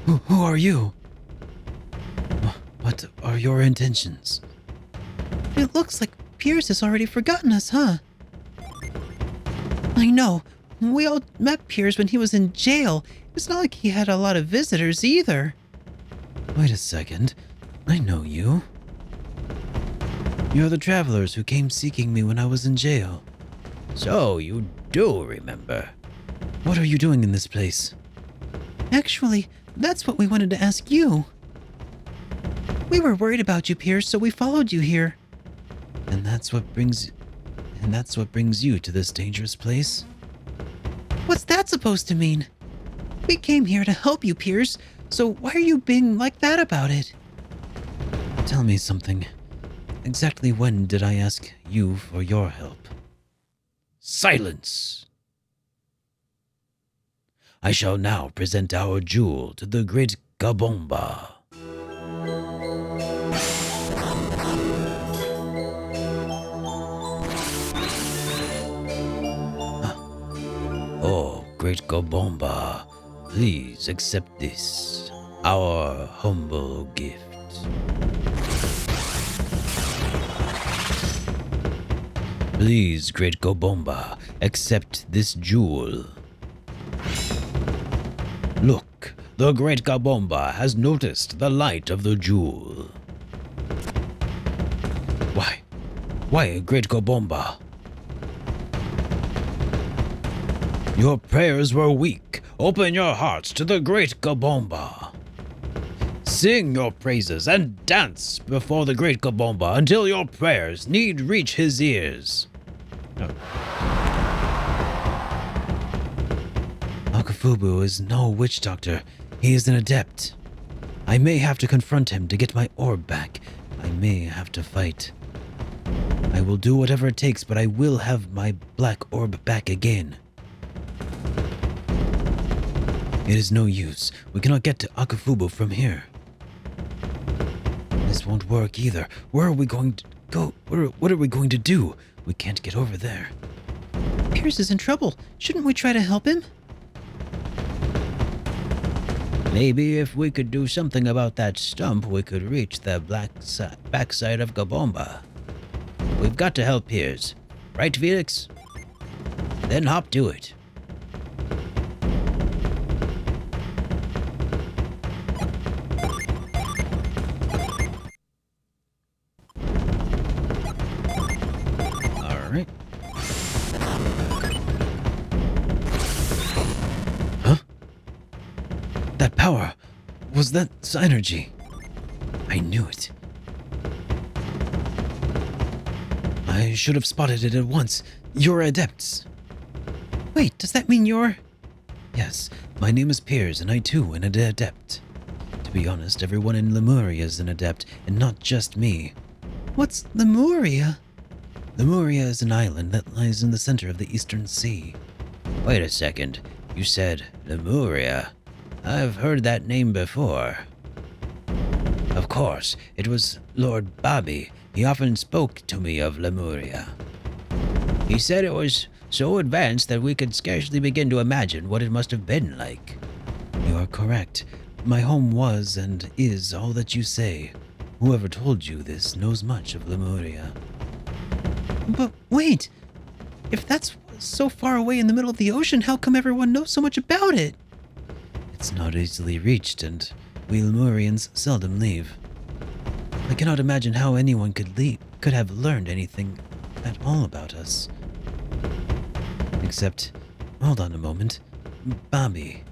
Who are you? What are your intentions? It looks like Pierce has already forgotten us, huh? I know. We all met Pierce when he was in jail. It's not like he had a lot of visitors either. Wait a second. I know you. You're the travelers who came seeking me when I was in jail. So you do remember. What are you doing in this place? Actually, that's what we wanted to ask you. We were worried about you, Pierce, so we followed you here. And that's what brings you to this dangerous place? What's that supposed to mean? We came here to help you, Pierce, so why are you being like that about it? Tell me something. Exactly when did I ask you for your help? Silence! I shall now present our jewel to the great Gabomba. Oh, great Gabomba, please accept this, our humble gift. Please, great Gabomba, accept this jewel. Look, the great Gabomba has noticed the light of the jewel. Why, great Gabomba? Your prayers were weak. Open your hearts to the great Gabomba. Sing your praises and dance before the great Gabomba until your prayers need reach his ears. Akafubu is no witch doctor. He is an adept. I may have to confront him to get my orb back. I may have to fight. I will do whatever it takes, but I will have my black orb back again. It is no use. We cannot get to Akafubu from here. This won't work either. Where are we going to go? What are we going to do? We can't get over there. Pierce is in trouble. Shouldn't we try to help him? Maybe if we could do something about that stump, we could reach the backside of Gabomba. We've got to help Piers. Right, Felix? Then hop to it. Alright. Huh? That power! Was that synergy? I knew it. I should have spotted it at once. You're adepts. Wait, does that mean you're... Yes, my name is Piers, and I too am an adept. To be honest, everyone in Lemuria is an adept, and not just me. What's Lemuria? Lemuria is an island that lies in the center of the Eastern Sea. Wait a second, you said Lemuria. I've heard that name before. Of course, it was Lord Bobby. He often spoke to me of Lemuria. He said it was so advanced that we could scarcely begin to imagine what it must have been like. You are correct. My home was and is all that you say. Whoever told you this knows much of Lemuria. But wait, if that's so far away in the middle of the ocean, how come everyone knows so much about it? It's not easily reached, and we Lemurians seldom leave. I cannot imagine how anyone could have learned anything at all about us. Except, hold on a moment, Bobby.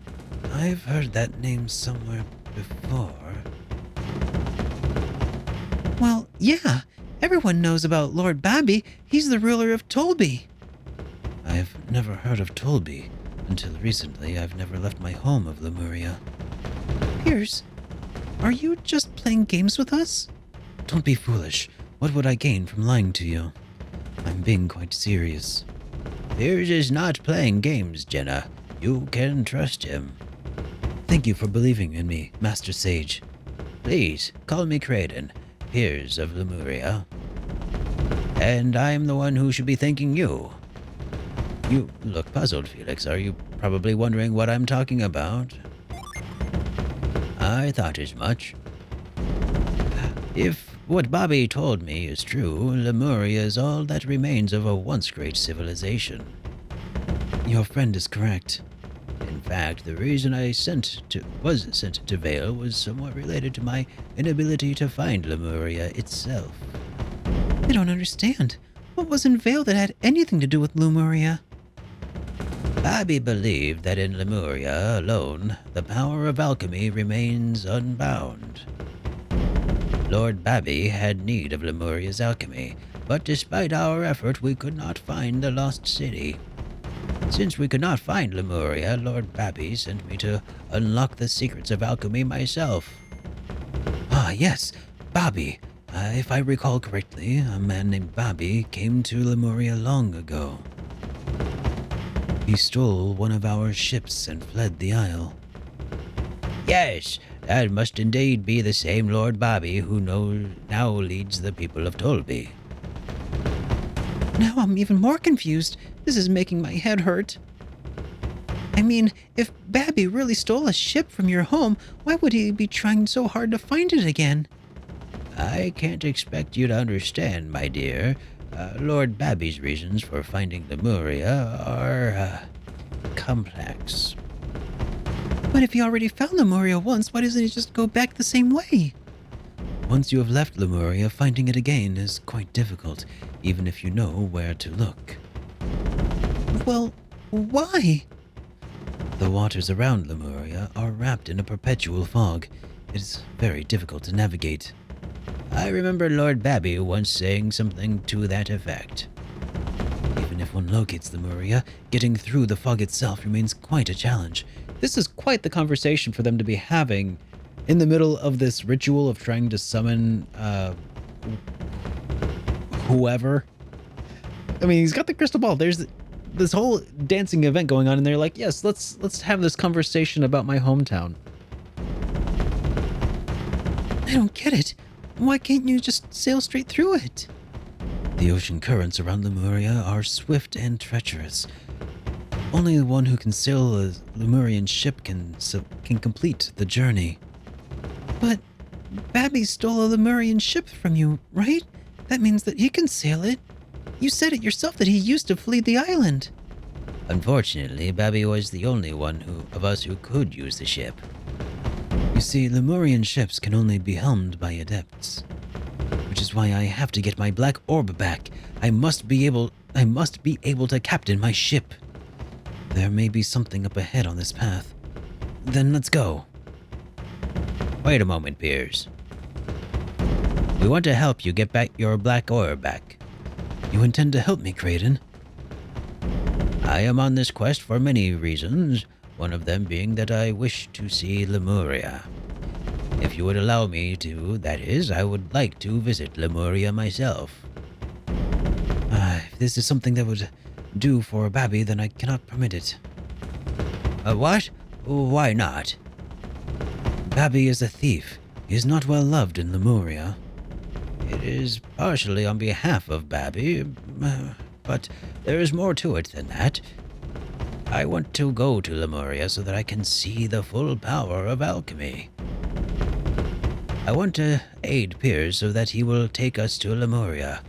I've heard that name somewhere before. Well, yeah. Everyone knows about Lord Bobby. He's the ruler of Tolby. I've never heard of Tolby. Until recently, I've never left my home of Lemuria. Piers, are you just playing games with us? Don't be foolish. What would I gain from lying to you? I'm being quite serious. Piers is not playing games, Jenna. You can trust him. Thank you for believing in me, Master Sage. Please, call me Kraden, Piers of Lemuria. And I am the one who should be thanking you. You look puzzled, Felix. Are you probably wondering what I'm talking about? I thought as much. If what Bobby told me is true, Lemuria is all that remains of a once great civilization. Your friend is correct. In fact, the reason I was sent to Vale was somewhat related to my inability to find Lemuria itself. I don't understand. What was in Vale that had anything to do with Lemuria? Bobby believed that in Lemuria alone, the power of alchemy remains unbound. Lord Babby had need of Lemuria's alchemy, but despite our effort, we could not find the lost city. Since we could not find Lemuria, Lord Babby sent me to unlock the secrets of alchemy myself. Ah, yes, Bobby. If I recall correctly, a man named Bobby came to Lemuria long ago. He stole one of our ships and fled the isle. Yes, that must indeed be the same Lord Bobby who now leads the people of Tolby. Now I'm even more confused. This is making my head hurt. I mean, if Babby really stole a ship from your home, why would he be trying so hard to find it again? I can't expect you to understand, my dear. Lord Babby's reasons for finding Lemuria are complex. But if he already found Lemuria once, why doesn't he just go back the same way? Once you have left Lemuria, finding it again is quite difficult, even if you know where to look. Well, why? The waters around Lemuria are wrapped in a perpetual fog. It is very difficult to navigate. I remember Lord Babby once saying something to that effect. Even if one locates Lemuria, getting through the fog itself remains quite a challenge. This is quite the conversation for them to be having in the middle of this ritual of trying to summon whoever. I mean, he's got the crystal ball. There's this whole dancing event going on, and they're like, yes, let's have this conversation about my hometown. I don't get it. Why can't you just sail straight through it? The ocean currents around Lemuria are swift and treacherous. Only the one who can sail a Lemurian ship can complete the journey. But Babby stole a Lemurian ship from you, right? That means that he can sail it. You said it yourself that he used to flee the island. Unfortunately, Babby was the only one of us who could use the ship. You see, Lemurian ships can only be helmed by adepts. Which is why I have to get my black orb back. I must be able to captain my ship. There may be something up ahead on this path. Then let's go. Wait a moment, Piers. We want to help you get back your black orb back. You intend to help me, Kraden? I am on this quest for many reasons, one of them being that I wish to see Lemuria. If you would allow me to, that is, I would like to visit Lemuria myself. If this is something that would do for Babby, then I cannot permit it. What? Why not? Babby is a thief. He is not well loved in Lemuria. It is partially on behalf of Babby, but there is more to it than that. I want to go to Lemuria so that I can see the full power of alchemy. I want to aid Piers so that he will take us to Lemuria.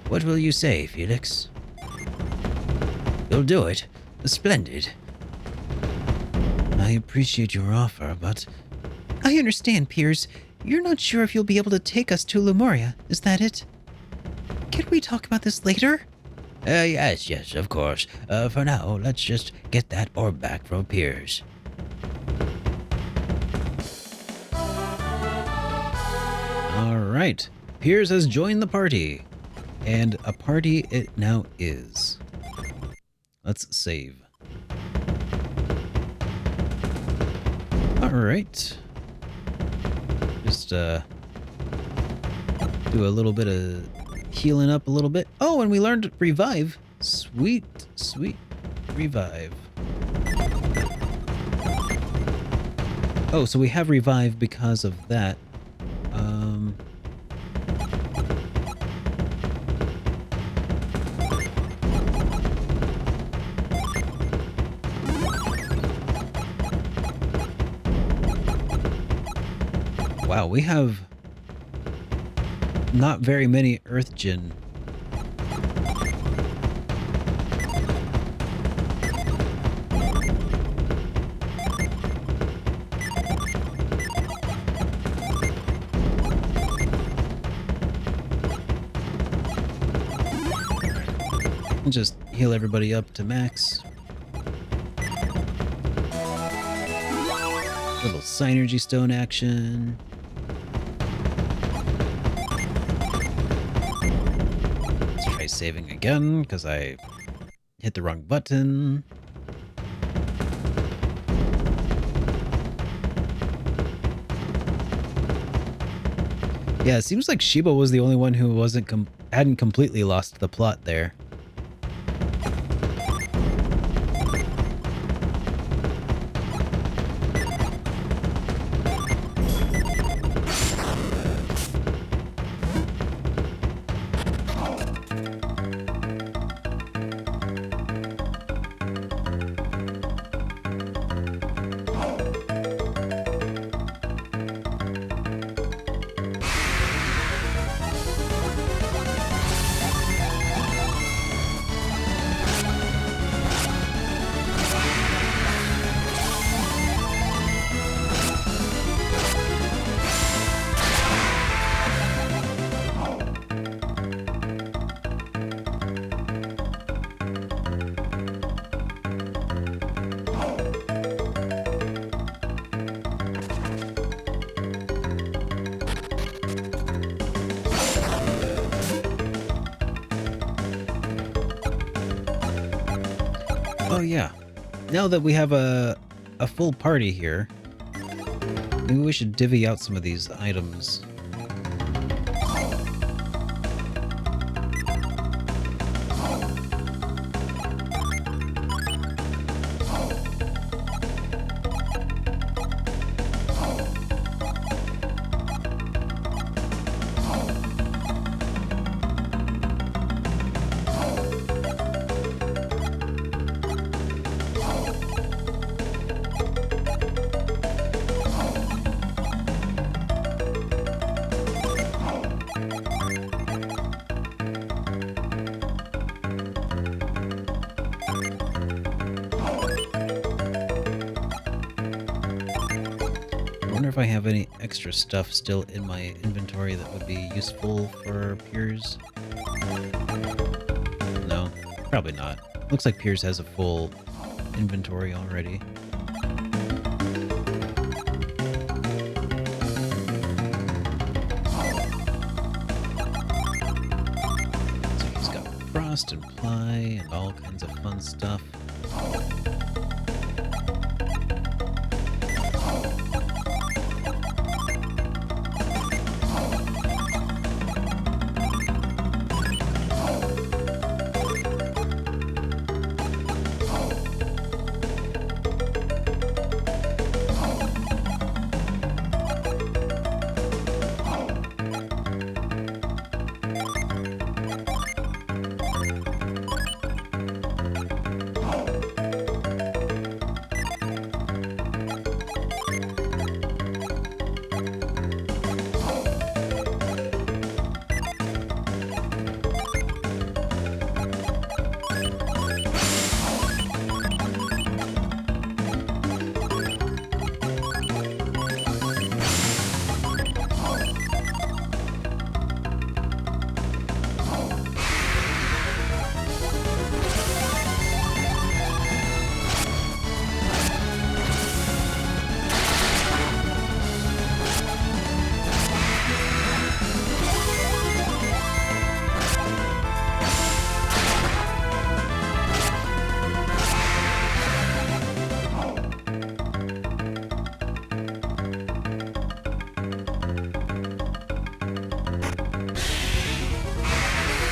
What will you say, Felix? You'll do it. Splendid. I appreciate your offer, but... I understand, Piers. You're not sure if you'll be able to take us to Lemuria, is that it? Can we talk about this later? Yes, of course. For now, let's just get that orb back from Piers. Alright, Piers has joined the party. And a party it now is. Let's save. Alright. Just do a little bit of healing up a little bit. Oh, and we learned revive. Sweet revive. Oh, so we have revive because of that. Wow, we have not very many Earth Djinn. Just heal everybody up to max. Little synergy stone action. Let's try saving again because I hit the wrong button. Yeah, it seems like Shiba was the only one who hadn't completely lost the plot there. Oh yeah, now that we have a full party here, maybe we should divvy out some of these items. I wonder if I have any extra stuff still in my inventory that would be useful for Piers. No, probably not. Looks like Piers has a full inventory already. So he's got frost and ply and all kinds of fun stuff.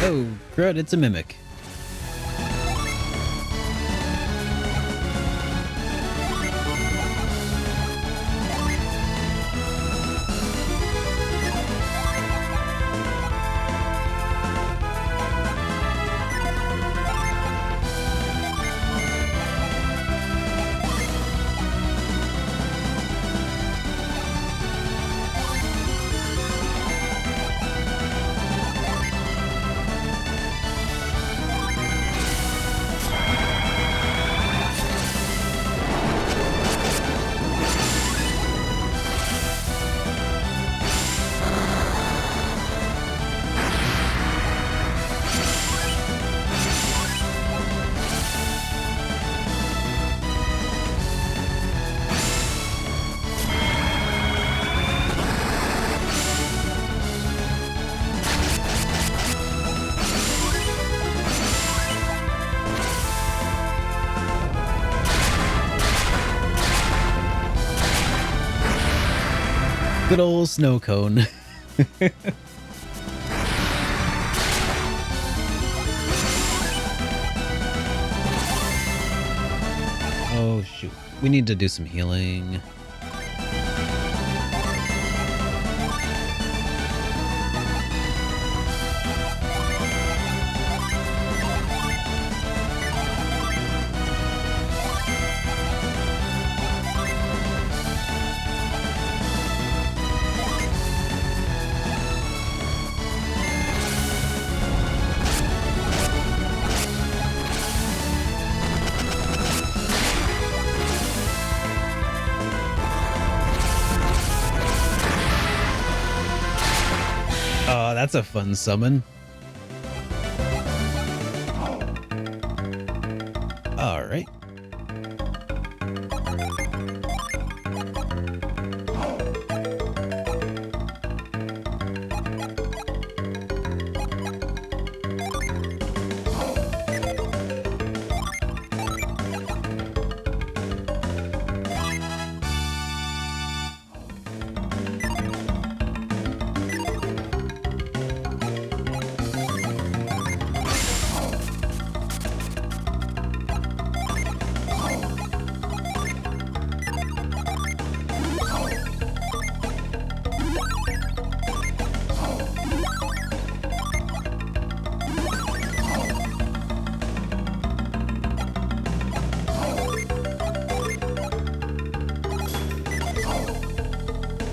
Oh, crud, it's a mimic. Good old snow cone. Oh shoot. We need to do some healing. Oh, that's a fun summon. All right.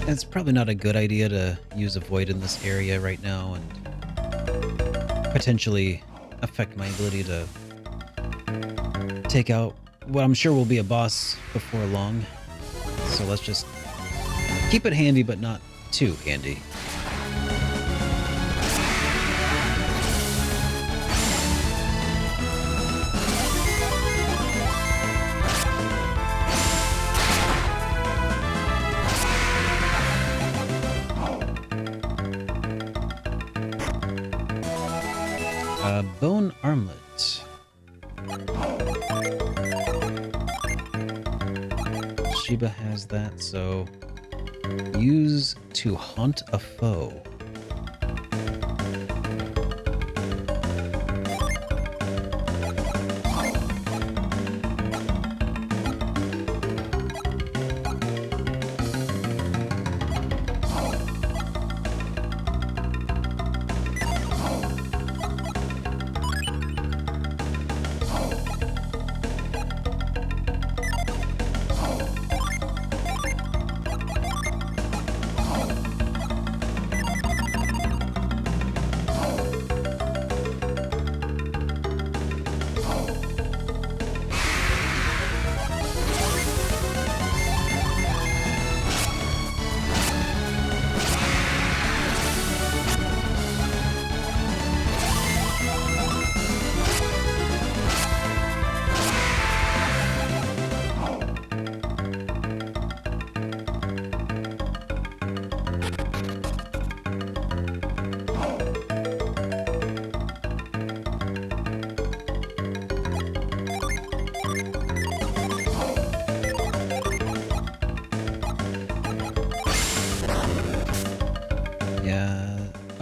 It's probably not a good idea to use a void in this area right now and potentially affect my ability to take out what I'm sure will be a boss before long. So let's just keep it handy, but not too handy. Bone armlet. Sheba has that, so use to haunt a foe.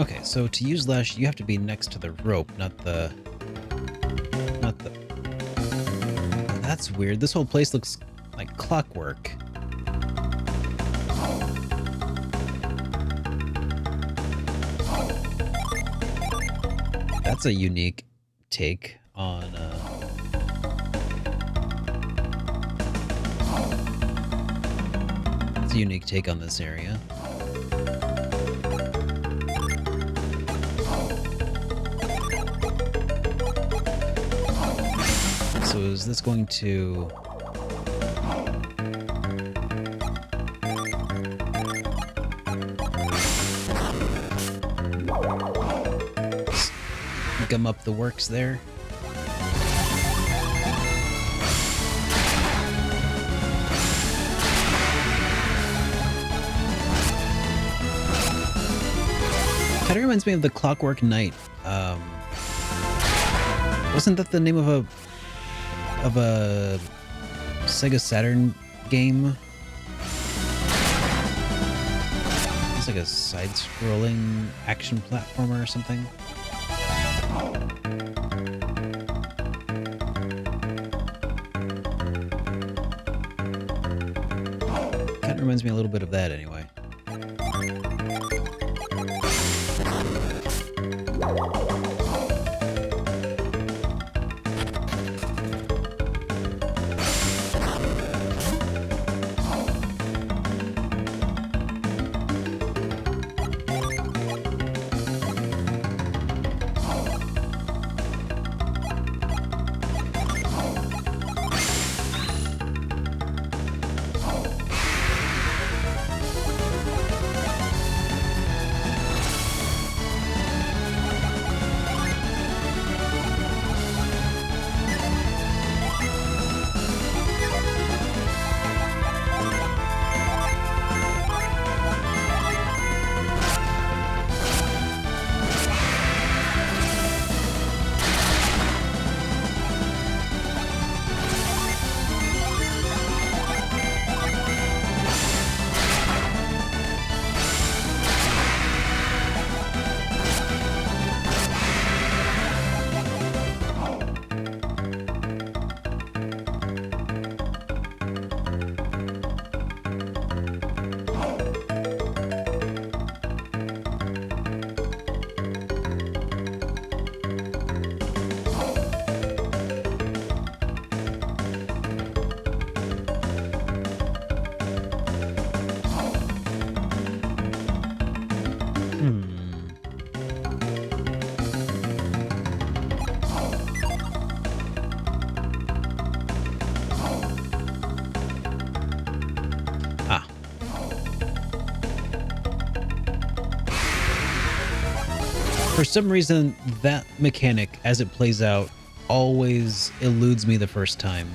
Okay, so to use Lash, you have to be next to the rope, not the... That's weird. This whole place looks like clockwork. That's a unique take on... It's a unique take on this area. So is this going to... gum up the works there? Kind of reminds me of the Clockwork Knight. Wasn't that the name of a Sega Saturn game? like a side-scrolling action platformer or something. Kind of reminds me a little bit of that anyway. For some reason, that mechanic, as it plays out, always eludes me the first time.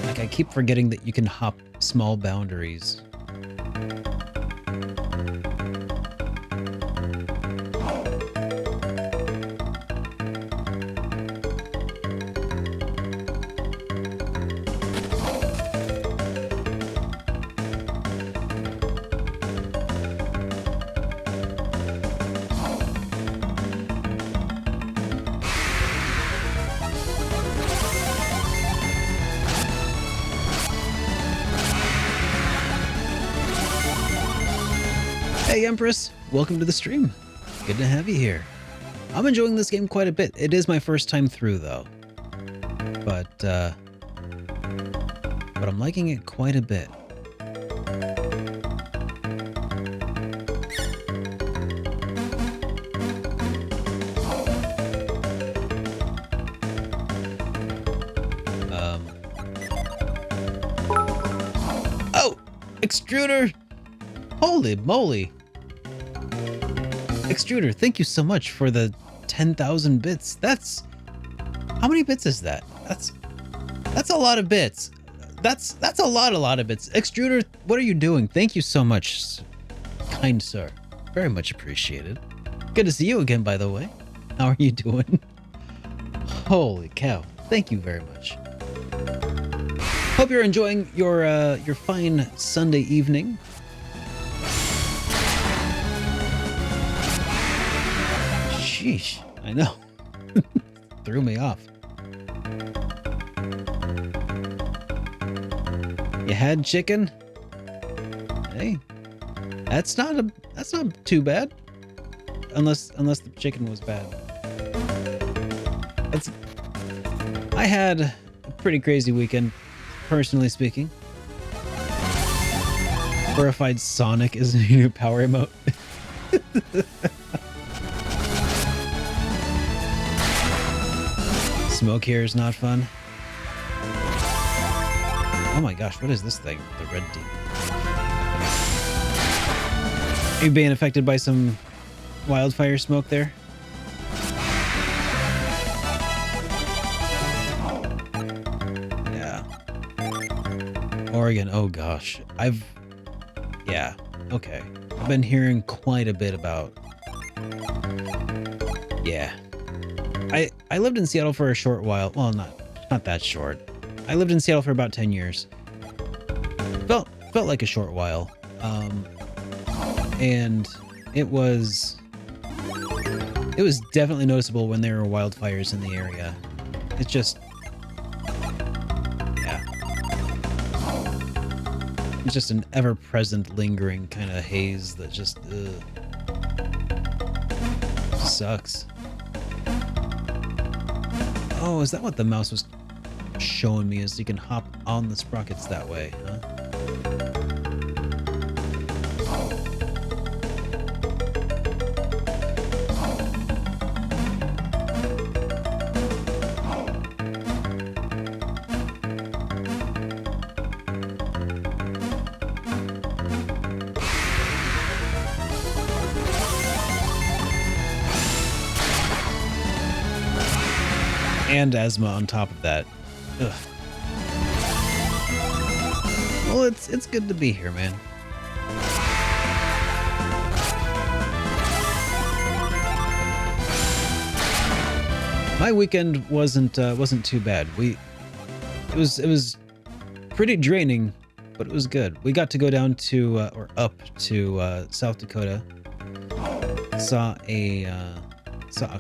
Like, I keep forgetting that you can hop small boundaries. Hey Empress, welcome to the stream. Good to have you here. I'm enjoying this game quite a bit. It is my first time through though. But I'm liking it quite a bit. Oh! Extruder! Holy moly! Extruder, thank you so much for the 10,000 bits. That's... How many bits is that? That's a lot of bits. That's a lot of bits. Extruder, what are you doing? Thank you so much, kind sir. Very much appreciated. Good to see you again, by the way. How are you doing? Holy cow. Thank you very much. Hope you're enjoying your fine Sunday evening. Sheesh, I know. Threw me off. You had chicken? Hey, that's not too bad. Unless the chicken was bad. I had a pretty crazy weekend, personally speaking. Verified Sonic is a new power emote. Smoke here is not fun. Oh my gosh, what is this thing? The red team. Are you being affected by some wildfire smoke there? Yeah. Oregon, oh gosh. Yeah, okay. I've been hearing quite a bit about... Yeah. I lived in Seattle for a short while. Well, not that short. I lived in Seattle for about 10 years. Felt like a short while. And it was definitely noticeable when there were wildfires in the area. It's just, yeah. It's just an ever-present, lingering kind of haze that just, sucks. Oh, is that what the mouse was showing me? Is you can hop on the sprockets that way, huh? And asthma on top of that. Ugh. Well, it's good to be here, man. My weekend wasn't too bad. It was pretty draining, but it was good. We got to go down to or up to South Dakota. Saw a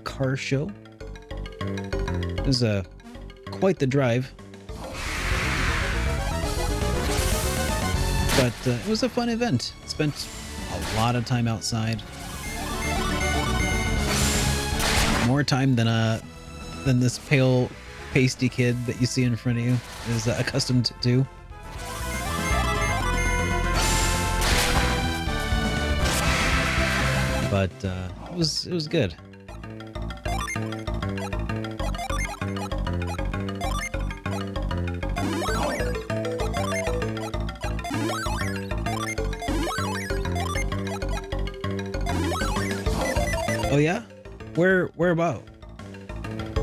car show. It was quite the drive, but it was a fun event. Spent a lot of time outside, more time than this pale, pasty kid that you see in front of you is accustomed to. But it was good. Oh yeah? Where about?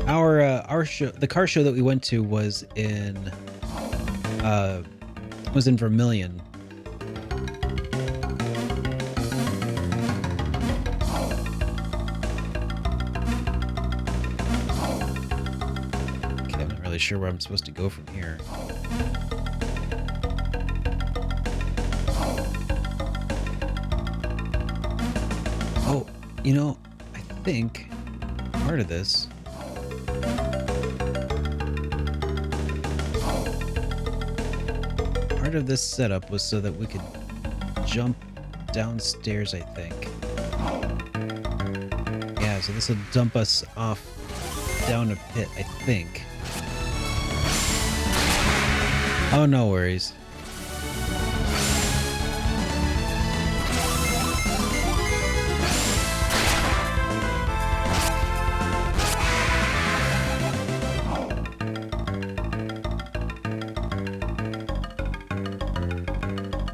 Our show, the car show that we went to was in Vermilion. Okay, I'm not really sure where I'm supposed to go from here. Oh, you know, I think part of this setup was so that we could jump downstairs, I think. Yeah, so this will dump us off down a pit, I think. Oh, no worries.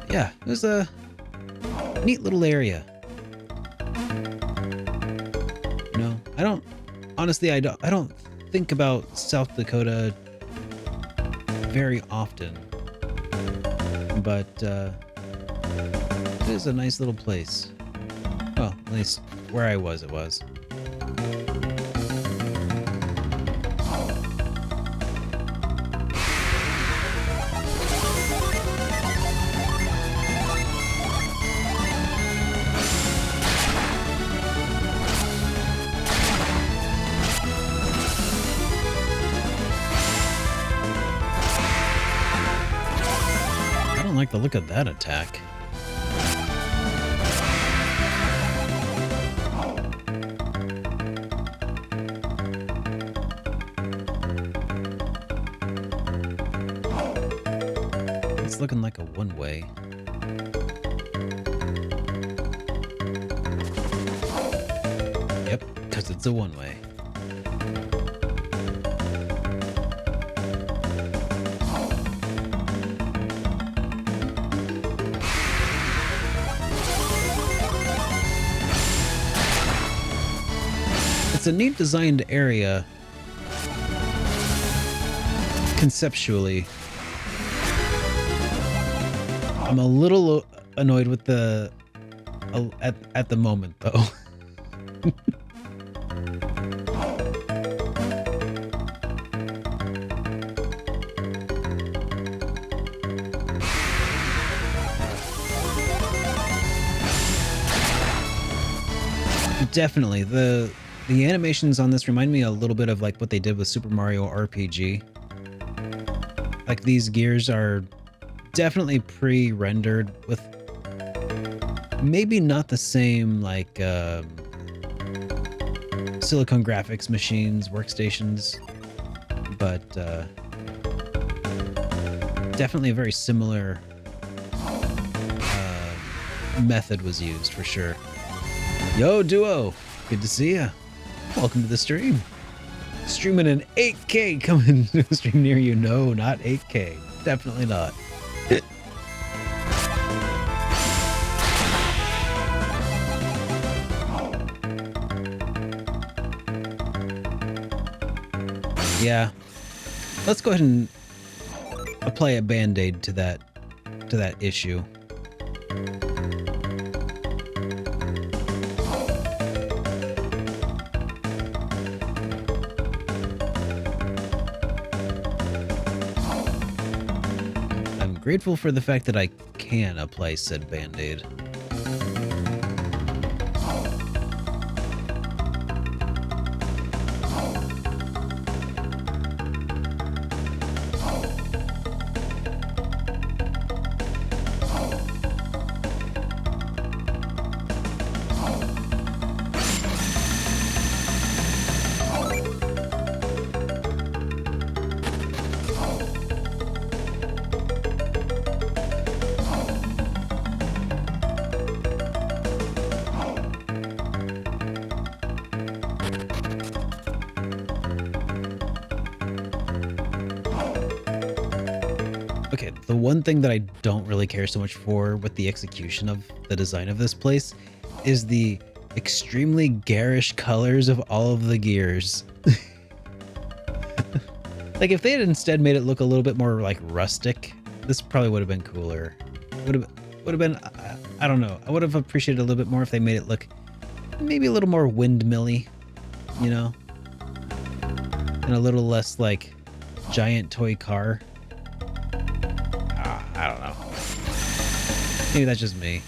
Yeah, it was a neat little area. You know, I don't think about South Dakota very often, but it is a nice little place. Well, at least where I was, it was. I don't like the look of that attack. It's looking like a one-way. Yep, because it's a one-way. It's a neat designed area conceptually. I'm a little annoyed with the at the moment though. Definitely. The animations on this remind me a little bit of like what they did with Super Mario RPG. Like these gears are definitely pre-rendered with maybe not the same like Silicon graphics machines, workstations, but definitely a very similar method was used for sure. Yo, Duo, good to see ya. Welcome to the stream. Streaming in 8K, coming to a stream near you. No, not 8K. Definitely not. Yeah. Let's go ahead and apply a band-aid to that issue. I'm grateful for the fact that I can apply said band-aid. Okay, the one thing that I don't really care so much for with the execution of the design of this place is the extremely garish colors of all of the gears. Like if they had instead made it look a little bit more like rustic, this probably would have been cooler. Would have been, I don't know. I would have appreciated a little bit more if they made it look maybe a little more windmilly, you know? And a little less like giant toy car. I don't know. Maybe that's just me.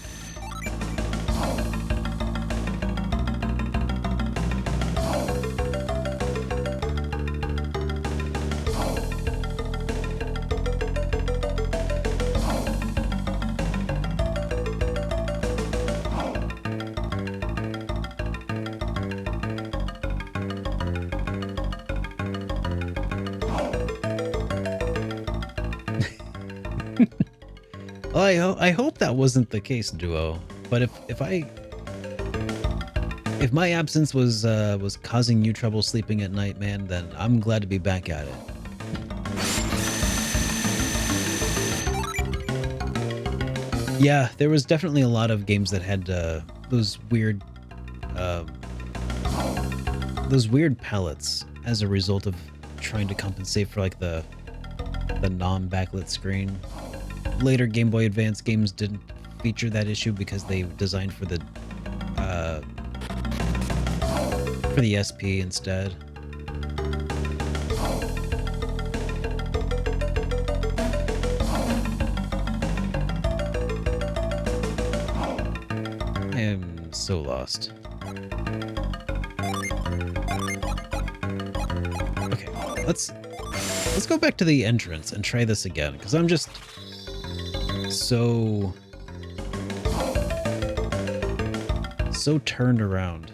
Well, I hope that wasn't the case, Duo. But if my absence was causing you trouble sleeping at night, man, then I'm glad to be back at it. Yeah, there was definitely a lot of games that had those weird palettes as a result of trying to compensate for like the non-backlit screen. Later Game Boy Advance games didn't feature that issue because they designed for the SP instead. I am so lost. Okay, let's go back to the entrance and try this again, because I'm just so turned around.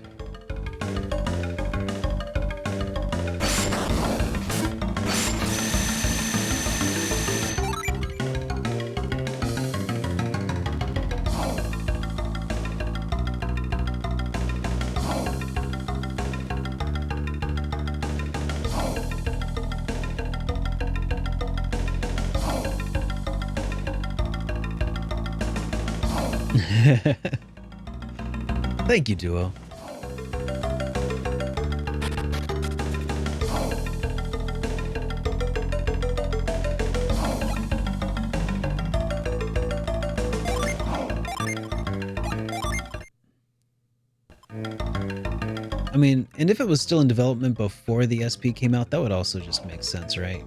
Thank you, Duo. I mean, and if it was still in development before the SP came out, that would also just make sense, right?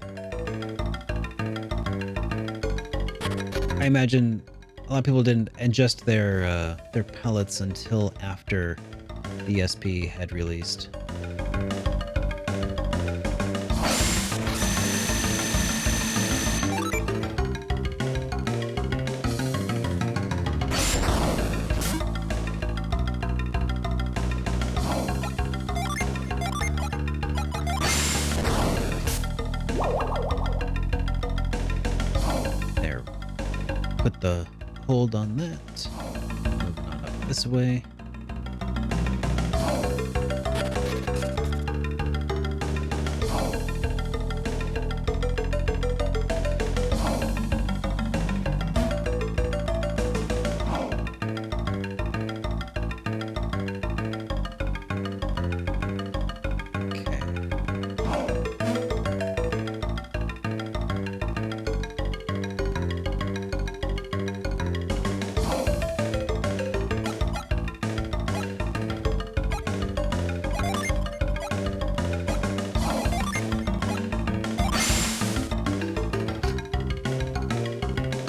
I imagine a lot of people didn't adjust their palettes until after the SP had released. There. Put the hold on that. Moving on up this way.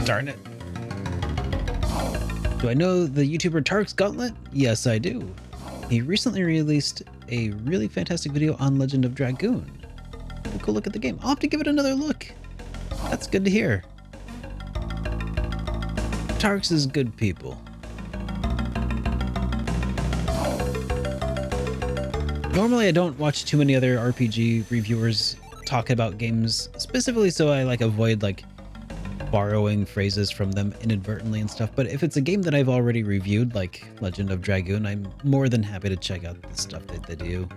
Darn it. Do I know the YouTuber Tark's Gauntlet? Yes, I do. He recently released a really fantastic video on Legend of Dragoon. Have a cool look at the game. I'll have to give it another look. That's good to hear. Tarks is good people. Normally I don't watch too many other RPG reviewers talk about games specifically, so I avoid borrowing phrases from them inadvertently and stuff, but if it's a game that I've already reviewed, like Legend of Dragoon, I'm more than happy to check out the stuff that they do.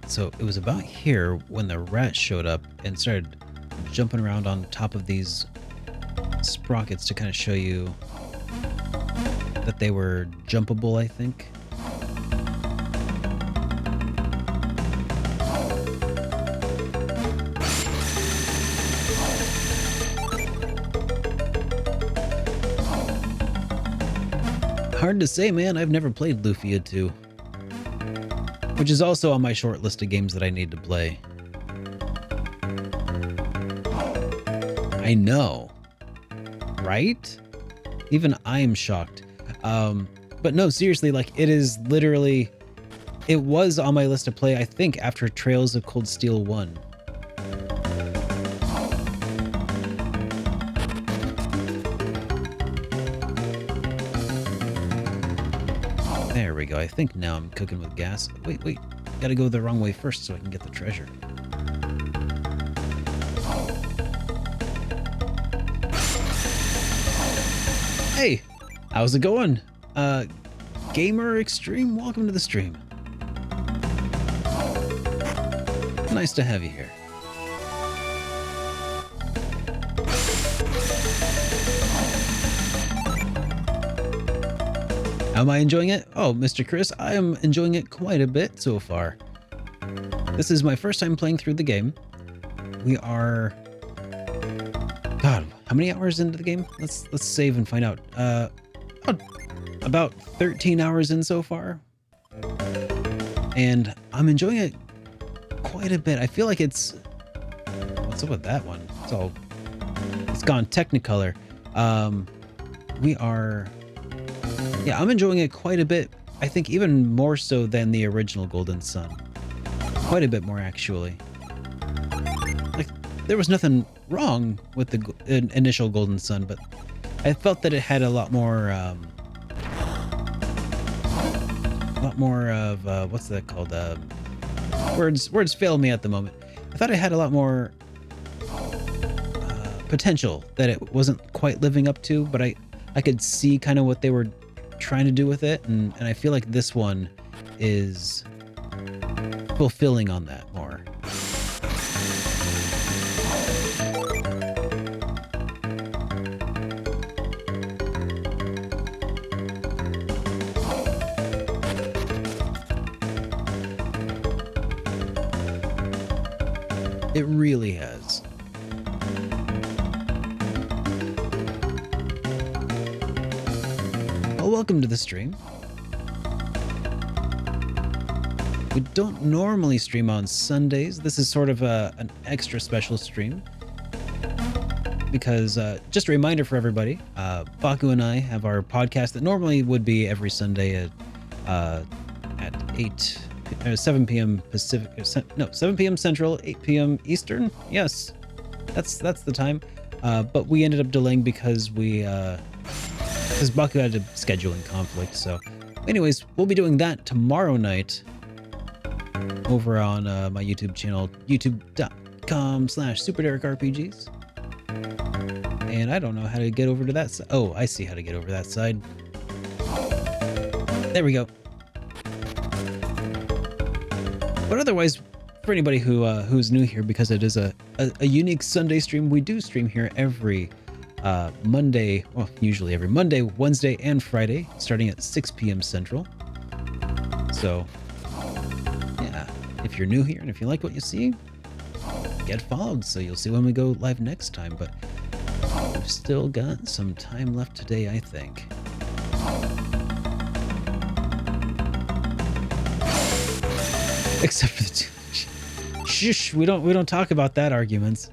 So it was about here when the rat showed up and started jumping around on top of these sprockets to kind of show you that they were jumpable, I think. Hard to say, man. I've never played Lufia 2. Which is also on my short list of games that I need to play. I know, right? Even I'm shocked. But no, seriously, it is literally, it was on my list to play, I think, after Trails of Cold Steel 1. There we go. I think now I'm cooking with gas. Wait. Gotta go the wrong way first so I can get the treasure. Hey! How's it going? Gamer Extreme, welcome to the stream. Nice to have you here. Am I enjoying it? Oh, Mr. Chris, I am enjoying it quite a bit so far. This is my first time playing through the game. We are... God, how many hours into the game? Let's save and find out. About 13 hours in so far. And I'm enjoying it quite a bit. I feel like it's... What's up with that one? It's gone Technicolor. We are... Yeah, I'm enjoying it quite a bit. I think even more so than the original Golden Sun. Quite a bit more, actually. There was nothing wrong with the initial Golden Sun, but I felt that it had a lot more of what's that called? Words fail me at the moment. I thought it had a lot more potential that it wasn't quite living up to, but I could see kind of what they were trying to do with it, and I feel like this one is fulfilling on that more. It really has. Well, welcome to the stream. We don't normally stream on Sundays. This is sort of an extra special stream. Because, just a reminder for everybody, Baku and I have our podcast that normally would be every Sunday at 7 p.m. Pacific, 7 p.m. Central, 8 p.m. Eastern. Yes, that's the time. But we ended up delaying because Baku had a scheduling conflict. So anyways, we'll be doing that tomorrow night over on my YouTube channel, youtube.com/SuperDerekRPGs. And I don't know how to get over to that side. Oh, I see how to get over that side. There we go. But otherwise, for anybody who's new here, because it is a unique Sunday stream, we do stream here every Monday, well, usually every Monday, Wednesday, and Friday, starting at 6 p.m. Central. So, yeah, if you're new here and if you like what you see, get followed so you'll see when we go live next time. But we've still got some time left today, I think. Except for the two. Shush, we don't talk about that arguments.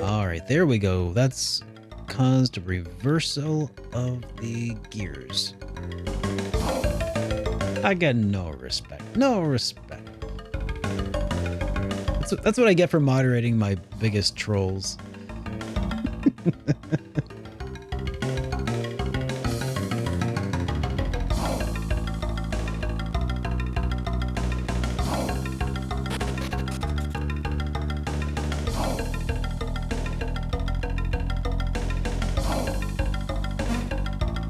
All right, there we go. That's caused a reversal of the gears. I got no respect. No respect. That's what I get for moderating my biggest trolls.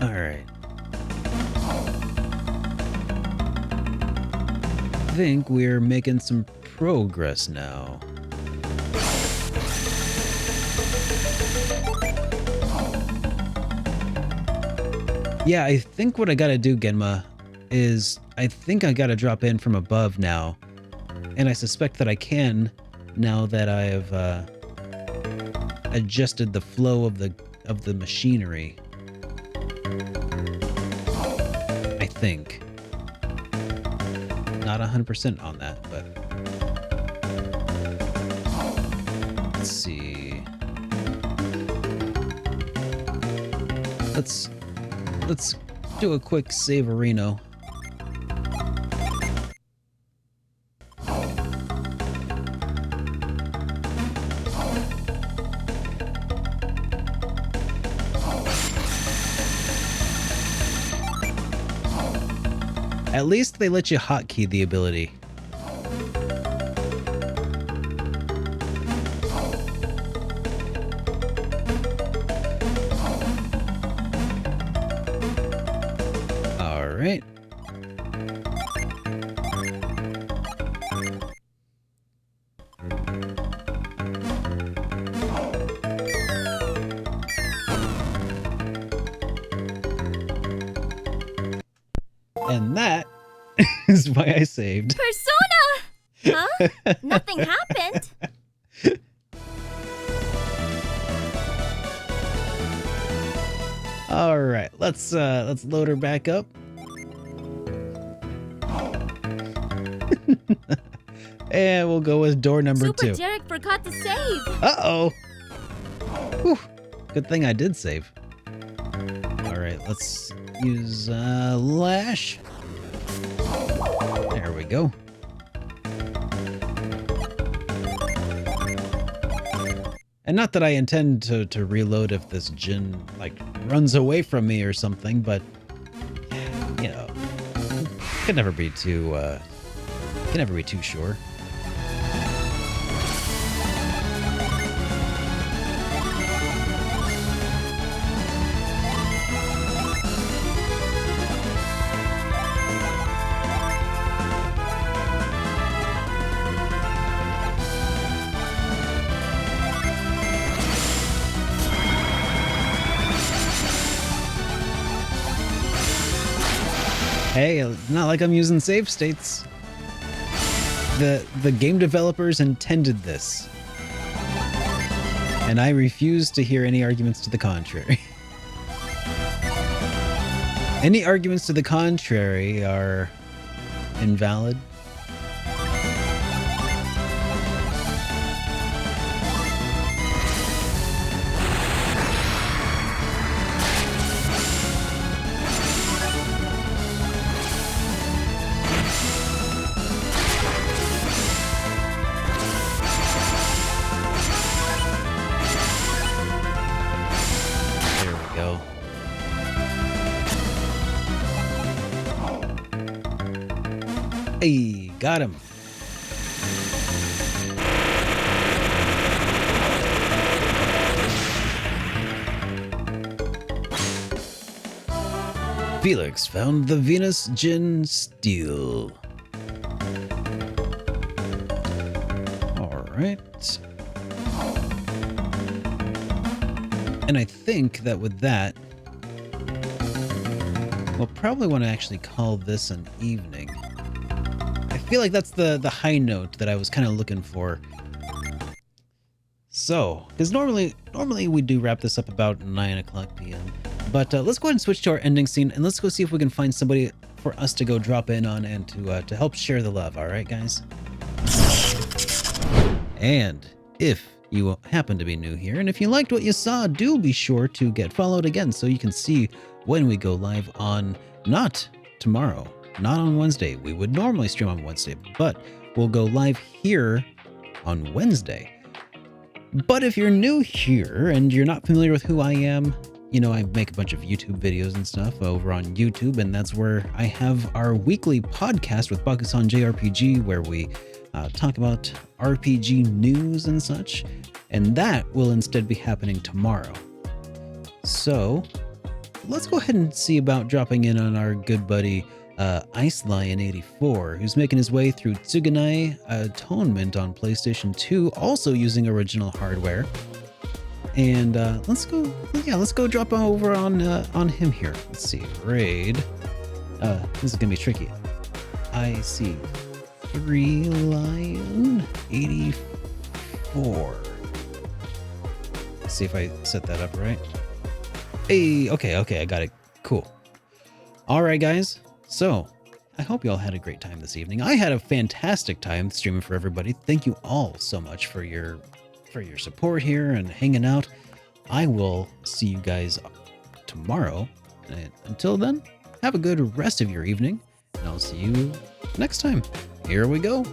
All right. I think we're making some progress now. Yeah, I think what I gotta do, Genma, is I think I gotta drop in from above now. And I suspect that I can now that I have adjusted the flow of the machinery. I think. Not 100% on that, but let's see. Let's do a quick saverino. At least they let you hotkey the ability. All right. And that is why I saved. Persona! Huh? Nothing happened. All right, let's load her back up. And we'll go with door number 2. SuperDerek forgot to save. Uh-oh. Whew. Good thing I did save. All right, let's use Lash. There we go. And not that I intend to reload if this Jin like runs away from me or something, but you know, can never be too sure. Hey, it's not like I'm using save states. The game developers intended this. And I refuse to hear any arguments to the contrary. Any arguments to the contrary are invalid. There we go. Hey, got him. Felix found the Venus Gin Steel. All right. And I think that with that, we'll probably want to actually call this an evening. I feel like that's the high note that I was kind of looking for. So, because normally we do wrap this up about 9 o'clock p.m. But let's go ahead and switch to our ending scene, and let's go see if we can find somebody for us to go drop in on and to help share the love. All right, guys? And if you happen to be new here, and if you liked what you saw, do be sure to get followed again so you can see when we go live on, not tomorrow, not on Wednesday. We would normally stream on Wednesday, but we'll go live here on Wednesday. But if you're new here and you're not familiar with who I am, you know, I make a bunch of YouTube videos and stuff over on YouTube, and that's where I have our weekly podcast with Bakusan JRPG, where we talk about RPG news and such, and that will instead be happening tomorrow. So let's go ahead and see about dropping in on our good buddy Ice Lion 84, who's making his way through Tsuganai Atonement on PlayStation 2, also using original hardware. And let's go drop over on him here. Let's see, raid. This is gonna be tricky. I see 3 Lion 84. Let's see if I set that up right. Hey, okay, I got it. Cool. All right, guys. So I hope you all had a great time this evening. I had a fantastic time streaming for everybody. Thank you all so much for your support here and hanging out. I will see you guys tomorrow. And until then, have a good rest of your evening, and I'll see you next time. Here we go.